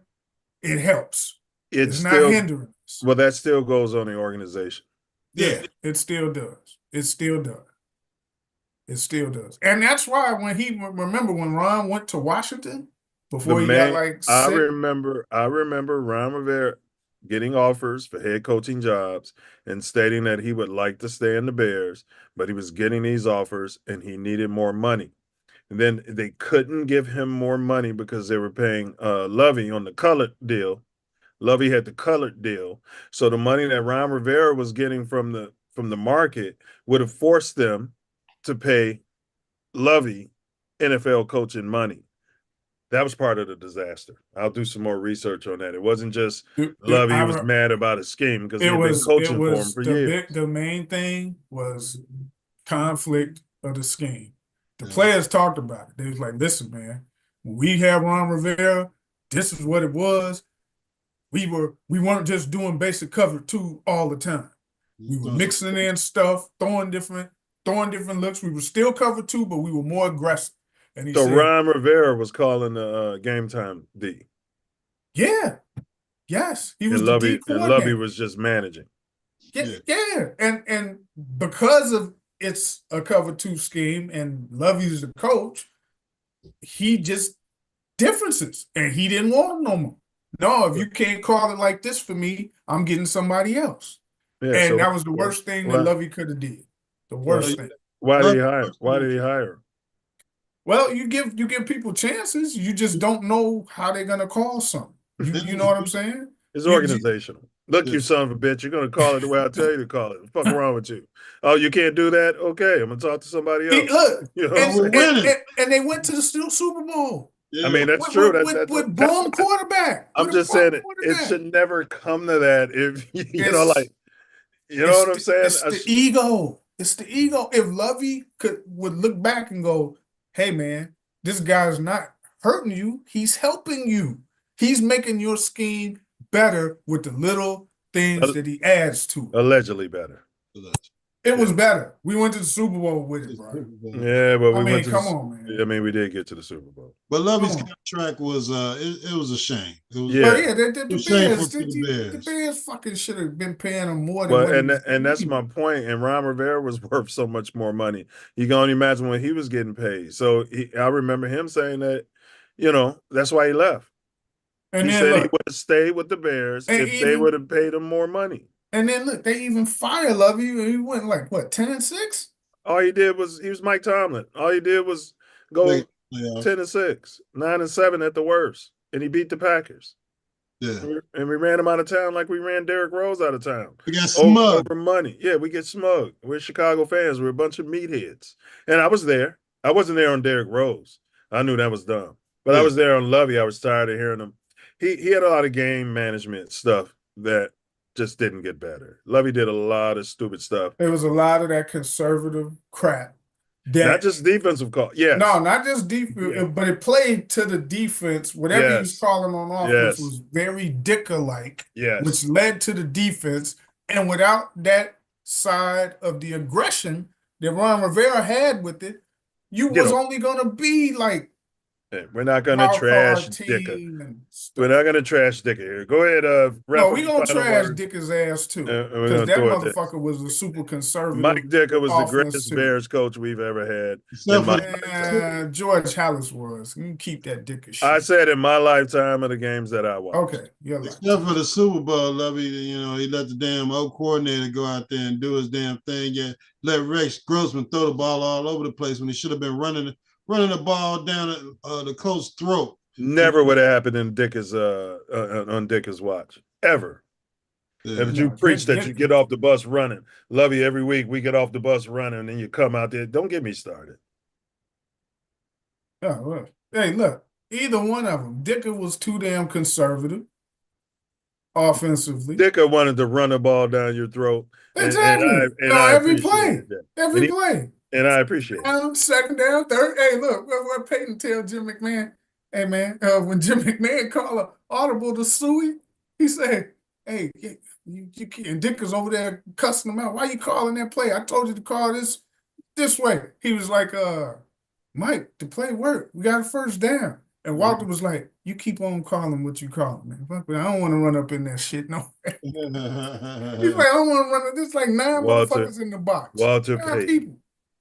it helps. It's not hindering us. Well, that still goes on the organization. Yeah, it still does. It still does. It still does. And that's why remember when Ron went to Washington before got like sick? I remember Ron Rivera getting offers for head coaching jobs and stating that he would like to stay in the Bears, but he was getting these offers and he needed more money. And then they couldn't give him more money because they were paying Lovey on the colored deal. Lovey had the colored deal. So the money that Ron Rivera was getting from the market would have forced them to pay Lovey NFL coaching money. That was part of the disaster. I'll do some more research on that. It wasn't just Lovey was mad about his scheme because he'd been coaching for him for years. The main thing was conflict of the scheme. The players talked about it. They was like, listen, man, when we had Ron Rivera, this is what it was. We weren't just doing basic cover 2 all the time. We were mixing in stuff, throwing different looks. We were still cover 2, but we were more aggressive. And he said, Ron Rivera was calling the game time D. Yeah. Yes. He was Lovey, the D and Lovey was just managing. Yeah. And because of it's a cover 2 scheme and Lovey's the coach, he just differences. And he didn't want him no more. No, if you can't call it like this for me, I'm getting somebody else. Yeah, and that was the worst thing that Lovey could have did. The worst thing. Why did he hire? Why did he hire him? Well, you give people chances. You just don't know how they're gonna call something. You know what I'm saying? It's organizational. Look, you son of a bitch, you're gonna call it the way I tell you to call it. What the fuck wrong with you? Oh, you can't do that? Okay, I'm gonna talk to somebody else. Look, you know and they went to the Super Bowl. Yeah. I mean, that's true. With bum quarterback. I'm just saying it should never come to that. If you know what I'm saying? It's the ego. It's the ego. If Lovey would look back and go, hey man, this guy's not hurting you. He's helping you. He's making your scheme better with the little things that he adds to it. Allegedly better. It was better. We went to the Super Bowl with it, bro. Yeah, but we went to come on, man. I mean, we did get to the Super Bowl. But Lovey's contract was it was a shame. It was, the Bears fucking should have been paying him more than and that's my point. And Ron Rivera was worth so much more money. You can only imagine when he was getting paid. So I remember him saying that, that's why he left. And he said he would have stayed with the Bears if they would have paid him more money. And then look, they even fired Lovey. He went like what, 10-6? All he did was he was Mike Tomlin. All he did was go 10-6, 9-7 at the worst, and he beat the Packers. Yeah, and we ran him out of town like we ran Derrick Rose out of town. We got smug over money. Yeah, we get smug. We're Chicago fans. We're a bunch of meatheads. And I was there. I wasn't there on Derrick Rose. I knew that was dumb. But I was there on Lovey. I was tired of hearing him. He had a lot of game management stuff that just didn't get better. Lovey did a lot of stupid stuff. There was a lot of that conservative crap. Not just defensive call. Yeah. No, not just defense, but it played to the defense. Whatever he was calling on offense was very Dicker-like, which led to the defense. And without that side of the aggression, that Ron Rivera had with it, you was only going to be like we're not going to trash Dicker. We're not going to trash Dicker here. Go ahead, no, we going to trash Dicker's ass too. Because that motherfucker was a super conservative. Mike Dicker was the greatest Bears coach we've ever had. George Halas was. You can keep that Dicker shit. I said in my lifetime of the games that I watched. Okay. Except for the Super Bowl, Lovey, you know, he let the damn old coordinator go out there and do his damn thing. Yeah, let Rex Grossman throw the ball all over the place when he should have been running the ball down the coach's throat. Never would have happened in Dicker's on Dicker's watch ever. Yeah. If you preach that you get off the bus running, Lovey, every week we get off the bus running, and then you come out there. Don't get me started. Oh, well. Hey, look, either one of them. Dicker was too damn conservative offensively. Dicker wanted to run the ball down your throat. Exactly. Every play. Every play. And I appreciate it. Second down, third. Hey, look, what Peyton tell Jim McMahon? Hey, man, when Jim McMahon called an audible to Suey, he said, hey, you and Dicker's over there cussing him out. Why you calling that play? I told you to call this way. He was like, Mike, the play worked. We got a first down. And Walter was like, you keep on calling what you call, man. I don't want to run up in that shit, no. He's like, I don't want to run up. There's like 9 motherfuckers in the box. Walter Payton.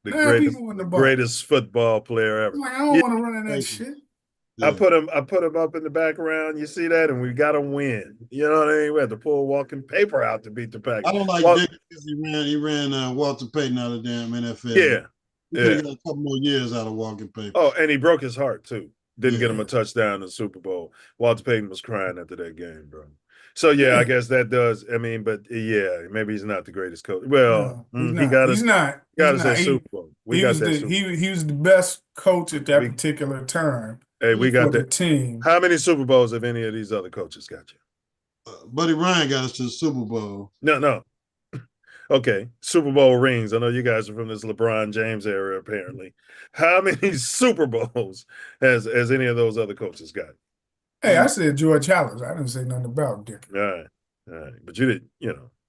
The greatest football player ever. Like, I don't want to run in that shit. I put him up in the background. You see that, and we got to win. You know what I mean? We had to pull walking paper out to beat the Packers. I don't like Dick because he ran Walter Payton out of the damn NFL. Yeah, he got a couple more years out of walking paper. Oh, and he broke his heart too. Didn't get him a touchdown in the Super Bowl. Walter Payton was crying after that game, bro. So I guess that does. I mean, but maybe he's not the greatest coach. Well, he's not. Got us that Super Bowl. He was the best coach at that particular term. Hey, we got that team. How many Super Bowls have any of these other coaches got you? Buddy Ryan got us to the Super Bowl. No. Okay, Super Bowl rings. I know you guys are from this LeBron James era, apparently. How many Super Bowls has any of those other coaches got? Hey, I said George Halas. I didn't say nothing about Dick. All right. But you didn't,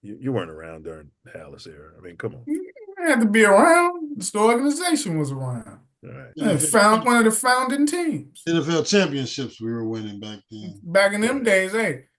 you weren't around during the Halas era. I mean, come on. You had to be around. The organization was around. All right. And found one of the founding teams. NFL championships we were winning back then. Back in them days,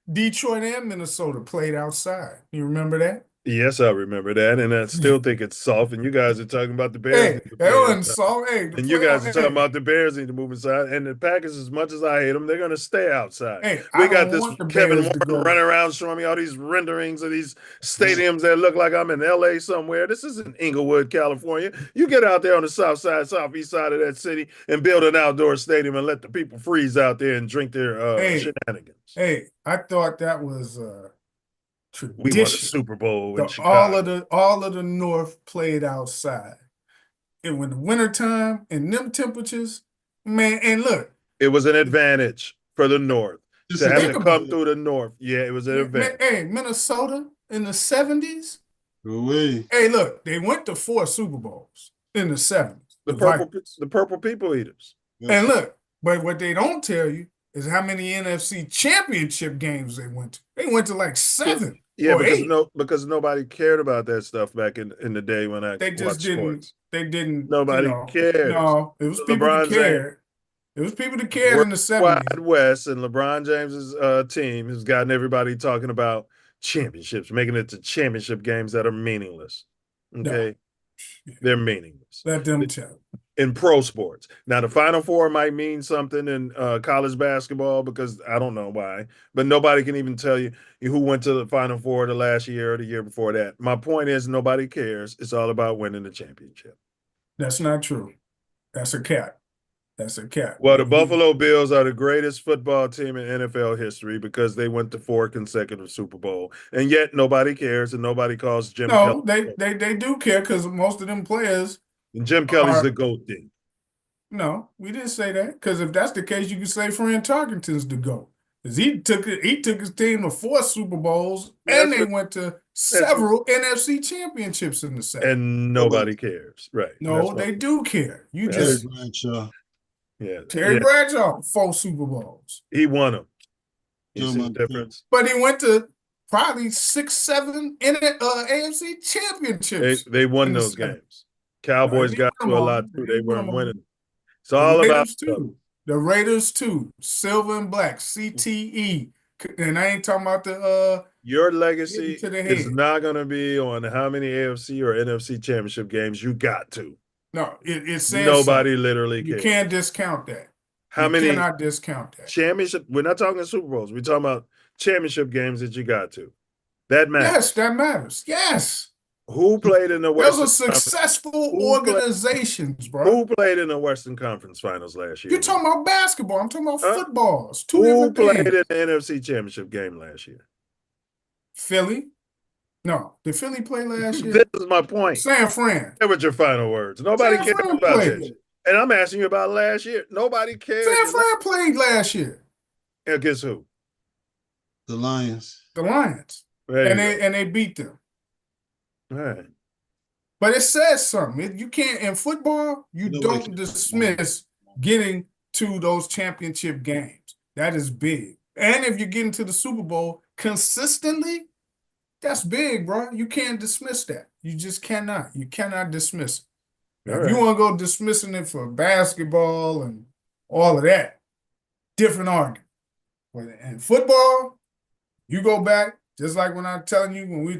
Detroit and Minnesota played outside. You remember that? Yes, I remember that, and I still think it's soft. And you guys are talking about the Bears. Hey, that wasn't soft. Hey, and you guys are talking about the Bears need to move inside. And the Packers, as much as I hate them, they're going to stay outside. Hey, we got this Kevin Warren running around showing me all these renderings of these stadiums that look like I'm in L.A. somewhere. This isn't Inglewood, California. You get out there on the south side, southeast side of that city, and build an outdoor stadium and let the people freeze out there and drink their shenanigans. Hey, I thought that was tradition. We won a Super Bowl in Chicago. All of the North played outside. And when the wintertime and them temperatures, man, and look. It was an advantage for the North to have to come through the North. Yeah, it was an advantage. Hey, Minnesota in the 70s. Oui. Hey, look, they went to 4 Super Bowls in the 70s. The purple people eaters. And look, but what they don't tell you is how many NFC championship games they went to. They went to like 7. Yeah, or because nobody cared about that stuff back in the day when I watched sports. They didn't. Nobody cared. No, it was people that cared. It was people that cared in the 70s. Wide West and LeBron James's team has gotten everybody talking about championships, making it to championship games that are meaningless. Okay, they're meaningless. Let them tell. In pro sports. Now, the Final Four might mean something in college basketball because I don't know why, but nobody can even tell you who went to the Final Four the last year or the year before that. My point is nobody cares. It's all about winning the championship. That's not true. That's a cap. That's a cap. Well, the Buffalo Bills are the greatest football team in NFL history because they went to 4 consecutive Super Bowl, and yet nobody cares and nobody calls Jim Kelly. No, they do care because most of them players. And Jim Kelly's the GOAT thing. No, we didn't say that. Because if that's the case, you could say Fran Tarkenton's the GOAT. Because he took his team to 4 Super Bowls, and they went to several NFC championships in the 70s. And nobody cares. Right. No, they do care. Terry Bradshaw. Yeah. Terry Bradshaw, 4 Super Bowls. He won them. You see the difference? But he went to probably 6, 7 AFC championships. They won those games. Cowboys He got won to a them lot all. too. He They won weren't them all. winning. It's The all about Raiders too. The Raiders too. Silver and black. CTE. And I ain't talking about the your getting legacy to the is head. not going to be on how many AFC or NFC championship games you got to. No, it says Nobody something. literally You cares. can't discount that. How you many cannot discount that. championship? We're not talking Super Bowls. We're talking about championship games that you got to. That matters. Yes, that matters. Yes. Who played in the Those Western are successful Who played- organizations, bro. Who played in the Western Conference Finals last year? You're talking about basketball. I'm talking about football. It's two Who different played things. in the NFC Championship game last year? Philly? No. Did Philly play last year? This is my point. San Fran. Say with your final words. Nobody San cares Fran about played. this. And I'm asking you about last year. Nobody cares. San Fran played last year. Against who? The Lions. The Lions. There And you they beat them. go. All right. But it says something. You can't, in football, you don't dismiss getting to those championship games. That is big. And if you're getting to the Super Bowl consistently, that's big, bro. You can't dismiss that. You just cannot. You cannot dismiss it. Now, if you want to go dismissing it for basketball and all of that, different argument. But in football, you go back, just like when I'm telling you, when they're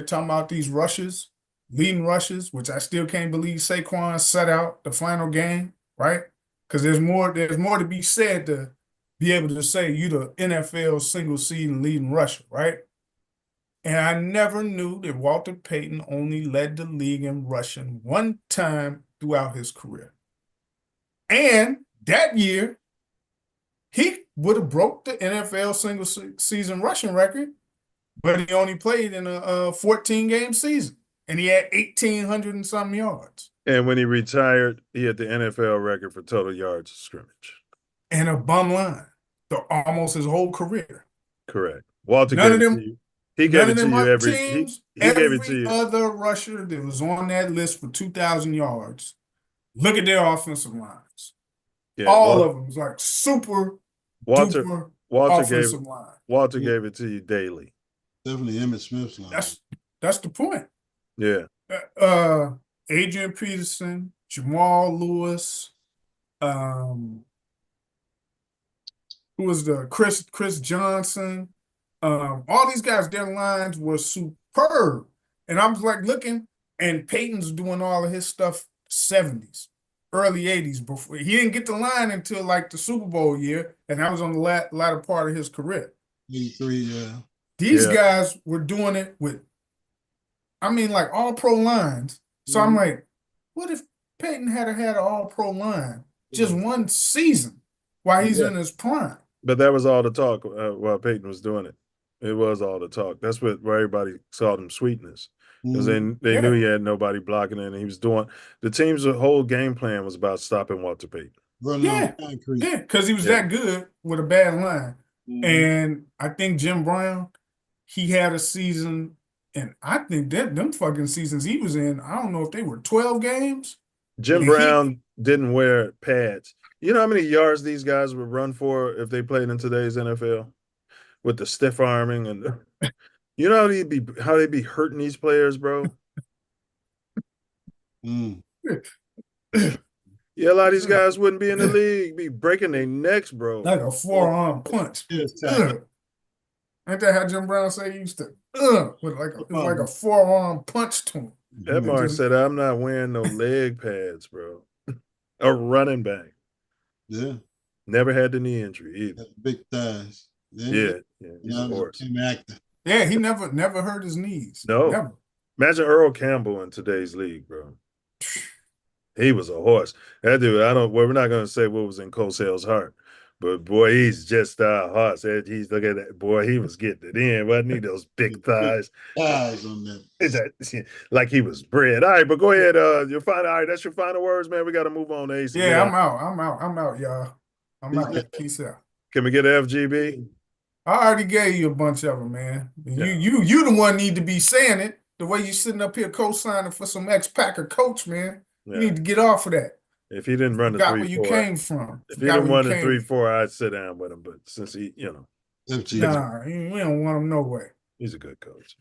talking about these rushes, leading rushes, which I still can't believe Saquon set out the final game, right? Because there's more to be said to be able to say you the NFL single season leading rusher, right? And I never knew that Walter Payton only led the league in rushing one time throughout his career. And that year, he would have broke the NFL single season rushing record, but he only played in a 14-game season. And he had 1,800 and some yards. And when he retired, he had the NFL record for total yards of scrimmage. And a bum line for almost his whole career. Correct. Walter None gave of it them, to you. He gave it to you every teams, he gave every it to you. other rusher that was on that list for 2,000 yards. Look at their offensive lines. Yeah, All of them was like super duper offensive line. Walter gave it to you daily. Definitely Emmitt Smith's line. That's the point. Yeah. Adrian Peterson, Jamal Lewis, who was the Chris Johnson. All these guys, their lines were superb. And I was like looking, and Peyton's doing all of his stuff 70s, early 80s. Before he didn't get the line until like the Super Bowl year, and that was on the latter part of his career. 83, yeah. These guys were doing it with, I mean, like all pro lines. So I'm like, what if Peyton had an all pro line just one season while he's in his prime? But that was all the talk while Peyton was doing it. It was all the talk. That's where everybody saw them sweetness. Because they knew he had nobody blocking it, and he was doing the team's whole game plan was about stopping Walter Payton. Yeah, because he was that good with a bad line. And I think Jim Brown, he had a season, and I think that them fucking seasons he was in, I don't know if they were 12 games. Jim Brown didn't wear pads. You know how many yards these guys would run for if they played in today's NFL? With the stiff arming and you know how they'd be hurting these players, bro. Yeah, a lot of these guys wouldn't be in the league, be breaking their necks, bro. Like a forearm punch. Ain't that how Jim Brown said he used to with like a forearm punch to him? That Mark said, I'm not wearing no leg pads, bro. A running back. Yeah. Never had the knee injury either. Big thighs. Yeah. He's a horse. Yeah, he never hurt his knees. No. Never. Imagine Earl Campbell in today's league, bro. He was a horse. That dude, we're not gonna say what was in Cosell's heart, but boy, he's just a horse. He's look at that boy, he was getting it in, wasn't he? Those big thighs. Thighs on that. Is that like he was bred? All right, but go ahead. Your final. All right, that's your final words, man. We got to move on to AC. Yeah, I'm out, y'all. I'm out. Peace out. Can we get an FGB? I already gave you a bunch of them, man. You the one need to be saying it. The way you sitting up here co-signing for some ex-Packer coach, man. You need to get off of that. If he didn't run the 3-4, where you came from. If he didn't run the 3-4, I'd sit down with him. But since nah, we don't want him no way. He's a good coach.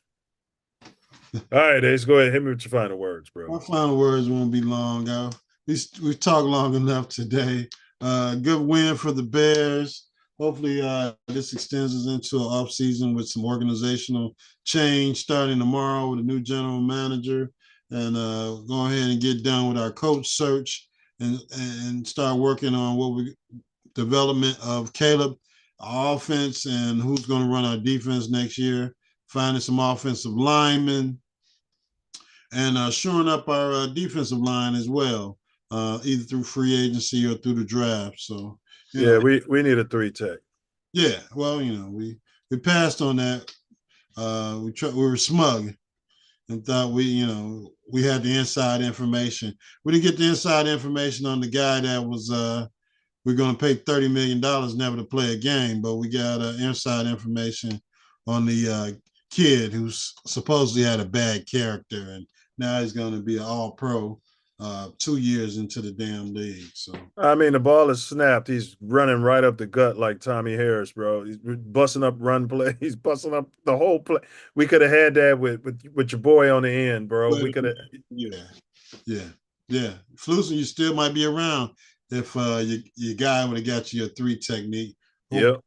All right, Ace, go ahead. Hit me with your final words, bro. My final words won't be long. We've talked long enough today. Good win for the Bears. Hopefully, this extends us into an offseason with some organizational change starting tomorrow with a new general manager, and go ahead and get done with our coach search and start working on development of Caleb, our offense, and who's going to run our defense next year. Finding some offensive linemen, and shoring up our defensive line as well, either through free agency or through the draft. So yeah, we need a 3-tech. Yeah, well, we passed on that. We were smug and thought we had the inside information. We didn't get the inside information on the guy that was we're going to pay $30 million never to play a game, but we got inside information on the kid who's supposedly had a bad character, and now he's going to be an all-pro 2 years into the damn league. So I mean, the ball is snapped. He's running right up the gut like Tommy Harris, bro. He's busting up run play. He's busting up the whole play. We could have had that with your boy on the end, bro. We could have. Yeah. Flusing, you still might be around if your guy would have got you a 3 technique. Yep.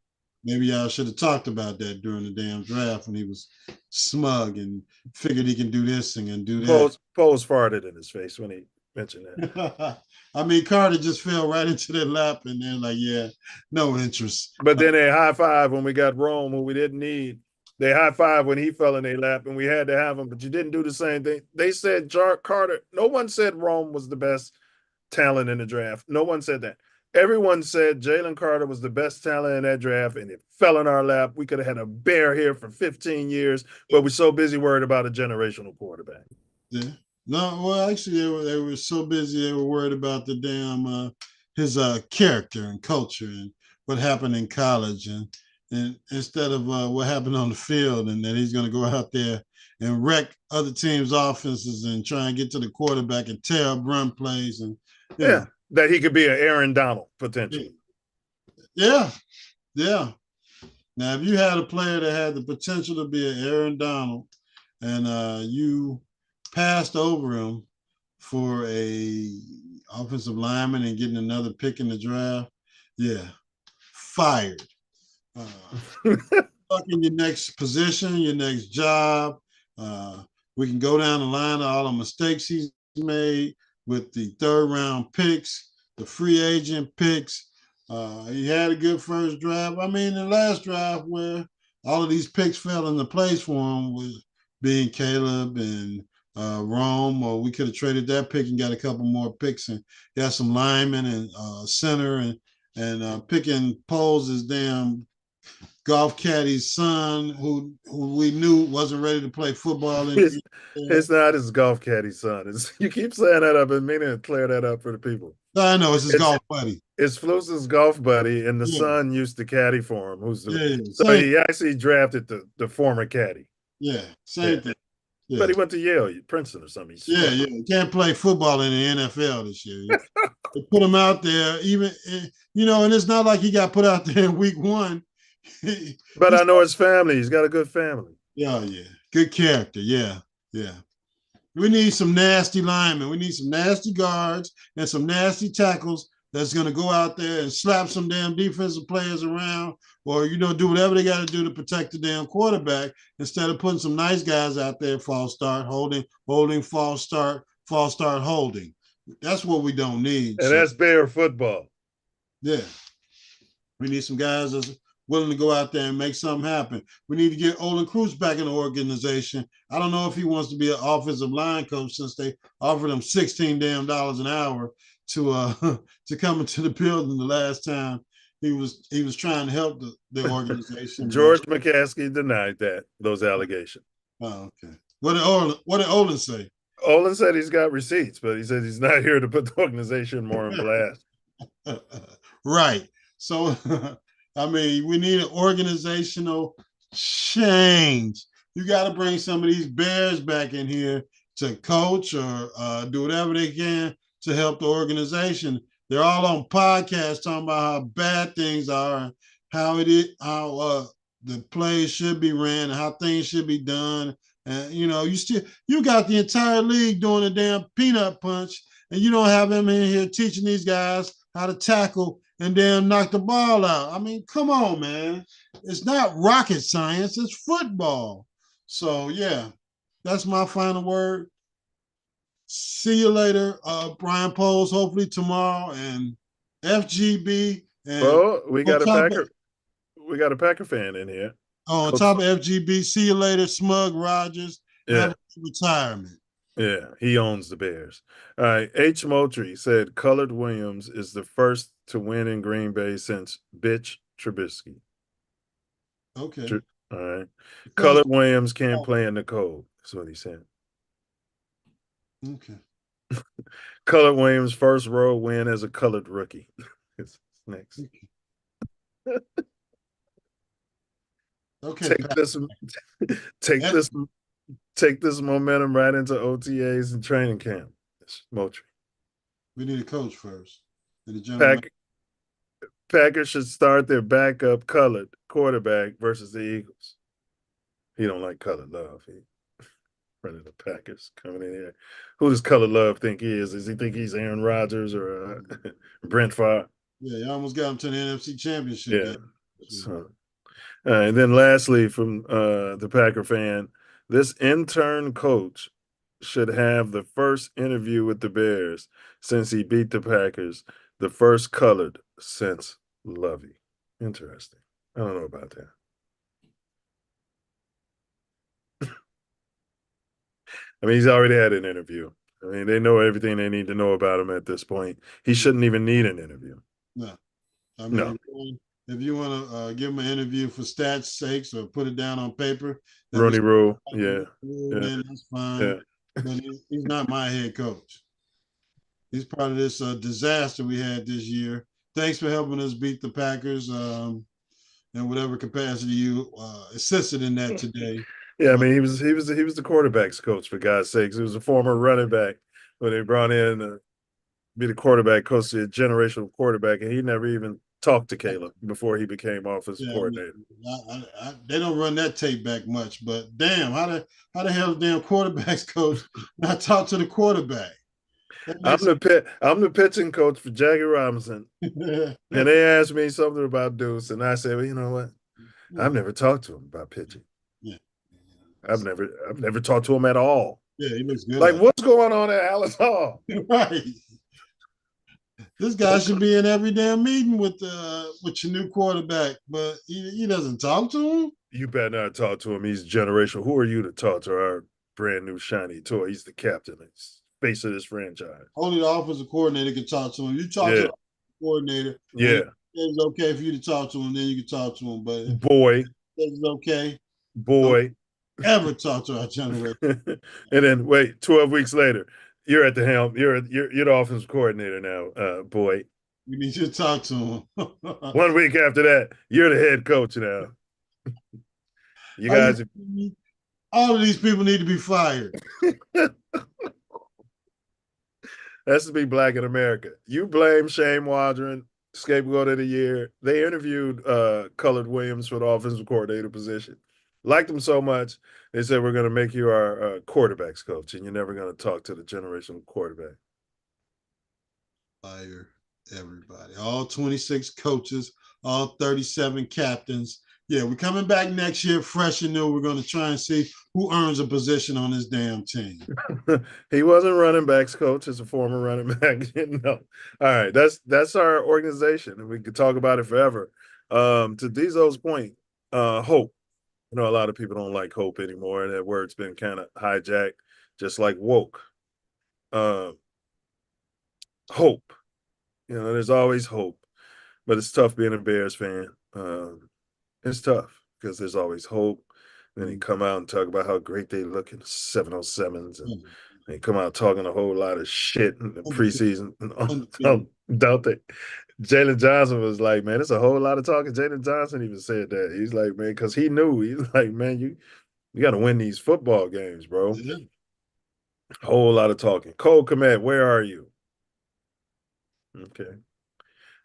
Maybe y'all should have talked about that during the damn draft when he was smug and figured he can do this and do that. Pose farted in his face when he mentioned that. I mean, Carter just fell right into their lap, and they're like, yeah, no interest. But then they high-five when we got Rome, who we didn't need. They high-five when he fell in their lap, and we had to have him, but you didn't do the same thing. They said Carter. No one said Rome was the best talent in the draft. No one said that. Everyone said Jalen Carter was the best talent in that draft, and it fell in our lap. We could have had a bear here for 15 years, but we're so busy worried about a generational quarterback. Yeah. No, well, actually, they were so busy they were worried about the damn his character and culture and what happened in college, and instead of what happened on the field, and that he's going to go out there and wreck other teams' offenses and try and get to the quarterback and tear up run plays and yeah. That he could be an Aaron Donald potentially. Yeah. Now, if you had a player that had the potential to be an Aaron Donald, and you passed over him for a offensive lineman and getting another pick in the draft, yeah, fired. In your next position, your next job. We can go down the line of all the mistakes he's made with the 3rd round picks, the free agent picks. He had a good first draft. I mean, the last draft where all of these picks fell into place for him was being Caleb and Rome, or we could have traded that pick and got a couple more picks and got some linemen and center and picking Poles' damn golf caddy's son, who we knew wasn't ready to play football. It's not his golf caddy's son. You keep saying that up and meaning to clear that up for the people. I know it's his golf buddy. It's Flus's golf buddy, and the son used to caddy for him. So he actually drafted the former caddy. Yeah, same thing. Yeah. But he went to Yale, Princeton or something. Yeah. He can't play football in the NFL this year. They put him out there, even and it's not like he got put out there in week 1. But I know his family. He's got a good family. Yeah. Good character. Yeah. We need some nasty linemen. We need some nasty guards and some nasty tackles that's going to go out there and slap some damn defensive players around, or, do whatever they got to do to protect the damn quarterback instead of putting some nice guys out there, false start, holding, false start, holding. That's what we don't need. And that's Bear football. Yeah. We need some guys that's willing to go out there and make something happen. We need to get Olin Cruz back in the organization. I don't know if he wants to be an offensive line coach since they offered him $16 damn an hour to come into the building the last time he was trying to help the organization. George McCaskey denied those allegations. Oh, okay. What did Olin say? Olin said he's got receipts, but he said he's not here to put the organization more in blast. Right. So I mean, we need an organizational change. You got to bring some of these Bears back in here to coach or do whatever they can to help the organization. They're all on podcasts talking about how bad things are, how the plays should be ran, and how things should be done, And you got the entire league doing a damn peanut punch, and you don't have them in here teaching these guys how to tackle and then knock the ball out. I mean, come on, man. It's not rocket science, it's football. So yeah, that's my final word. See you later, Brian Poles, hopefully tomorrow, and FGB. And we got a Packer fan in here. On top of FGB, see you later, Smug Rogers. Yeah. Have a retirement. Yeah, he owns the Bears. All right. H. Moultrie said Colored Williams is the first to win in Green Bay since Bitch Trubisky. Okay. All right. Colored Williams can't play in the cold. That's what he said. Okay. Colored Williams' first road win as a colored rookie. It's next. Okay. Take this momentum right into OTAs and training camp. Moultrie. We need a coach first. Packers should start their backup colored quarterback versus the Eagles. He don't like colored love. He running the Packers coming in here. Who does colored love think he is? Does he think he's Aaron Rodgers or Brent Favre? Yeah, you almost got him to the NFC Championship game. So, and then lastly, from the Packer fan, this intern coach should have the first interview with the Bears since he beat the Packers, the first colored since Lovey. Interesting. I don't know about that. I mean, he's already had an interview. I mean, they know everything they need to know about him at this point. He shouldn't even need an interview. No. I mean, if you want to give him an interview for stats' sakes or put it down on paper, Rooney Rule, then that's fine. Yeah. But he's not my head coach. He's part of this disaster we had this year. Thanks for helping us beat the Packers in whatever capacity you assisted in that today. Yeah, I mean, he was the quarterback's coach, for God's sakes. He was a former running back when they brought in to be the quarterback coach, a generational quarterback, and he never even talked to Caleb before he became offensive coordinator. They don't run that tape back much, but damn, how the hell the damn quarterback's coach not talk to the quarterback? I'm the pitching coach for Jackie Robinson, and they asked me something about Deuce, and I said, well, you know what? I've never talked to him about pitching. Yeah. I've never talked to him at all. Yeah, he looks good. Like, what's going on at Alice Hall? Right. This guy should be in every damn meeting with your new quarterback, but he doesn't talk to him. You better not talk to him. He's generational. Who are you to talk to our brand new shiny toy? He's the captain. He's face of this franchise. Only the offensive coordinator can talk to him. You talk to the coordinator. Yeah. It's okay for you to talk to him, then you can talk to him. But boy, it's okay. Boy. Don't ever talk to our generation. And then wait, 12 weeks later, you're at the helm. You're the offensive coordinator now, boy. We need you to talk to him. 1 week after that, you're the head coach now. You guys, all of these people need to be fired. That's to be black in America. You blame Shane Waldron, scapegoat of the year. They interviewed Colored Williams for the offensive coordinator position. Liked him so much, they said, we're going to make you our quarterbacks coach, and you're never going to talk to the generational quarterback. Fire everybody. All 26 coaches, all 37 captains. Yeah, we're coming back next year, fresh and new. We're going to try and see who earns a position on this damn team. He wasn't running backs coach. As a former running back. No. All right, that's our organization, and we could talk about it forever. To Dizzo's point, hope. You know, a lot of people don't like hope anymore, and that word's been kind of hijacked, just like woke. Hope. You know, there's always hope, but it's tough being a Bears fan. It's tough because there's always hope. And then they come out and talk about how great they look in the 707s, and they come out talking a whole lot of shit in the preseason. Don't they? Jalen Johnson was like, man, it's a whole lot of talking. Jalen Johnson even said that. He's like, man, because he knew. He's like, man, you got to win these football games, bro. Whole lot of talking. Cole Komet, where are you? Okay.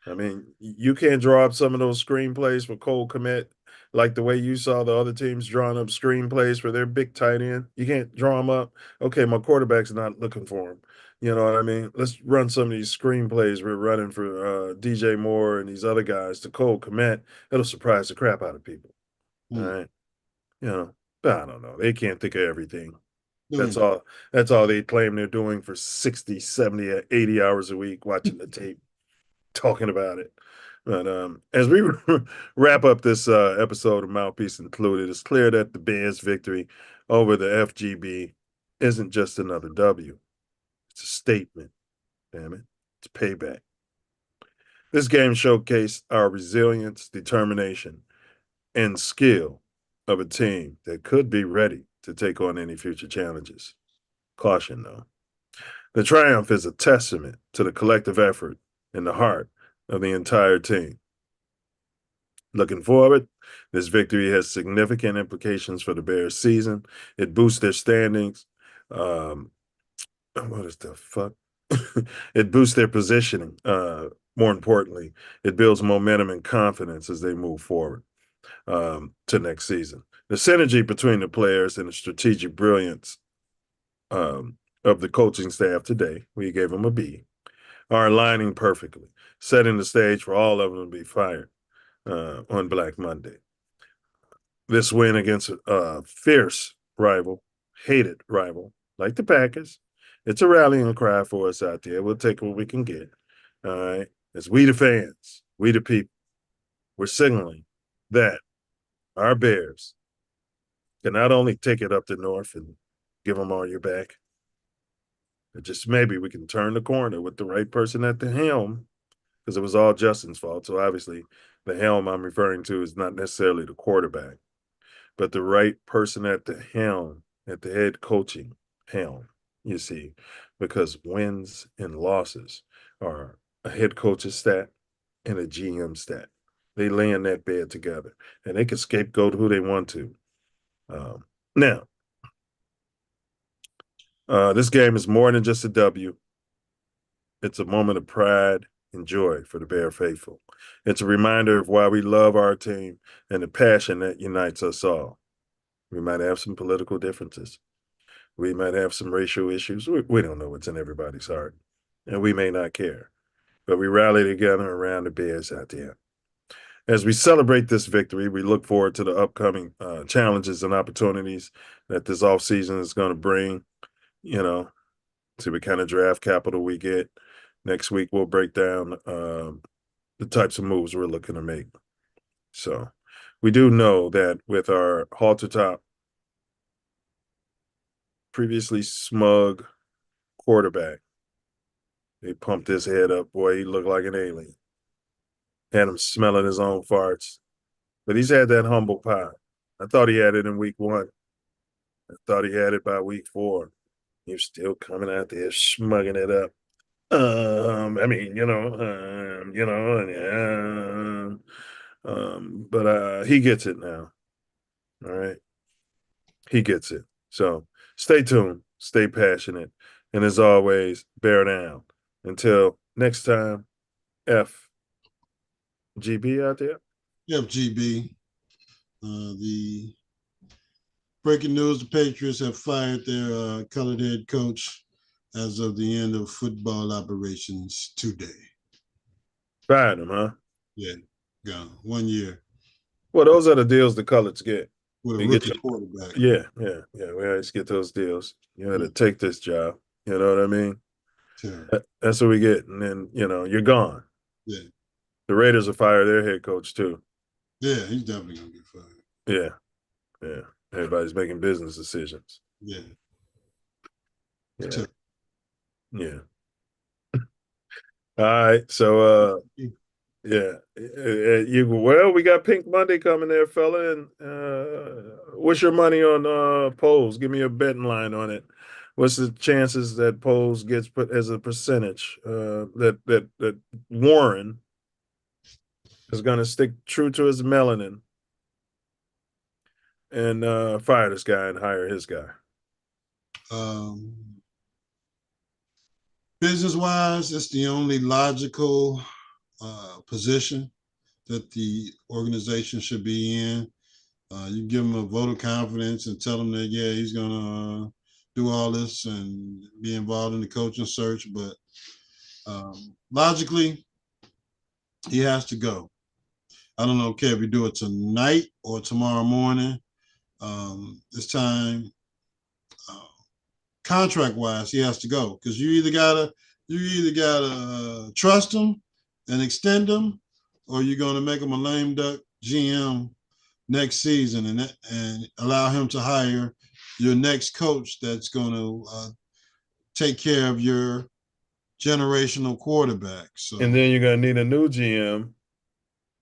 I mean, you can't draw up some of those screenplays for Cole Kmet like the way you saw the other teams drawing up screenplays for their big tight end. You can't draw them up. Okay, my quarterback's not looking for him. You know what I mean? Let's run some of these screenplays we're running for DJ Moore and these other guys to Cole Kmet. It'll surprise the crap out of people. All right. You know, but I don't know. They can't think of everything. That's all. That's all they claim they're doing for 60, 70, 80 hours a week, watching the tape, talking about it. But as we wrap up this episode of Mouthpiece Included, it's clear that the Bears' victory over the FGB isn't just another W. It's a statement. Damn it. It's payback. This game showcased our resilience, determination, and skill of a team that could be ready to take on any future challenges. Caution, though. The triumph is a testament to the collective effort and the heart of the entire team. Looking forward, this victory has significant implications for the Bears' season. It boosts their standings. What is the fuck? It boosts their positioning. More importantly, it builds momentum and confidence as they move forward to next season. The synergy between the players and the strategic brilliance of the coaching staff today, we gave them a B, are aligning perfectly, setting the stage for all of them to be fired on Black Monday. This win against a fierce rival, hated rival, like the Packers, it's a rallying cry for us out there. We'll take what we can get. All right. As we the fans, we the people, we're signaling that our Bears can not only take it up the north and give them all your back, but just maybe we can turn the corner with the right person at the helm, because it was all Justin's fault. So obviously the helm I'm referring to is not necessarily the quarterback, but the right person at the helm, at the head coaching helm, you see, because wins and losses are a head coach's stat and a GM stat. They lay in that bed together, and they can scapegoat who they want to. Now, this game is more than just a W. It's a moment of pride and joy for the Bear faithful. It's a reminder of why we love our team and the passion that unites us all. We might have some political differences. We might have some racial issues. We don't know what's in everybody's heart, and we may not care. But we rally together around the Bears out there. As we celebrate this victory, we look forward to the upcoming challenges and opportunities that this offseason is going to bring, you know, see what kind of draft capital we get. Next week, we'll break down the types of moves we're looking to make. So we do know that with our halter top, previously smug quarterback, they pumped his head up. Boy, he looked like an alien. Had him smelling his own farts. But he's had that humble pie. I thought he had it in week 1. I thought he had it by week 4. He was still coming out there, smugging it up. But he gets it now. All right. He gets it. So stay tuned, stay passionate, and as always, bear down. Until next time, FGB out there. FGB. The breaking news: the Patriots have fired their colored head coach as of the end of football operations today. Fired him, huh? Yeah, gone 1 year. Well, those are the deals the coloreds get. With a rookie quarterback. Yeah. We always get those deals. You had to take this job. You know what I mean? Sure. That's what we get. And then, you're gone. Yeah. The Raiders will fire their head coach, too. Yeah, he's definitely going to get fired. Yeah. Everybody's making business decisions. Yeah. Yeah. All right. So, we got Pink Monday coming there, fella. And what's your money on polls? Give me a betting line on it. What's the chances that polls gets put as a percentage that Warren is going to stick true to his melanin and fire this guy and hire his guy? Business-wise, it's the only logical position that the organization should be in. You give him a vote of confidence and tell him that, yeah, he's going to do all this and be involved in the coaching search. But logically, he has to go. I don't know, if we do it tonight or tomorrow morning. This time, contract-wise, he has to go because you either gotta trust him and extend him, or you're going to make him a lame duck GM next season and allow him to hire your next coach that's going to take care of your generational quarterback. So, and then you're going to need a new GM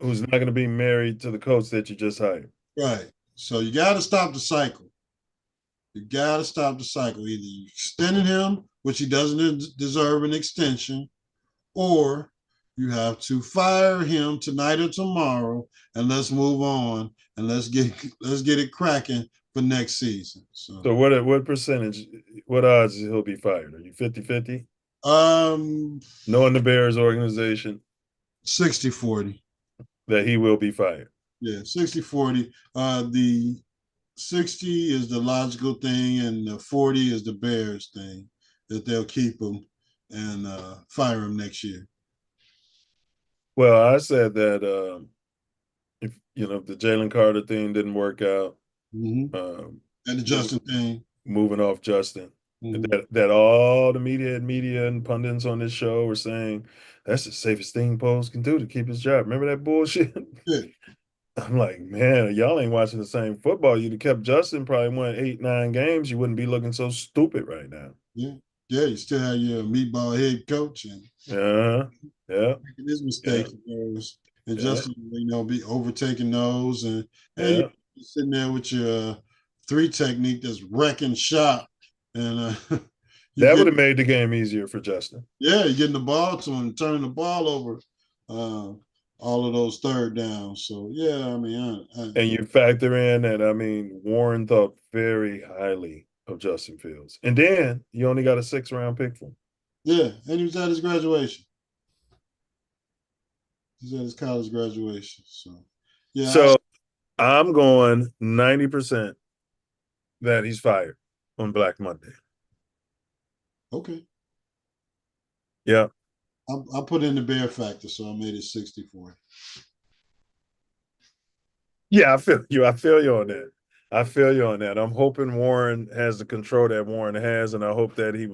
who's not going to be married to the coach that you just hired. Right. So you got to stop the cycle. You got to stop the cycle. Either you extended him, which he doesn't deserve an extension, or you have to fire him tonight or tomorrow, and let's move on and let's get it cracking for next season. So what percentage, what odds he'll be fired? Are you 50-50? Knowing the Bears organization, 60-40. That he will be fired. Yeah, 60-40. The 60 is the logical thing, and the 40 is the Bears thing, that they'll keep him and fire him next year. Well, I said that if the Jalen Carter thing didn't work out, and the Justin thing, moving off Justin, that all the media and pundits on this show were saying that's the safest thing Poles can do to keep his job. Remember that bullshit? Yeah. I'm like, man, y'all ain't watching the same football. You'd have kept Justin, probably won 8-9 games. You wouldn't be looking so stupid right now. Yeah, you still have your meatball head coach and making his mistakes, and Justin, be overtaking those, and you're sitting there with your 3 technique that's wrecking shop, and that would have made the game easier for Justin. Yeah, you're getting the ball to him, turning the ball over. All of those third downs. So, yeah, I mean. And you factor in that, Warren thought very highly of Justin Fields. And then you only got a 6th-round pick for him. Yeah, and he was at his graduation. He's at his college graduation. So, yeah. So I'm going 90% that he's fired on Black Monday. Okay. Yeah. I put in the Bear factor, so I made it 60-40. Yeah, I feel you. I feel you on that. I'm hoping Warren has the control that Warren has, and I hope that he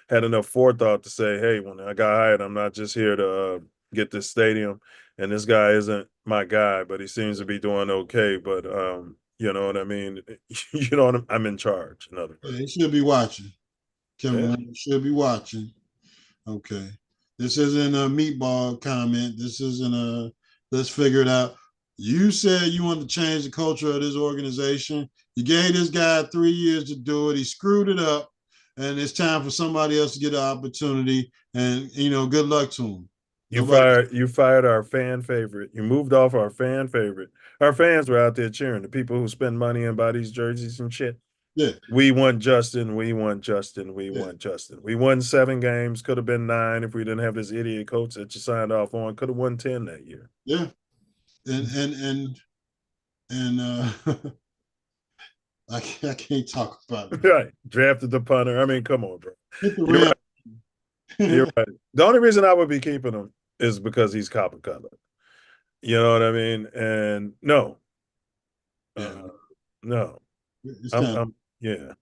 had enough forethought to say, hey, when I got hired, I'm not just here to get this stadium, and this guy isn't my guy, but he seems to be doing okay. But you know what I mean? I'm in charge, in other words. Yeah, he should be watching. Kevin Warren should be watching. Okay. This isn't a meatball comment. This isn't a let's figure it out. You said you wanted to change the culture of this organization. You gave this guy 3 years to do it. He screwed it up, and it's time for somebody else to get an opportunity. And good luck to him. You fired our fan favorite. You moved off our fan favorite. Our fans were out there cheering. The people who spend money and buy these jerseys and shit. Yeah. We want Justin. We want Justin. We want Justin. We won 7 games. Could have been 9 if we didn't have this idiot coach that you signed off on. Could have won 10 that year. Yeah. And I can't talk about it. Right. Drafted the punter. Come on, bro. You're right. The only reason I would be keeping him is because he's copper color. You know what I mean? And no. No. You're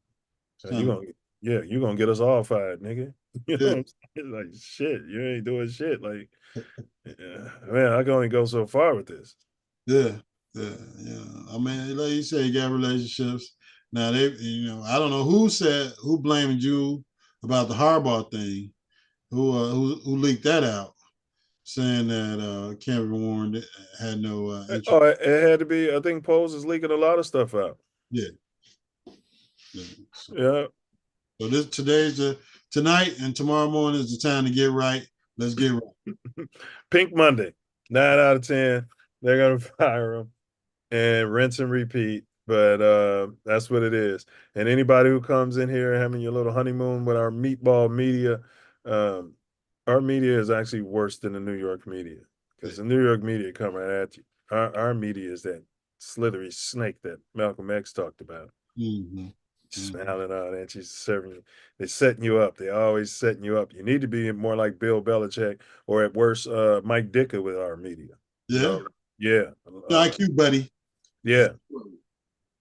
gonna get us all fired, nigga. You know what I'm saying? Like, shit, you ain't doing shit. Like, man, I can only go so far with this. Yeah. Like you say, you got relationships. Now I don't know who blamed you about the Harbaugh thing, who leaked that out, saying that Kevin Warren had no interest. Oh, it had to be. I think Poles is leaking a lot of stuff out. Yeah. So tonight and tomorrow morning is the time to get right. Let's get right. Pink Monday, 9 out of 10. They're gonna fire him and rinse and repeat. But that's what it is. And anybody who comes in here having your little honeymoon with our meatball media, our media is actually worse than the New York media. because the New York media come right at you. Our media is that slithery snake that Malcolm X talked about. Mm-hmm. Smiling on and she's serving you. They're setting you up. They're always setting you up. You need to be more like Bill Belichick or at worst, Mike Dicker with our media. Yeah. You know? Yeah. Like you, buddy. Yeah.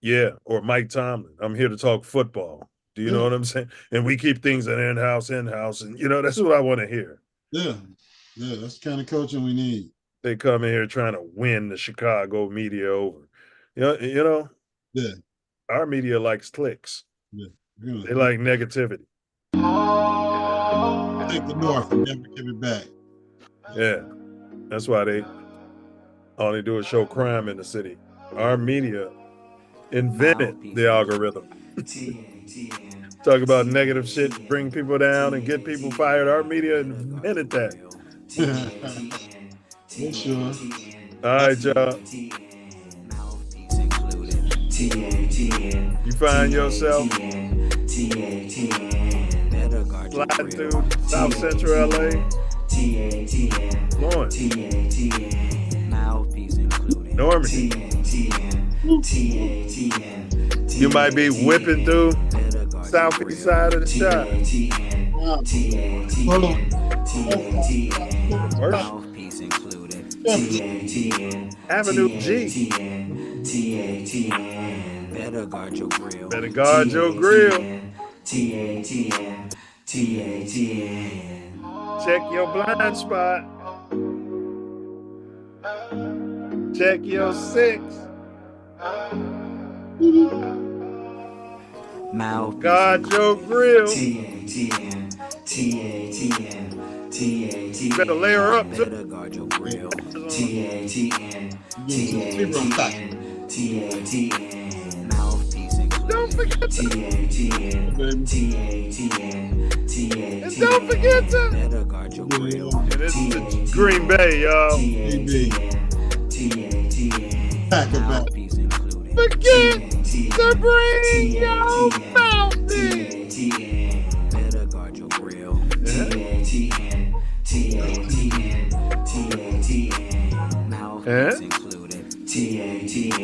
Yeah. Or Mike Tomlin. I'm here to talk football. Do you know what I'm saying? And we keep things in-house. And, that's what I want to hear. Yeah. Yeah. That's the kind of coaching we need. They come in here trying to win the Chicago media over. You know? Yeah. Our media likes clicks. Yeah. They like negativity. Take the North and never give it back. Yeah. That's why they only do is show crime in the city. Our media invented the algorithm. Talk about negative shit, bring people down and get people fired. Our media invented that. For sure. All right, y'all. You find yourself sliding through South Central LA. Come on. Norman. You might be whipping through southeast side of the shop. Avenue G. Better guard your grill. Better guard your grill. TATN. Check your blind spot. Check your 6. Mouthpiece Guard your grill. TATN. Better layer up. Better guard your grill. TATN. Mouthpiece Incl. Don't forget to. TATN. And don't forget to. Better guard your grill. And this is the Green Bay, y'all. Pack it back. Forget to bring your mouthpiece. Better guard your grill. TATN. Mouthpiece included. TATN.